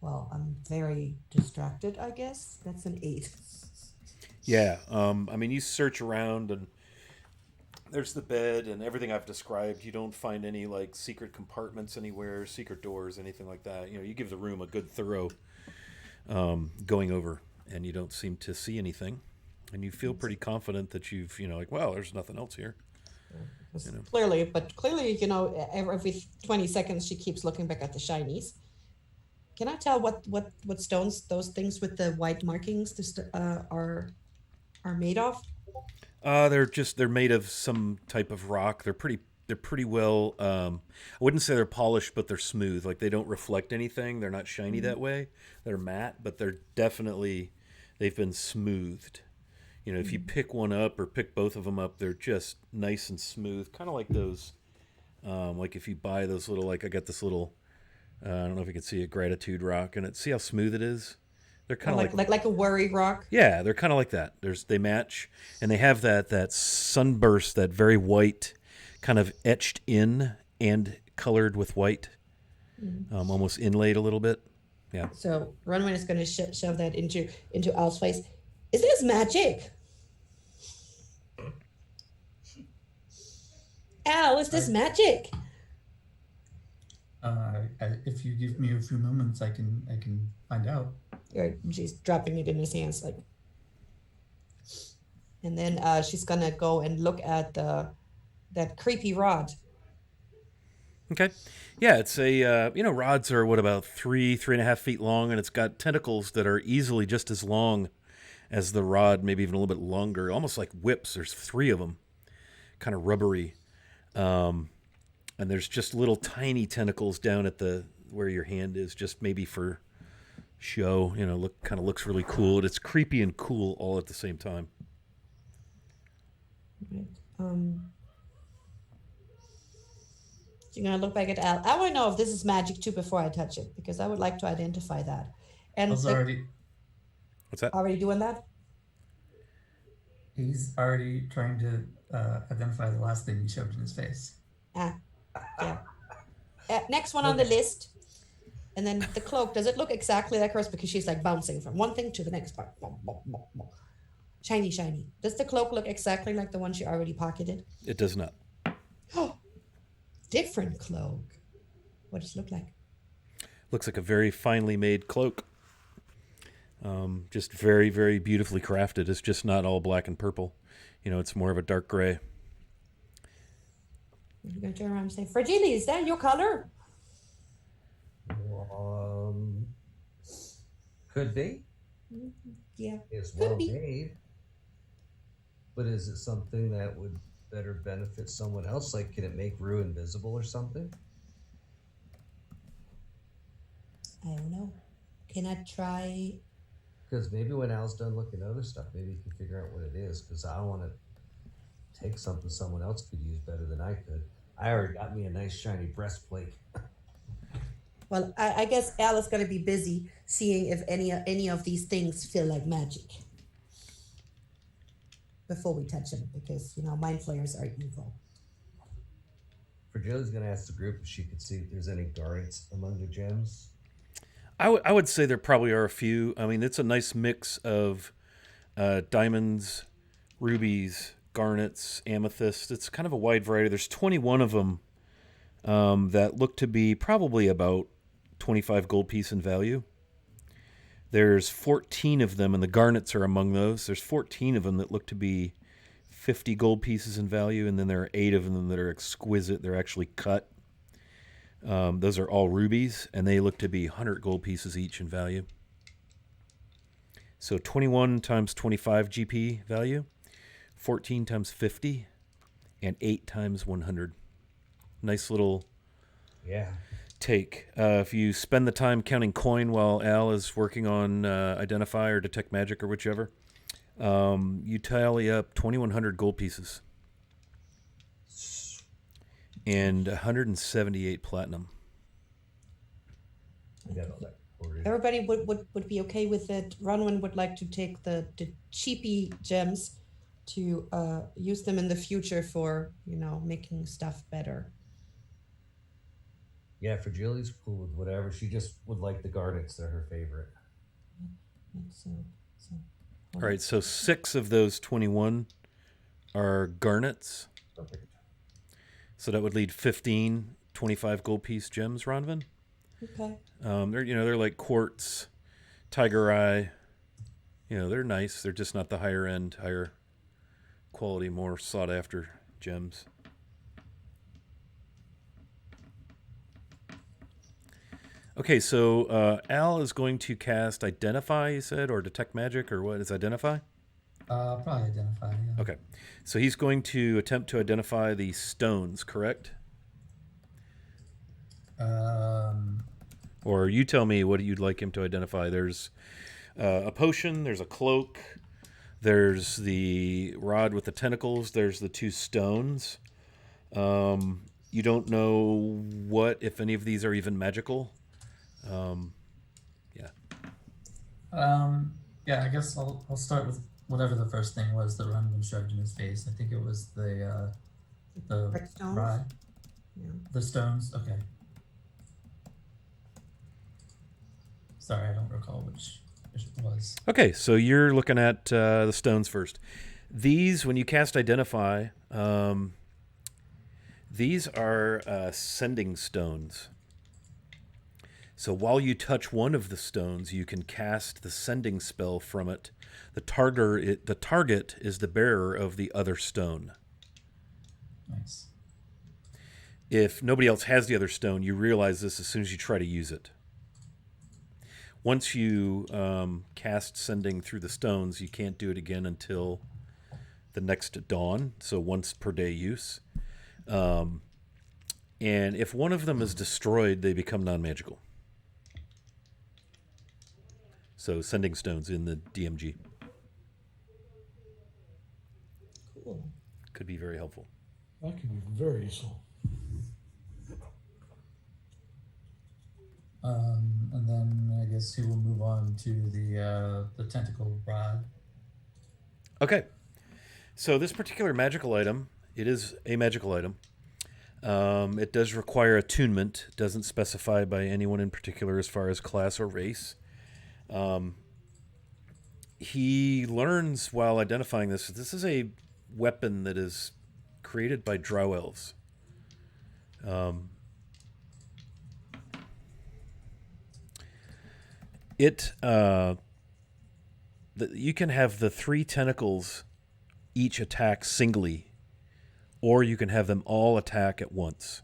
Well, I'm very distracted, I guess. That's an 8. Yeah. You search around, and there's the bed and everything I've described. You don't find any like secret compartments anywhere, secret doors, anything like that. You give the room a good thorough going over, and you don't seem to see anything. And you feel pretty confident that you've, like, well, there's nothing else here. Clearly, every 20 seconds she keeps looking back at the shinies. Can I tell what stones those things with the white markings are made of? They're made of some type of rock. They're pretty well. I wouldn't say they're polished, but they're smooth. Like they don't reflect anything. They're not shiny that way. They're matte, but they've been smoothed. If you pick one up or pick both of them up, they're just nice and smooth, kind of like those. Like if you buy those little, like I got this little. I don't know if you can see a gratitude rock, and see how smooth it is. They're kind of like a worry rock. Yeah, they're kind of like that. They match, and they have that sunburst, that very white, kind of etched in and colored with white, almost inlaid a little bit. Yeah. So Runway is going to shove that into Al's face. Is this magic? Al, is this magic? If you give me a few moments, I can find out. She's dropping it in his hands, like, and then she's gonna go and look at that creepy rod. Okay. Yeah, it's a rods are about 3.5 feet long, and it's got tentacles that are easily just as long as the rod, maybe even a little bit longer, almost like whips. There's 3 of them, kind of rubbery. And there's just little tiny tentacles down at where your hand is, just maybe for show. Looks really cool. It's creepy and cool all at the same time. Right. You're gonna look back at Al. I want to know if this is magic too before I touch it, because I would like to identify that. And Al's already. What's that? Already doing that? He's already trying to identify the last thing you shoved in his face. Yeah. Next one on the list. And then the cloak, does it look exactly like hers? Because she's like bouncing from one thing to the next part. Shiny, shiny. Does the cloak look exactly like the one she already pocketed? It does not. Oh, different cloak. What does it look like? Looks like a very finely made cloak. Just very, very beautifully crafted. It's just not all black and purple. It's more of a dark gray. You're going to turn around and say, Fragile, is that your color? Could be. Yeah. It's well made. But is it something that would better benefit someone else? Like, can it make Rue invisible or something? I don't know. Can I try? Because maybe when Al's done looking at other stuff, maybe he can figure out what it is. Because I don't want to take something someone else could use better than I could. I already got me a nice shiny breastplate. Well, I guess Al is going to be busy seeing if any of these things feel like magic before we touch them, because mind flayers are evil. Fragilia's going to ask the group if she could see if there's any garnets among the gems. I would say there probably are a few. I mean, it's a nice mix of diamonds, rubies, garnets, amethyst. It's kind of a wide variety. There's 21 of them that look to be probably about 25 gold piece in value. There's 14 of them, and the garnets are among those. There's 14 of them that look to be 50 gold pieces in value, and then there are 8 of them that are exquisite. They're actually cut. Those are all rubies, and they look to be 100 gold pieces each in value. So 21 times 25 GP value, 14 times 50, and 8 times 100. Nice little take. If you spend the time counting coin while Al is working on Identify or Detect Magic or whichever, you tally up 2,100 gold pieces. And 178 platinum. Everybody would be okay with it. Ronwin would like to take the cheapy gems to use them in the future for, making stuff better. Yeah, Fragilia's cool with whatever. She just would like the garnets. They're her favorite. All right, so 6 of those 21 are garnets. Perfect. So that would lead 15 25 gold piece gems, Ronvin. Okay. They're like quartz, tiger eye, they're nice. They're just not the higher end, higher quality, more sought after gems. Okay, so Al is going to cast Identify, you said, or Detect Magic, or what is Identify? Probably identify. Yeah. Okay, so he's going to attempt to identify the stones, correct? Um, Or you tell me what you'd like him to identify. There's a potion, there's a cloak, there's the rod with the tentacles, there's the two stones. You don't know what, if any of these are even magical. Yeah. yeah, I guess I'll start with whatever the first thing was that Runman shoved in his face. I think it was the Brick stones? rod, Yeah. the stones. Okay. Sorry, I don't recall which it was. Okay, so you're looking at the stones first. These, when you cast Identify, these are sending stones. So while you touch one of the stones, you can cast the sending spell from it. The target is the bearer of the other stone. Nice. If nobody else has the other stone, you realize this as soon as you try to use it. Once you cast sending through the stones, you can't do it again until the next dawn, so once per day use. And if one of them is destroyed, they become non-magical. So sending stones in the DMG Cool. could be very helpful. That can be very useful. And then I guess he will move on to the tentacle rod. Okay. So this particular magical item, it is a magical item. It does require attunement. It doesn't specify by anyone in particular as far as class or race. He learns while identifying this. This is a weapon that is created by drow elves. You can have the 3 tentacles each attack singly, or you can have them all attack at once.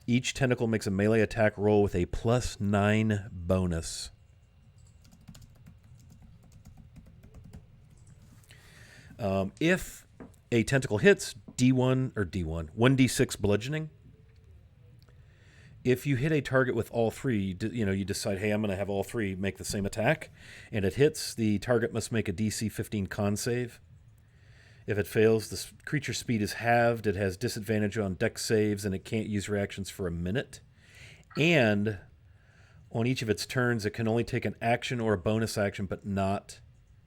Each tentacle makes a melee attack roll with a +9 bonus. If a tentacle hits, 1d6 bludgeoning. If you hit a target with all 3, you decide, hey, I'm going to have all 3 make the same attack, and it hits, the target must make a DC 15 con save. If it fails, the creature's speed is halved, it has disadvantage on dex saves, and it can't use reactions for a minute. And on each of its turns, it can only take an action or a bonus action, but not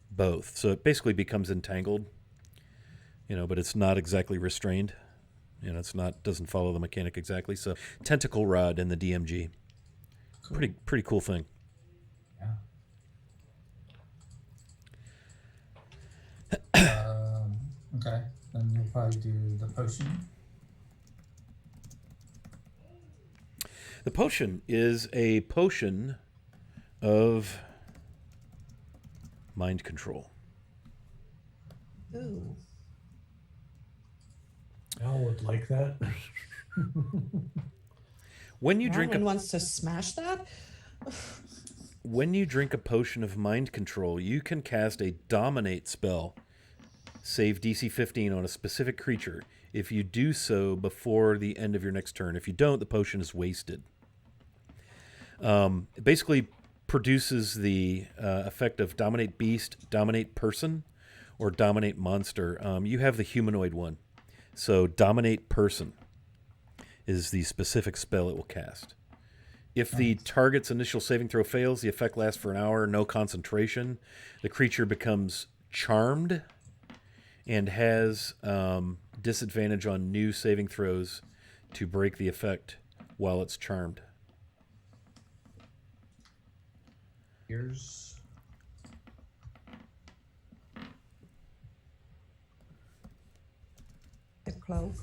both. So it basically becomes entangled, but it's not exactly restrained. Doesn't follow the mechanic exactly. So tentacle rod in the DMG, cool. Pretty cool thing. Yeah. Okay, then you'll probably do the potion. The potion is a potion of mind control. Ooh. Al would like that. When you drink wants to smash that? When you drink a potion of mind control, you can cast a dominate spell, save DC 15 on a specific creature. If you do so before the end of your next turn. If you don't, the potion is wasted. It basically produces the effect of dominate beast, dominate person, or dominate monster. You have the humanoid one. So dominate person is the specific spell it will cast. If the target's initial saving throw fails, the effect lasts for an hour, no concentration. The creature becomes charmed and has disadvantage on new saving throws to break the effect while it's charmed. Here's The cloak.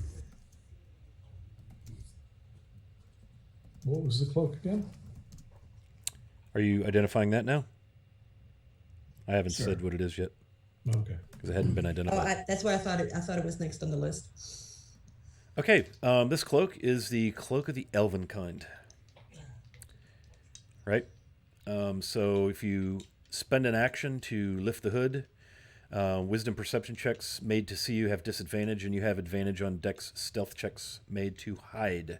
What was the cloak again? Are you identifying that now? I haven't Sure. said what it is yet Okay. because it hadn't been Oh, identified. that's what I thought. I thought it was next on the list. Okay, this cloak is the cloak of the elven kind. Right? So if you spend an action to lift the hood, wisdom perception checks made to see you have disadvantage, and you have advantage on dex stealth checks made to hide.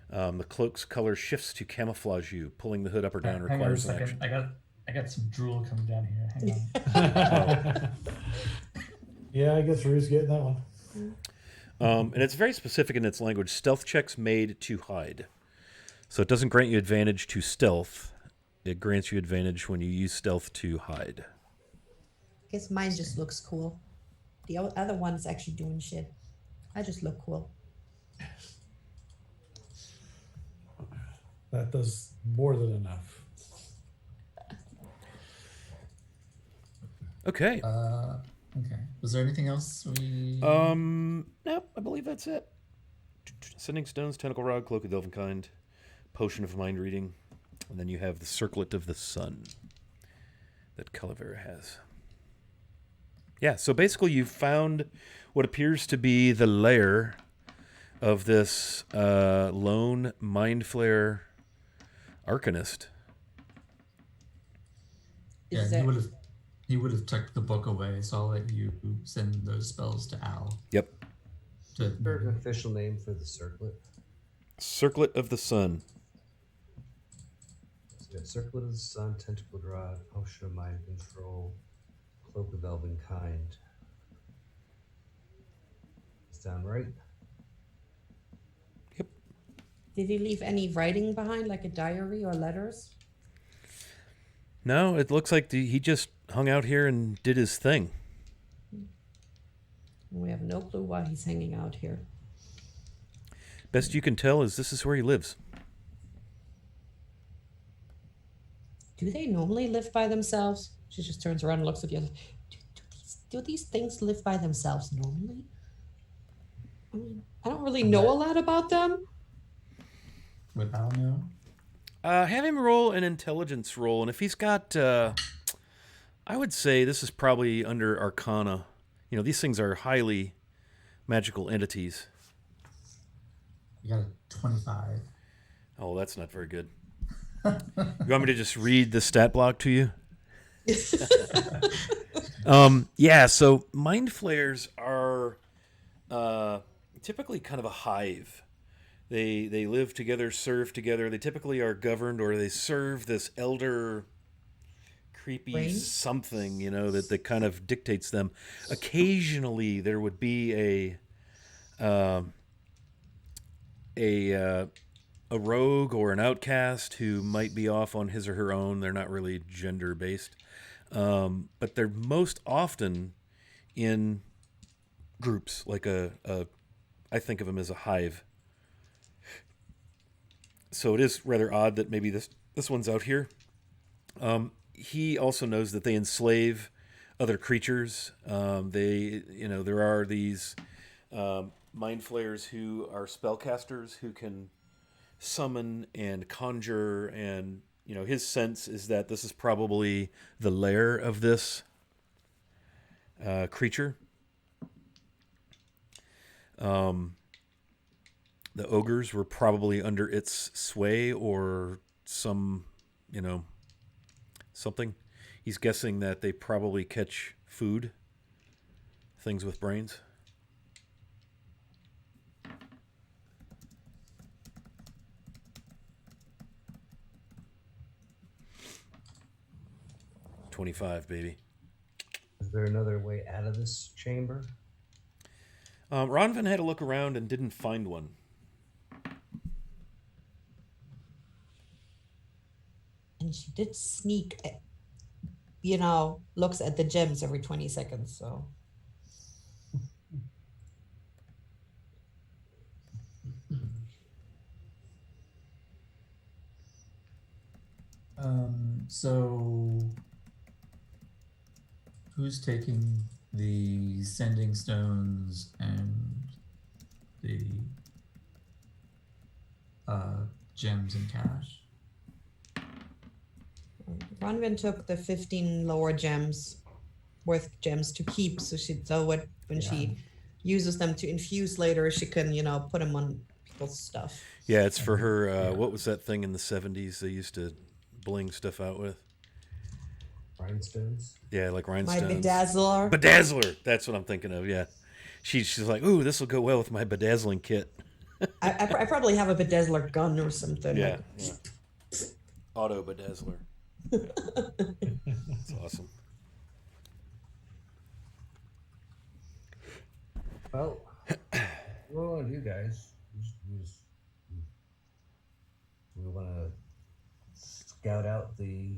The cloak's color shifts to camouflage you. Pulling the hood up or down Hang on a requires an second. action. I got some drool coming down here. Hang on. Yeah, I guess Rue's getting that one. And it's very specific in its language. Stealth checks made to hide. So it doesn't grant you advantage to stealth. It grants you advantage when you use stealth to hide. I guess mine just looks cool. The other one's actually doing shit. I just look cool. That does more than enough. Okay. Okay. Was there anything else we? Nope, I believe that's it. Sending stones, tentacle rod, cloak of the elven kind, potion of mind reading, and then you have the circlet of the sun that Calavera has. Yeah, so basically you found what appears to be the lair of this lone mind flare arcanist. Yeah, Is he that would have tucked the book away, so I'll let you send those spells to Al. Yep. Is there an official name for the circlet? Circlet of the sun. So we got Circlet of the Sun, Tentacle Rod, Potion of Mind Control, Cloak of Elven Kind. Sound right? Did he leave any writing behind, like a diary or letters? No, it looks like he just hung out here and did his thing. We have no clue why he's hanging out here. Best you can tell is this is where he lives. Do they normally live by themselves? She just turns around and looks at the other. Do these things live by themselves normally? I mean, I don't really know a lot about them. Would Al know? Have him roll an intelligence roll, and if he's got, I would say this is probably under Arcana. You know, these things are highly magical entities. You got a 25. Oh, that's not very good. You want me to just read the stat block to you? Yeah, so mind flayers are typically kind of a hive. They live together, serve together. They typically are governed, or they serve this elder creepy Brain? something, you know, that kind of dictates them. Occasionally there would be a rogue or an outcast who might be off on his or her own. They're not really gender based, but they're most often in groups, like I think of them as a hive. So it is rather odd that maybe this one's out here. He also knows that they enslave other creatures. There are these mind flayers who are spellcasters who can summon and conjure, and his sense is that this is probably the lair of this creature. The ogres were probably under its sway or something. He's guessing that they probably catch food, things with brains. $25, baby. Is there another way out of this chamber? Ronvin had a look around and didn't find one. And she did sneak, looks at the gems every 20 seconds, so. So who's taking the sending stones and the gems and cash? Ronvin took the 15 lower gems, worth gems to keep, so when she uses them to infuse later, she can, put them on people's stuff. Yeah, it's for her. What was that thing in the 70s they used to bling stuff out with? Rhinestones. Yeah, like My rhinestones. bedazzler. Bedazzler. That's what I'm thinking of. Yeah, she's like, ooh, this will go well with my bedazzling kit. I probably have a bedazzler gun or something. Yeah. Auto bedazzler. That's awesome. Well, what do we want to do, guys? We want to scout out the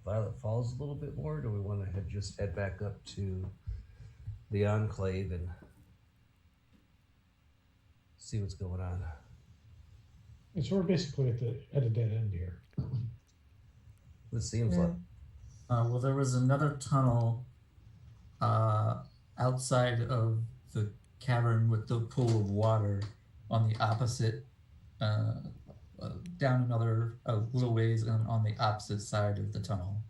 Violet Falls a little bit more? Or do we want to just head back up to the Enclave and see what's going on? And so we're basically at a dead end here. It seems like. Well, there was another tunnel outside of the cavern with the pool of water on the opposite, down another little ways and on the opposite side of the tunnel.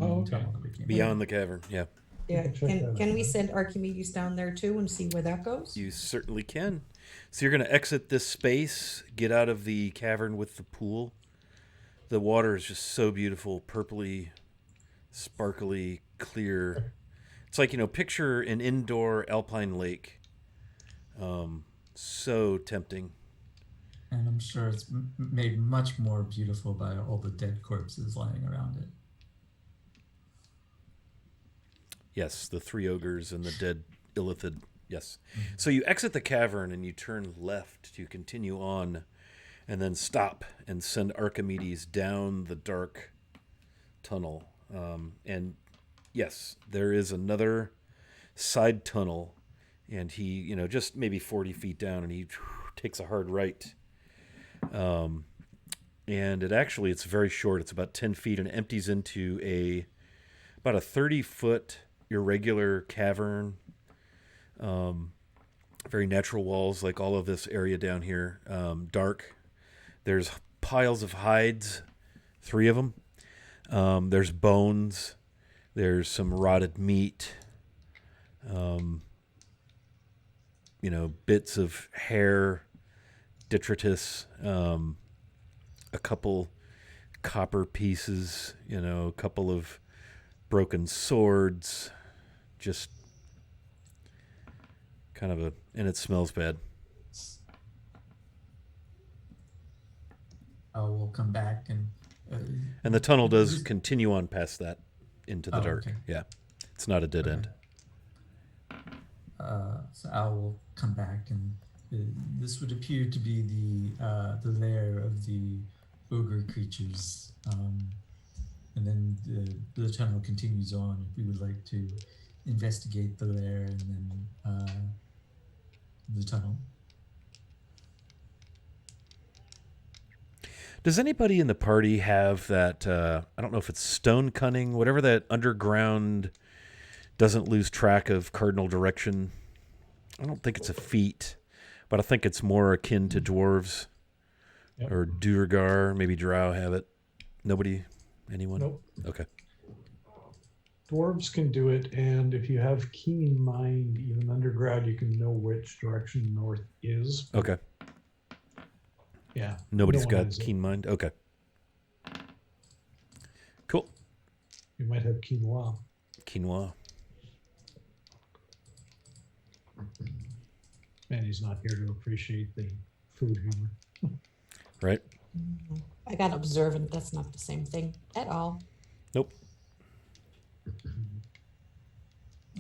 Oh, okay. Tunnel that we came Beyond the cavern, yeah. Yeah, Check that can out. we send Archimedes down there too and see where that goes? You certainly can. So you're going to exit this space, get out of the cavern with the pool. The water is just so beautiful, purpley, sparkly, clear. It's like, picture an indoor alpine lake. So tempting. And I'm sure it's made much more beautiful by all the dead corpses lying around it. Yes, the three ogres and the dead Illithid. Yes. So you exit the cavern and you turn left to continue on and then stop and send Archimedes down the dark tunnel. And yes, there is another side tunnel, and he, just maybe 40 feet down, and he takes a hard right. And it's very short. It's about 10 feet and it empties into about a 30-foot irregular cavern. Very natural walls, like all of this area down here. Dark. There's piles of hides, 3 of them. There's bones. There's some rotted meat. Bits of hair, detritus, a couple copper pieces, a couple of broken swords, just kind of and it smells bad. We'll come back and the tunnel does continue on past that into the Oh, dark. okay. Yeah, it's not a dead end. So Al will come back, and this would appear to be the lair of the ogre creatures. And then the tunnel continues on. If we would like to investigate the lair and then the tunnel. Does anybody in the party have that, I don't know if it's stone cunning, whatever that underground doesn't lose track of cardinal direction? I don't think it's a feat, but I think it's more akin to dwarves. Yep. Or Duergar, maybe Drow have it. Nobody? Anyone? Nope. Okay. Dwarves can do it, and if you have keen mind, even underground, you can know which direction north is. Okay. Yeah. Nobody's no one got has it. keen mind? Okay. Cool. You might have quinoa. Quinoa. Man, he's not here to appreciate the food humor. Right? I got observant. That's not the same thing at all. Nope.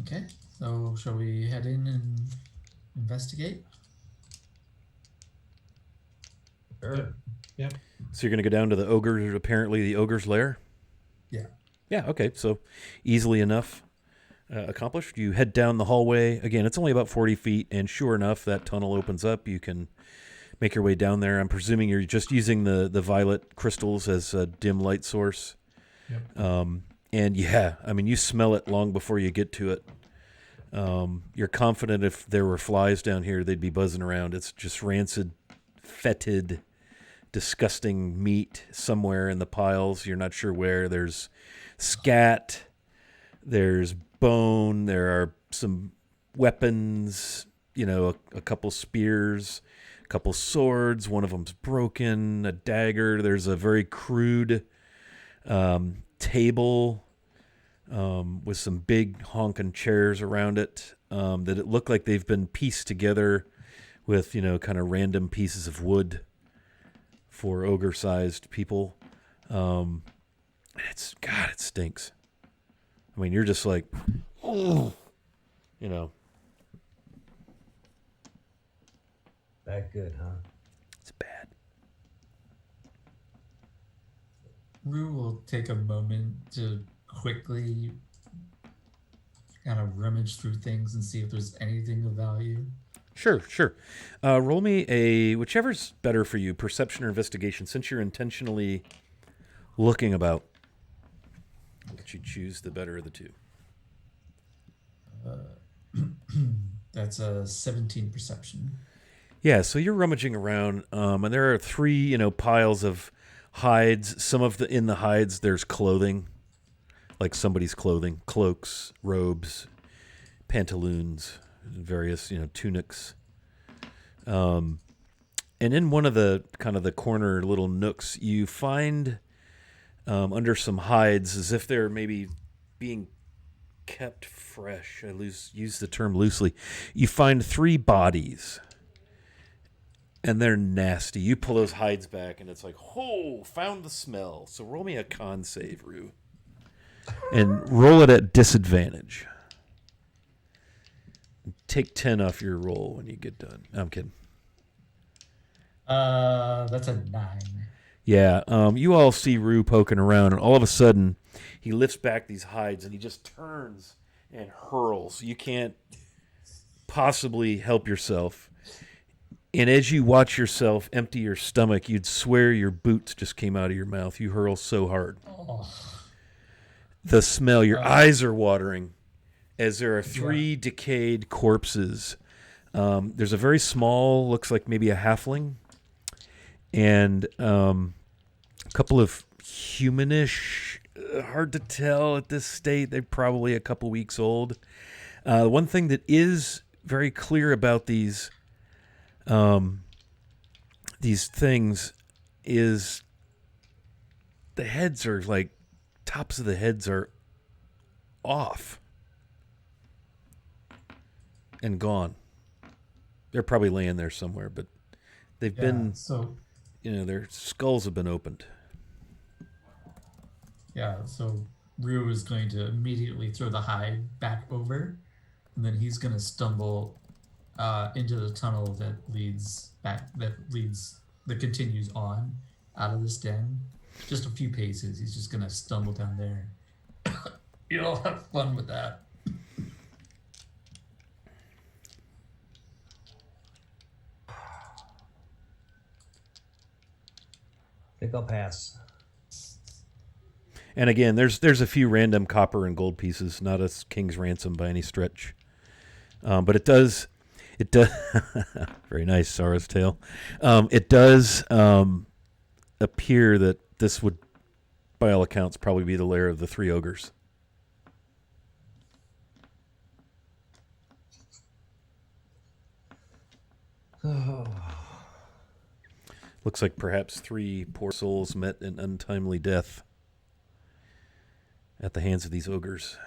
Okay, so shall we head in and investigate? Sure. Yep. So you're going to go down to the apparently the ogre's lair? Yeah. Yeah, okay. So easily enough accomplished. You head down the hallway. Again, it's only about 40 feet, and sure enough, that tunnel opens up. You can make your way down there. I'm presuming you're just using the violet crystals as a dim light source. Yep. And yeah, I mean, you smell it long before you get to it. You're confident if there were flies down here, they'd be buzzing around. It's just rancid, fetid, disgusting meat somewhere in the piles. You're not sure where. There's scat. There's bone. There are some weapons. A couple spears, a couple swords. One of them's broken. A dagger. There's a very crude table with some big honking chairs around it that it looked like they've been pieced together with, kind of random pieces of wood for ogre-sized people. It stinks. I mean, you're just like, oh, That good, huh? it's bad. Rue will take a moment to quickly kind of rummage through things and see if there's anything of value. Sure. Roll me a, whichever's better for you, perception or investigation, since you're intentionally looking about. I'll let you choose the better of the two. That's a 17 perception. Yeah, so you're rummaging around, and there are 3, piles of hides. Some of in the hides, there's clothing, like somebody's clothing, cloaks, robes, pantaloons, various, tunics. And in one of the kind of the corner little nooks, you find under some hides, as if they're maybe being kept fresh. I use the term loosely. You find 3 bodies. And they're nasty. You pull those hides back, and it's like, oh, found the smell. So roll me a con save, Rue. And roll it at disadvantage. Take 10 off your roll when you get done. No, I'm kidding. That's a 9. Yeah, you all see Rue poking around, and all of a sudden, he lifts back these hides, and he just turns and hurls. You can't possibly help yourself. And as you watch yourself empty your stomach, you'd swear your boots just came out of your mouth. You hurl so hard. Oh. The smell, your eyes are watering as there are 3 decayed corpses. There's a very small, looks like maybe a halfling, and a couple of humanish, hard to tell at this state. They're probably a couple weeks old. One thing that is very clear about these things is the heads are like, tops of the heads are off and gone. They're probably laying there somewhere, but they've been, their skulls have been opened. Yeah, so Rue is going to immediately throw the hide back over, and then he's going to stumble into the tunnel that continues on out of this den. Just a few paces. He's just gonna stumble down there. You'll have fun with that. I think I'll pass. And again, there's a few random copper and gold pieces, not a king's ransom by any stretch. But it does very nice, Sarah's tale. It does appear that this would, by all accounts, probably be the lair of the 3 ogres. Looks like perhaps 3 poor souls met an untimely death at the hands of these ogres.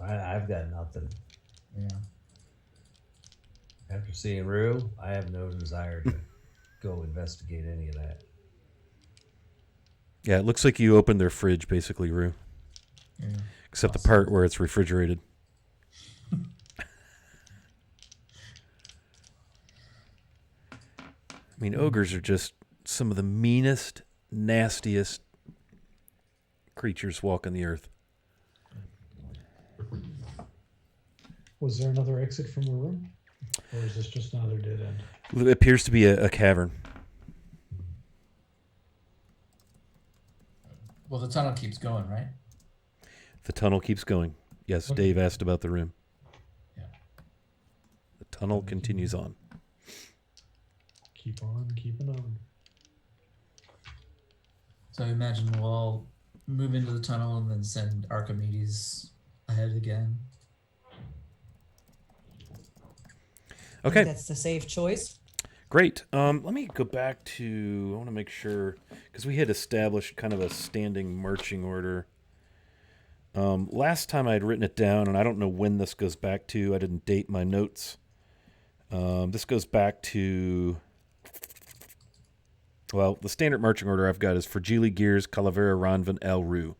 I've got nothing. Yeah. After seeing Rue, I have no desire to go investigate any of that. Yeah, it looks like you opened their fridge, basically, Rue. Yeah. Except the part where it's refrigerated. I mean, ogres are just some of the meanest, nastiest creatures walking the earth. Was there another exit from the room? Or is this just another dead end? It appears to be a cavern. Well, the tunnel keeps going, right? The tunnel keeps going. Yes, Okay. Dave asked about the room. tunnel continues on. Keep on keeping on. So I imagine we'll all move into the tunnel and then send Archimedes ahead again. I think Okay, that's the safe choice. great. Let me go back to, I want to make sure, because we had established kind of a standing marching order. Last time I had written it down, and I don't know when this goes back to. I didn't date my notes. This goes back to, well, the standard marching order I've got is Fragile, Gears, Calavera, Ronvin, El, Rue.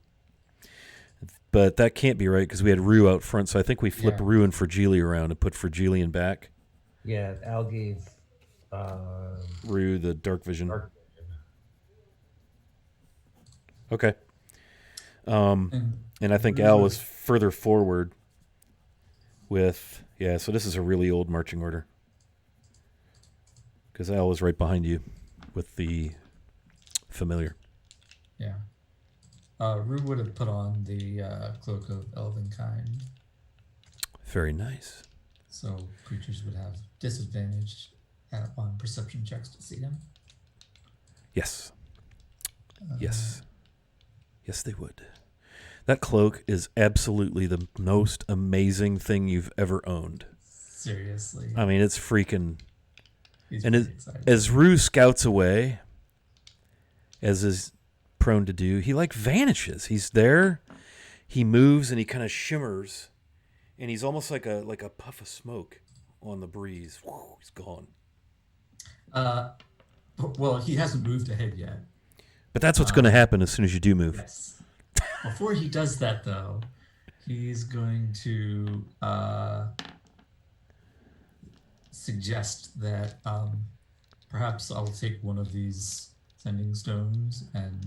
But that can't be right because we had Rue out front, so I think we flipped Rue and Fragile around and put Fragile in back. Yeah, Al gave Rue the dark vision. Dark Vision. Okay. And I think Al was further forward with, yeah, so this is a really old marching order. Because Al was right behind you with the familiar. Yeah. Rue would have put on the Cloak of Elvenkind, Very nice. so creatures would have disadvantage on perception checks to see him. Yes. Yes. Yes, they would. That cloak is absolutely the most amazing thing you've ever owned. Seriously. I mean, it's freaking... He's And pretty excited. as Rue scouts away, as is prone to do, he like vanishes. He's there, he moves, and he kind of shimmers, and he's almost like a puff of smoke on the breeze. Whew, he's gone. Well, he hasn't moved ahead yet. But that's what's going to happen as soon as you do move. Yes. Before he does that, though, he's going to suggest that perhaps I'll take one of these sending stones, and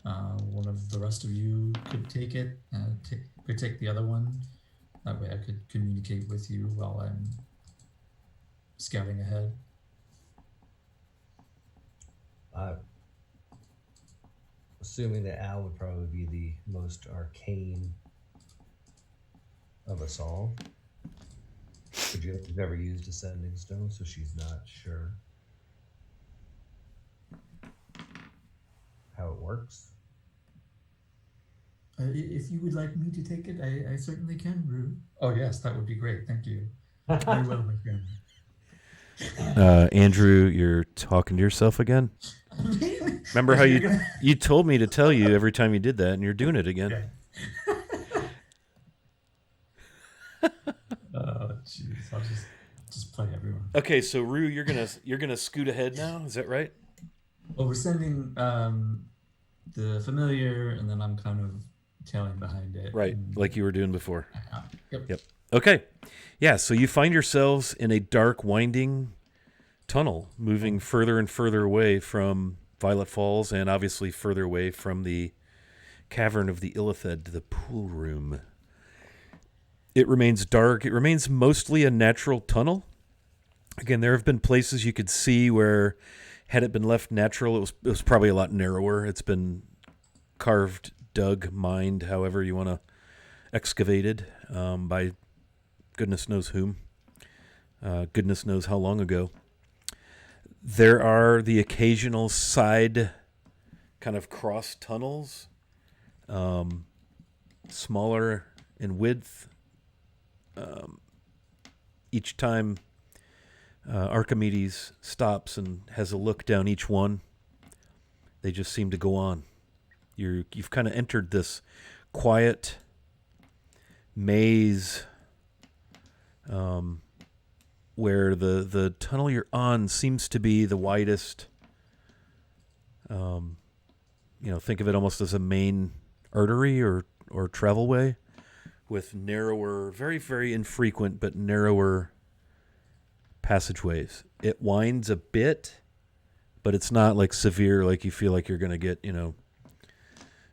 one of the rest of you could take it. Could take the other one. That way, I could communicate with you while I'm scouting ahead. Assuming that Al would probably be the most arcane of us all. Virginia's never used a sending stone, so she's not sure how it works. If you would like me to take it, I certainly can, Rue. Oh, yes, that would be great. Thank you. Very well, my friend. Andrew, you're talking to yourself again? Remember how you told me to tell you every time you did that, and you're doing it again. Okay. Oh, jeez. I'll just play everyone. Okay, so Rue, you're gonna scoot ahead now. Is that right? Well, we're sending the familiar, and then I'm kind of tailing behind it. Right, and- like you were doing before. Yep. Okay. Yeah, so you find yourselves in a dark, winding tunnel, moving further and further away from Violet Falls, and obviously further away from the Cavern of the Illithid, the pool room. It remains dark. It remains mostly a natural tunnel. Again, there have been places you could see where, had it been left natural, it was probably a lot narrower. It's been carved, dug, mined, however you want to, excavated by goodness knows whom. Goodness knows how long ago. There are the occasional side kind of cross tunnels, smaller in width. Each time Archimedes stops and has a look down each one, they just seem to go on. You've kind of entered this quiet maze where the tunnel you're on seems to be the widest. Think of it almost as a main artery or travel way with narrower, very, very infrequent, but narrower passageways. It winds a bit, but it's not like severe, like you feel like you're going to get,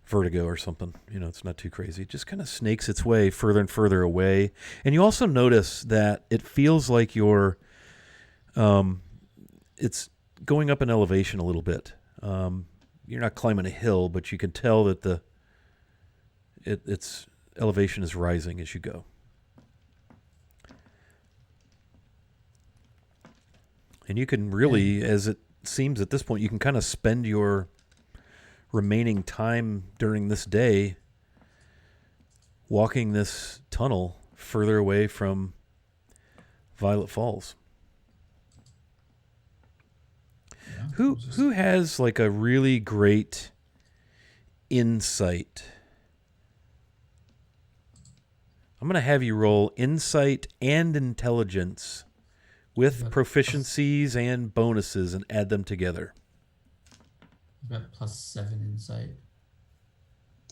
vertigo or something. It's not too crazy. It just kind of snakes its way further and further away. And you also notice that it feels like it's going up in elevation a little bit. You're not climbing a hill, but you can tell that its elevation is rising as you go. And you can really, as it seems at this point, you can kind of spend your remaining time during this day walking this tunnel further away from Violet Falls. Yeah, Who has like a really great insight? I'm going to have you roll insight and intelligence with Yep. proficiencies and bonuses and add them together. I've got +7 insight.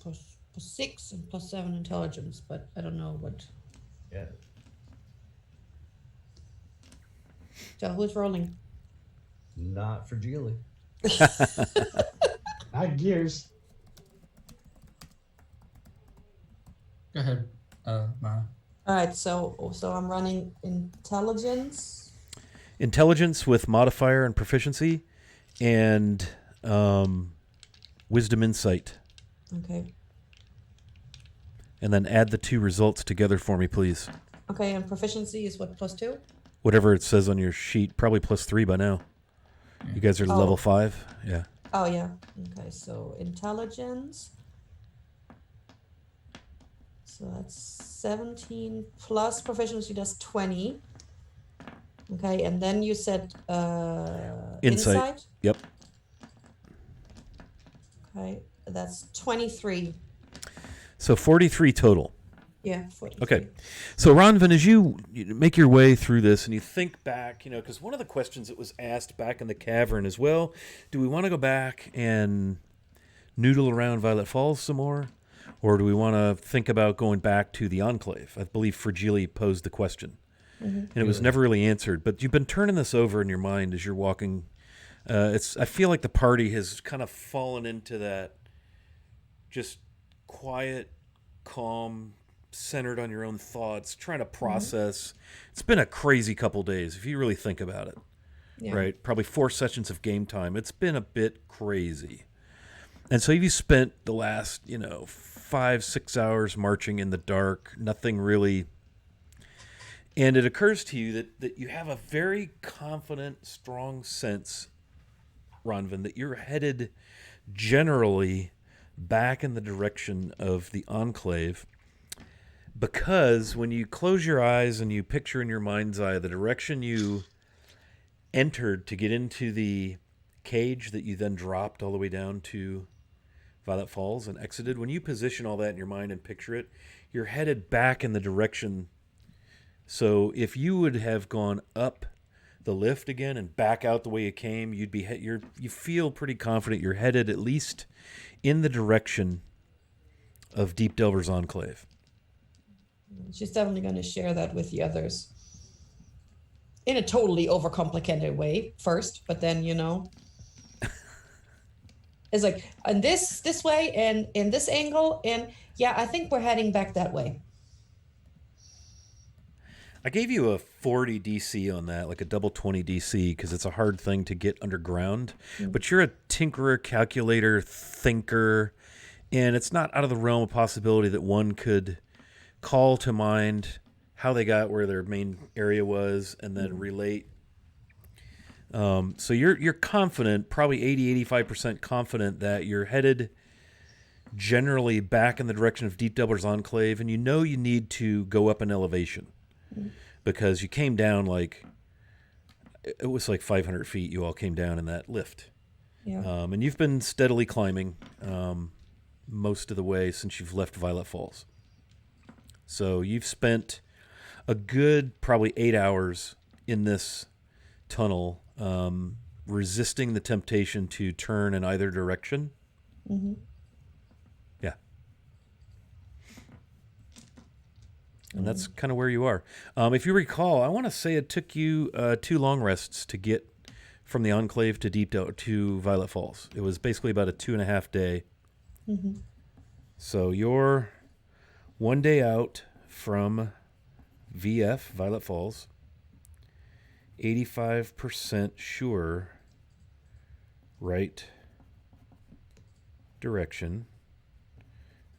Plus 6 and +7 intelligence, but I don't know what. Yeah. So who's rolling? Not for Julie. Not gears. Go ahead, Mara. All right, so I'm running intelligence. Intelligence with modifier and proficiency, and wisdom insight. Okay. And then add the two results together for me, please. Okay, and proficiency is what, +2? Whatever it says on your sheet, probably +3 by now. You guys are Oh. level 5? Yeah. Oh, yeah. Okay, so intelligence. So that's 17 plus proficiency, that's 20. Okay, and then you said insight? Yep. Okay, that's 23. So 43 total. Yeah, 43. Okay. So, Ronvin, as you make your way through this and you think back, because one of the questions that was asked back in the cavern as well, do we want to go back and noodle around Violet Falls some more? Or do we want to think about going back to the Enclave? I believe Fragile posed the question. Mm-hmm. And it was never really answered. But you've been turning this over in your mind as you're walking. I feel like the party has kind of fallen into that just quiet, calm, centered on your own thoughts, trying to process. It's been a crazy couple days if you really think about it. Yeah. Right? Probably 4 sessions of game time. It's been a bit crazy. And so you spent the last, 5-6 hours marching in the dark, nothing really. And it occurs to you that you have a very confident, strong sense, Ronvin, that you're headed generally back in the direction of the Enclave, because when you close your eyes and you picture in your mind's eye the direction you entered to get into the cage that you then dropped all the way down to Violet Falls and exited, when you position all that in your mind and picture it, you're headed back in the direction. So if you would have gone up the lift again and back out the way you came, you feel pretty confident you're headed at least in the direction of Deep Delver's Enclave. She's definitely going to share that with the others in a totally overcomplicated way first, but then, it's like, and this way and in this angle, and yeah, I think we're heading back that way. I gave you a 40 DC on that, like a double 20 DC, because it's a hard thing to get underground. But you're a tinkerer, calculator, thinker, and it's not out of the realm of possibility that one could call to mind how they got where their main area was and then relate. So you're confident, probably 80-85% confident that you're headed generally back in the direction of Deep Delver's Enclave, and you need to go up an elevation because you came down it was like 500 feet you all came down in that lift. Yeah. And you've been steadily climbing most of the way since you've left Violet Falls. So you've spent a good probably 8 hours in this tunnel, resisting the temptation to turn in either direction. Mm-hmm. Yeah. And that's kind of where you are. If you recall, I want to say it took you 2 long rests to get from the Enclave to Violet Falls. It was basically about a 2.5 day. Mm-hmm. So you're 1 day out from VF, Violet Falls. 85% sure right direction,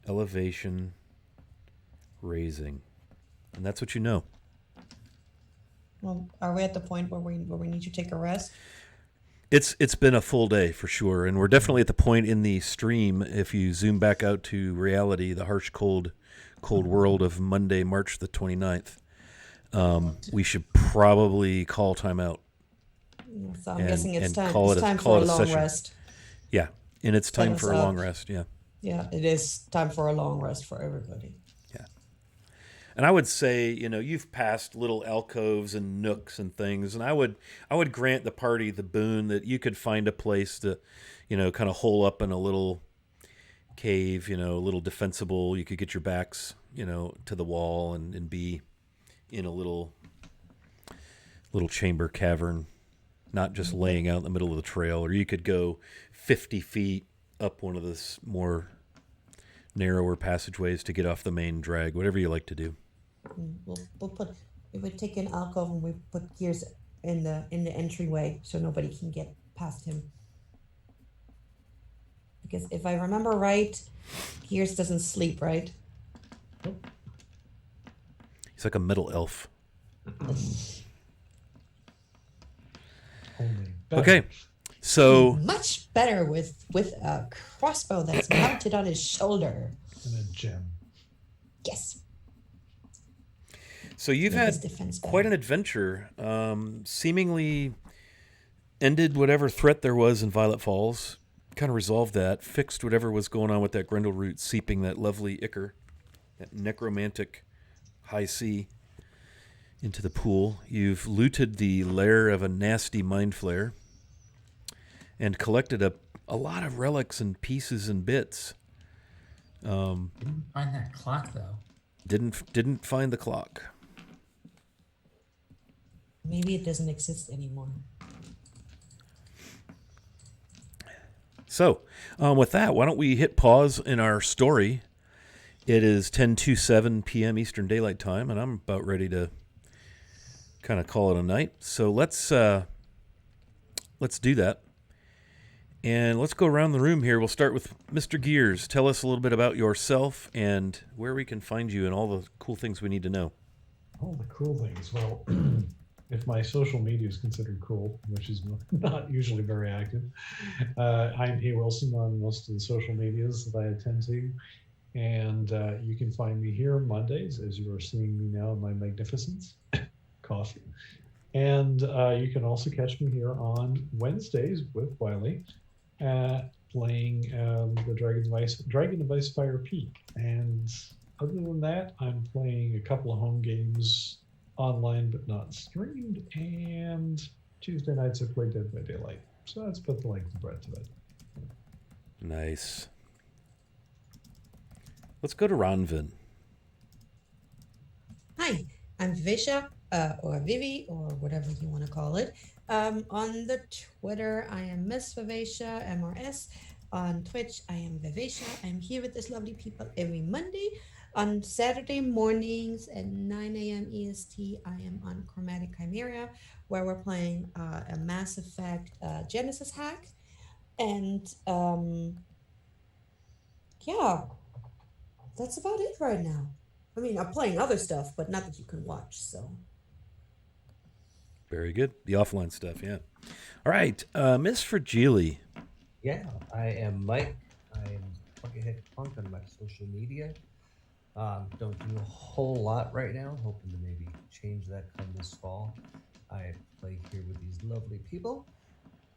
elevation, raising. And that's what you know. Well, are we at the point where we need to take a rest? It's been a full day for sure, and we're definitely at the point in the stream. If you zoom back out to reality, the harsh, cold world of Monday, March the 29th, we should probably call time out So I'm guessing it's and time. call It's it time call for it a a long session. rest. Yeah, and it's Set time us for a long up. rest. Yeah. Yeah, it is time for a long rest for everybody. Yeah. And I would say, you've passed little alcoves and nooks and things, and I would grant the party the boon that you could find a place to, kind of hole up in a little cave, a little defensible. You could get your backs, to the wall and be in a little chamber cavern, not just laying out in the middle of the trail. Or you could go 50 feet up one of the more narrower passageways to get off the main drag, whatever you like to do. We would take an alcove and we put Gears in the entryway so nobody can get past him. Because if I remember right, Gears doesn't sleep, right? He's like a middle elf. Okay, so much better with a crossbow that's mounted on his shoulder. And a gem. Yes. So you've had quite an adventure. Seemingly ended whatever threat there was in Violet Falls. Kind of resolved that. Fixed whatever was going on with that Grendel root seeping that lovely Ichor, that necromantic high sea, into the pool. You've looted the lair of a nasty mind flayer and collected a lot of relics and pieces and bits. Didn't find that clock though. Didn't find the clock. Maybe it doesn't exist anymore. So, with that, why don't we hit pause in our story? It is 10:27 p.m. Eastern Daylight Time, and I'm about ready to kind of call it a night. So let's do that. And let's go around the room here. We'll start with Mr. Gears. Tell us a little bit about yourself and where we can find you and all the cool things we need to know. All the cool things. Well, if my social media is considered cool, which is not usually very active, I'm P. Wilson on most of the social medias that I attend to. And you can find me here Mondays, as you are seeing me now in my magnificence. Coffee. And you can also catch me here on Wednesdays with Wiley, playing the Dragon Device Fire Peak. And other than that, I'm playing a couple of home games online but not streamed. And Tuesday nights I play Dead by Daylight. So that's about the length and breadth of it. Nice. Let's go to Ronvin. Hi, I'm Vivisha, or Vivi, or whatever you want to call it. On the Twitter, I am Miss Vivisha, MRS. On Twitch, I am Vivisha. I'm here with this lovely people every Monday. On Saturday mornings at 9 a.m. EST, I am on Chromatic Chimera, where we're playing a Mass Effect Genesis hack. And yeah, that's about it right now. I mean, I'm playing other stuff, but not that you can watch, so. Very good. The offline stuff, yeah. All right, Miss Fragile. Yeah, I am Mike. I am Buckethead Punk on my social media. Don't do a whole lot right now. Hoping to maybe change that come this fall. I play here with these lovely people,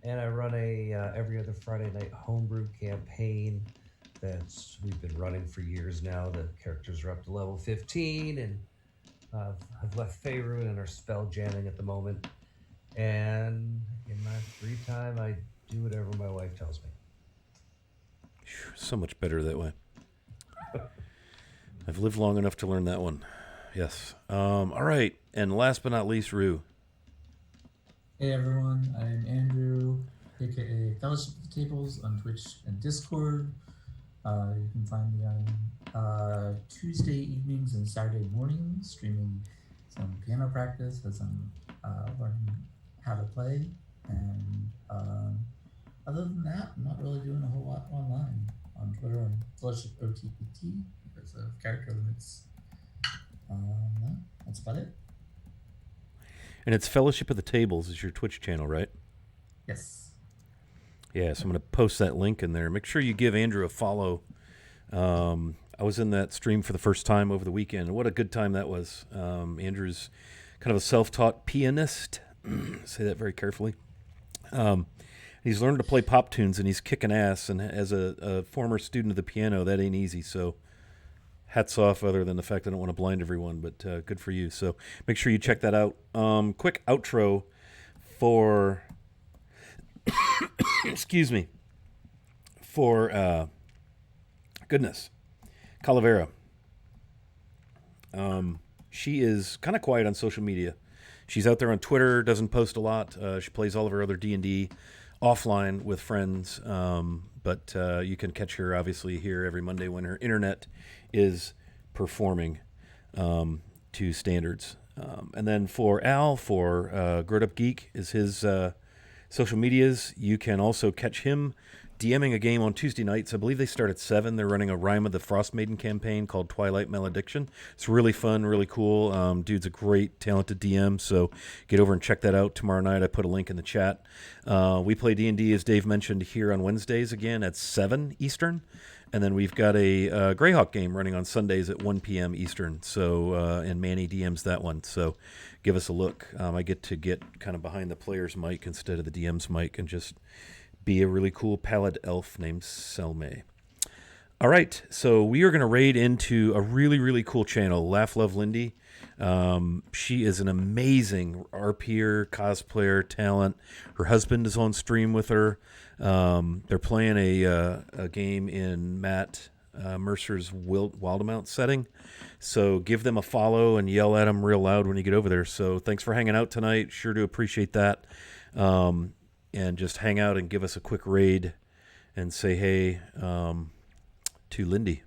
and I run a every other Friday night homebrew campaign we've been running for years now. The characters are up to level 15, and I've left Faerun and are spell jamming at the moment. And in my free time, I do whatever my wife tells me. So much better that way. I've lived long enough to learn that one. Yes. All right. And last but not least, Rue. Hey everyone, I'm Andrew, aka Fellowship of the Tables on Twitch and Discord. You can find me on Tuesday evenings and Saturday mornings, streaming some piano practice as I'm learning how to play. And other than that, I'm not really doing a whole lot online. On Twitter, I'm Fellowship OTPT because of character limits. That's about it. And it's Fellowship of the Tables is your Twitch channel, right? Yes. Yeah, so I'm going to post that link in there. Make sure you give Andrew a follow. I was in that stream for the first time over the weekend. What a good time that was. Andrew's kind of a self-taught pianist. Say that very carefully. He's learned to play pop tunes, and he's kicking ass. And as a former student of the piano, that ain't easy. So hats off, other than the fact I don't want to blind everyone, but good for you. So make sure you check that out. Quick outro for... excuse me. For... goodness. Calavera. She is kind of quiet on social media. She's out there on Twitter, doesn't post a lot. She plays all of her other D&D offline with friends, but you can catch her obviously here every Monday when her internet is performing to standards. And then for Al, for Growed Up Geek is his social medias. You can also catch him DMing a game on Tuesday nights. I believe they start at 7. They're running a Rime of the Frost Maiden campaign called Twilight Malediction. It's really fun, really cool. Dude's a great, talented DM, so get over and check that out tomorrow night. I put a link in the chat. We play D&D, as Dave mentioned, here on Wednesdays again at 7 Eastern. And then we've got a Greyhawk game running on Sundays at 1 p.m. Eastern. So, and Manny DMs that one. So give us a look. I get to get kind of behind the player's mic instead of the DM's mic and just be a really cool pallid elf named Selme. All right, so we are going to raid into a really, really cool channel, Laugh Love Lindy. She is an amazing RPer, cosplayer, talent. Her husband is on stream with her. They're playing a game in Matt Mercer's Wildemount setting. So give them a follow and yell at them real loud when you get over there. So thanks for hanging out tonight. Sure to appreciate that. And just hang out and give us a quick raid and say hey to Lindy.